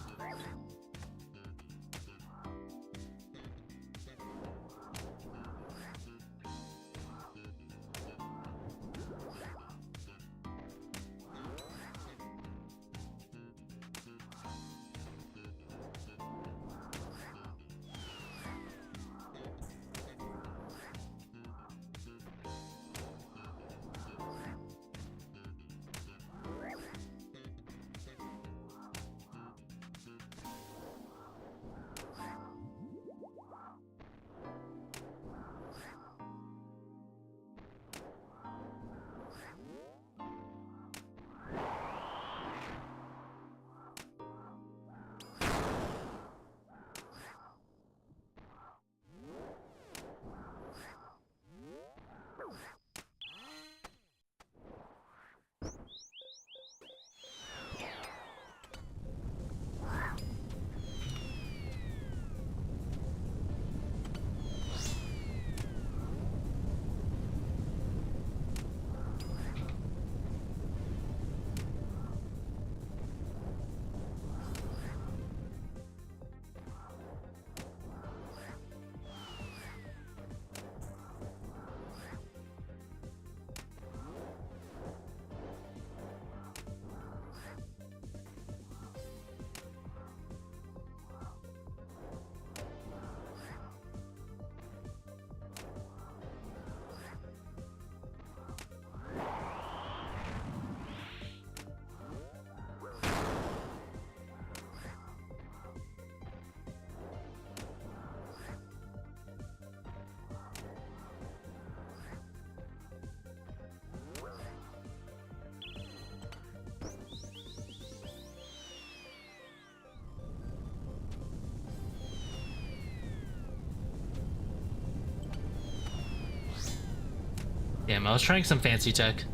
Damn, I was trying some fancy tech.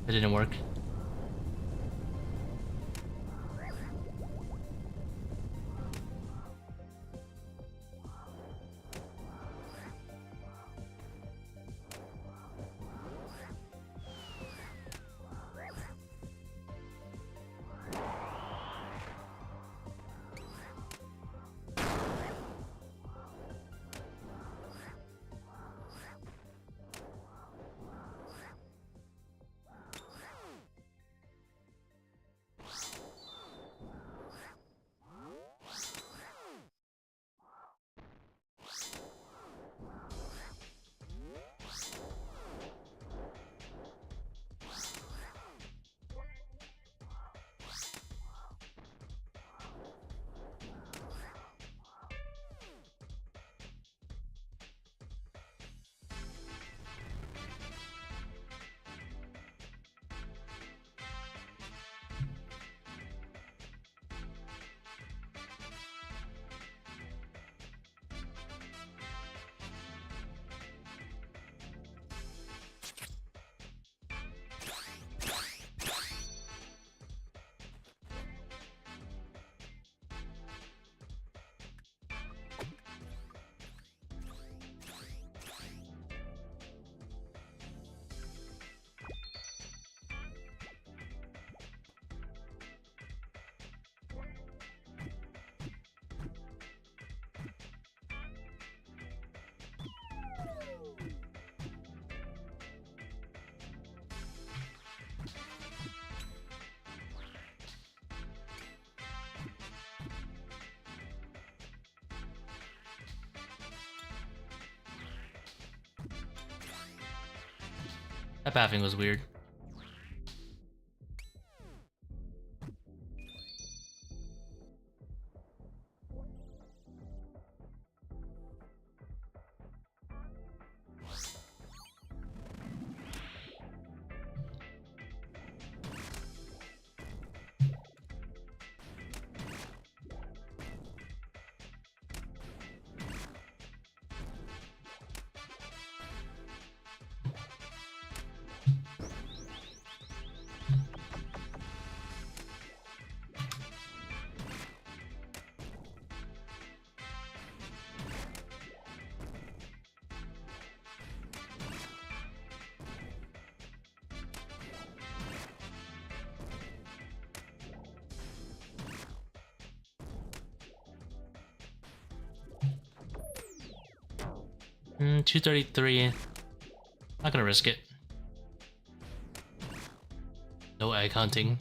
It didn't work. That pathing was weird. $233. Not gonna risk it. No egg hunting.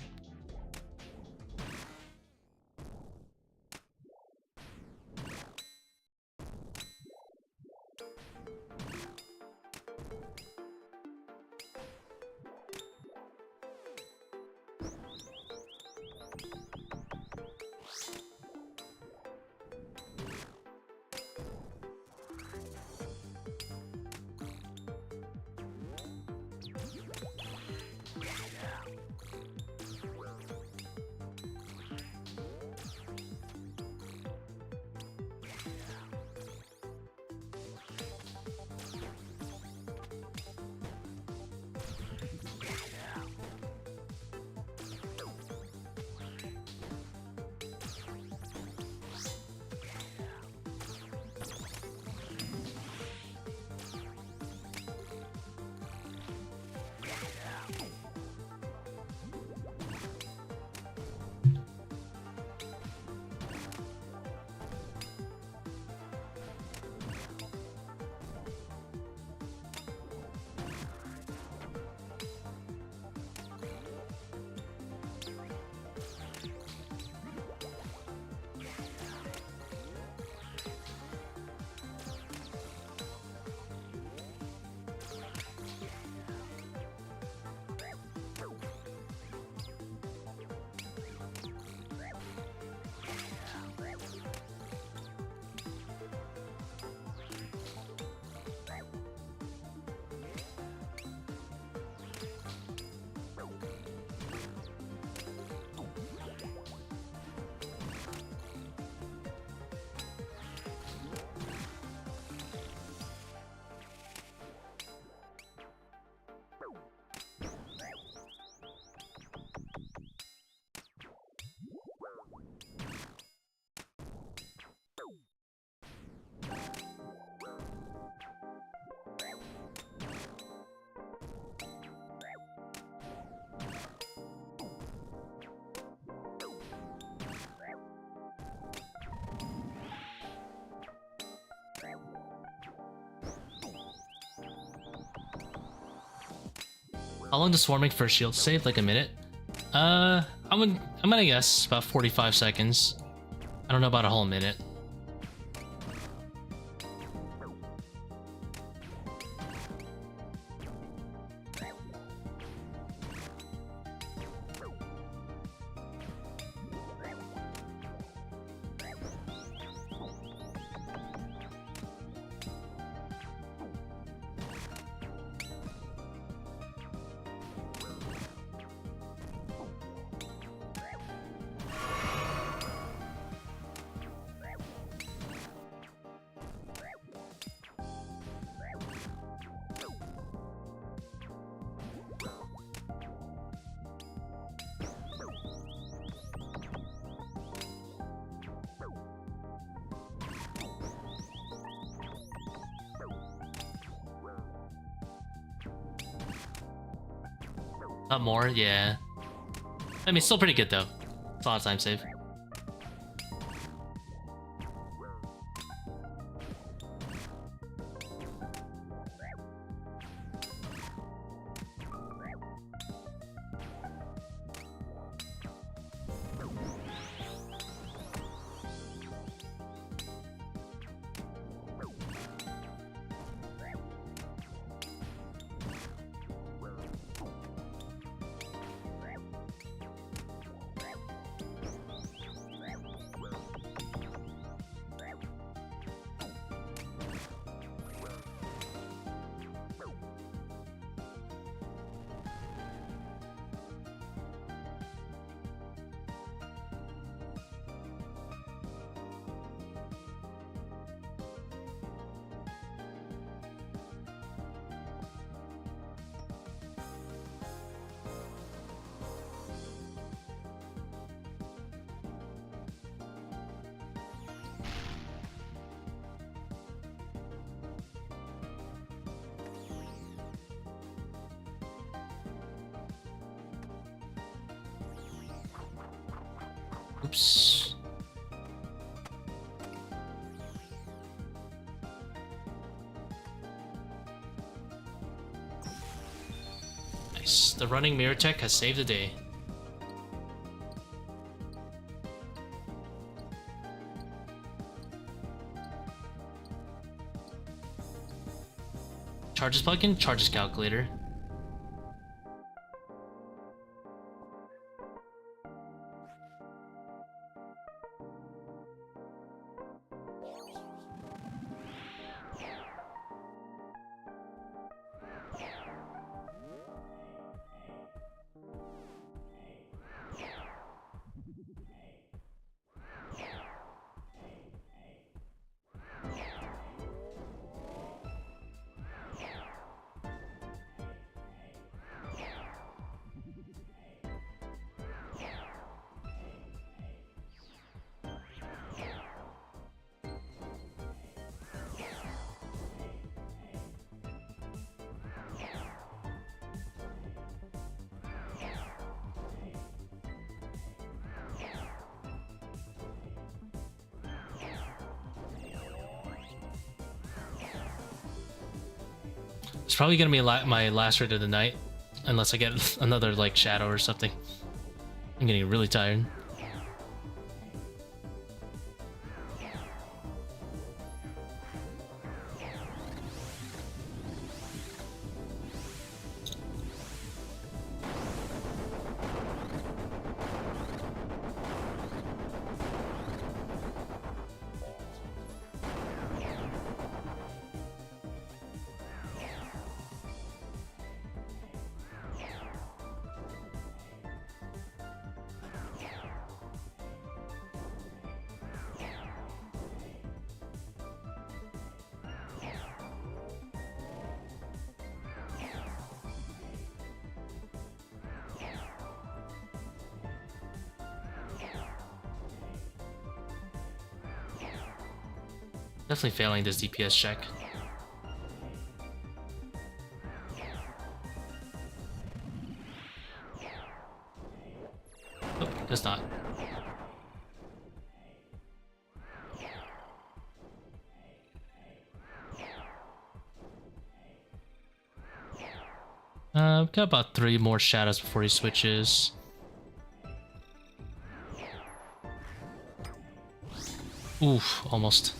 How long does swarming for a shield save? Like a minute? I'm gonna guess about 45 seconds. I don't know about a whole minute. Not more, yeah. I mean, still pretty good though. It's a lot of time save. Oops. Nice. The running mirror tech has saved the day. Charges plugin, charges calculator. It's probably gonna be my last raid of the night, unless I get another like shadow or something. I'm getting really tired. Definitely failing this DPS check. Oh, does not. Got about 3 more shadows before he switches. Oof, almost.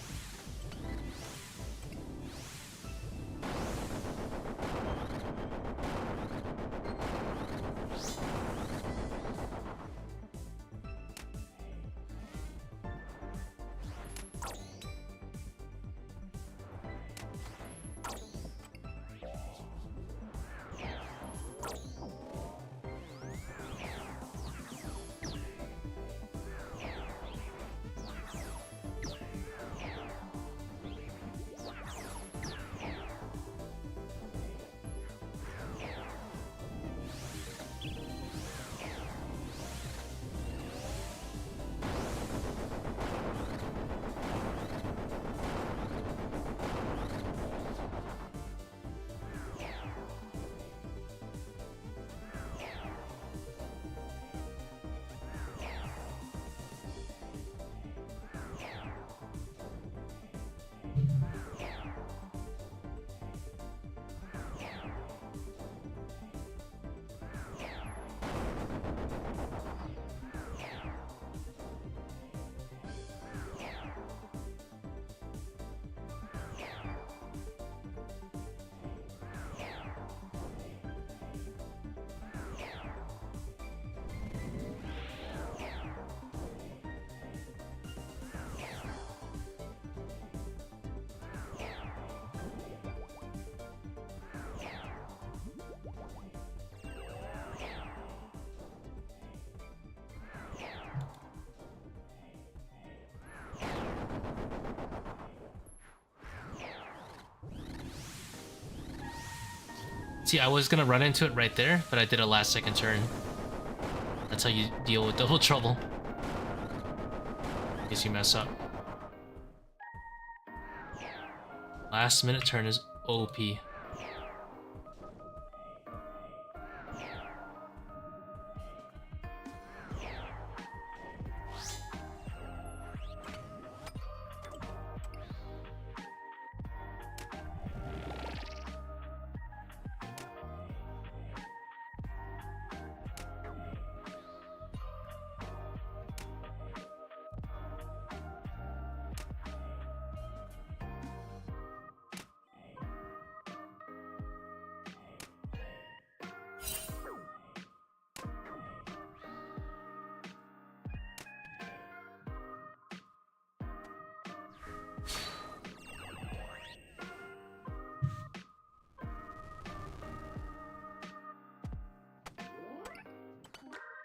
See, I was gonna run into it right there, but I did a last second turn. That's how you deal with double trouble. In case you mess up. Last minute turn is OP.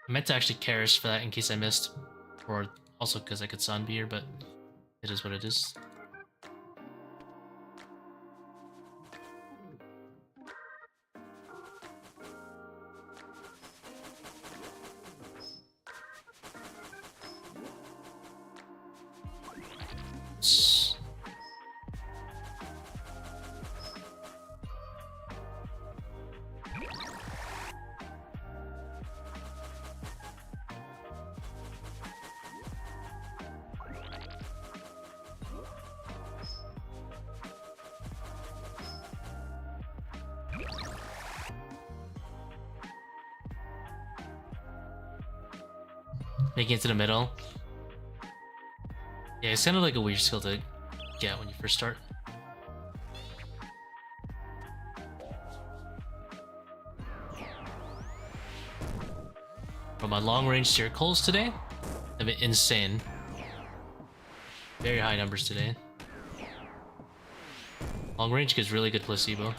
I meant to actually Karis for that in case I missed. Or also because I could Sunbeer, but it is what it is. Making it to the middle. Yeah, it's kind of like a weird skill to get when you first start. But my long range Seerculls today have been insane. Very high numbers today. Long range gives really good placebo.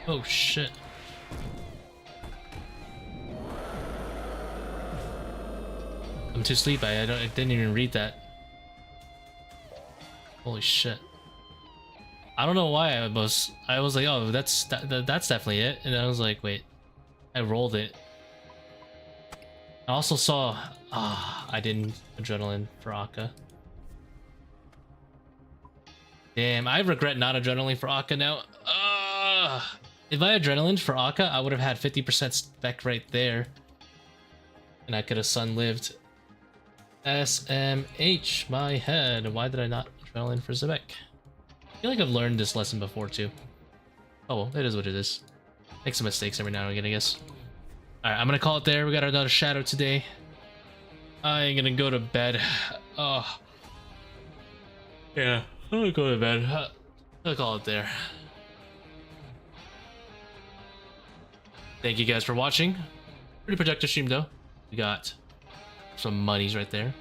Oh shit. I'm too sleepy. I didn't even read that. Holy shit. I don't know why I was like, oh, that's definitely it, and I was like, wait, I rolled it. I also saw, I didn't adrenaline for Akkha. Damn, I regret not adrenaline for Akkha now. If I adrenaline for Akkha, I would have had 50% spec right there, and I could have sun-lived. SMH, my head. Why did I not adrenaline for Zebak? I feel like I've learned this lesson before too. Oh well, it is what it is. Make some mistakes every now and again, I guess. Alright, I'm gonna call it there. We got another shadow today. I'm gonna go to bed. Oh. Yeah, I'm gonna go to bed. I'll call it there. Thank you guys for watching. Pretty productive stream though. We got some monies right there.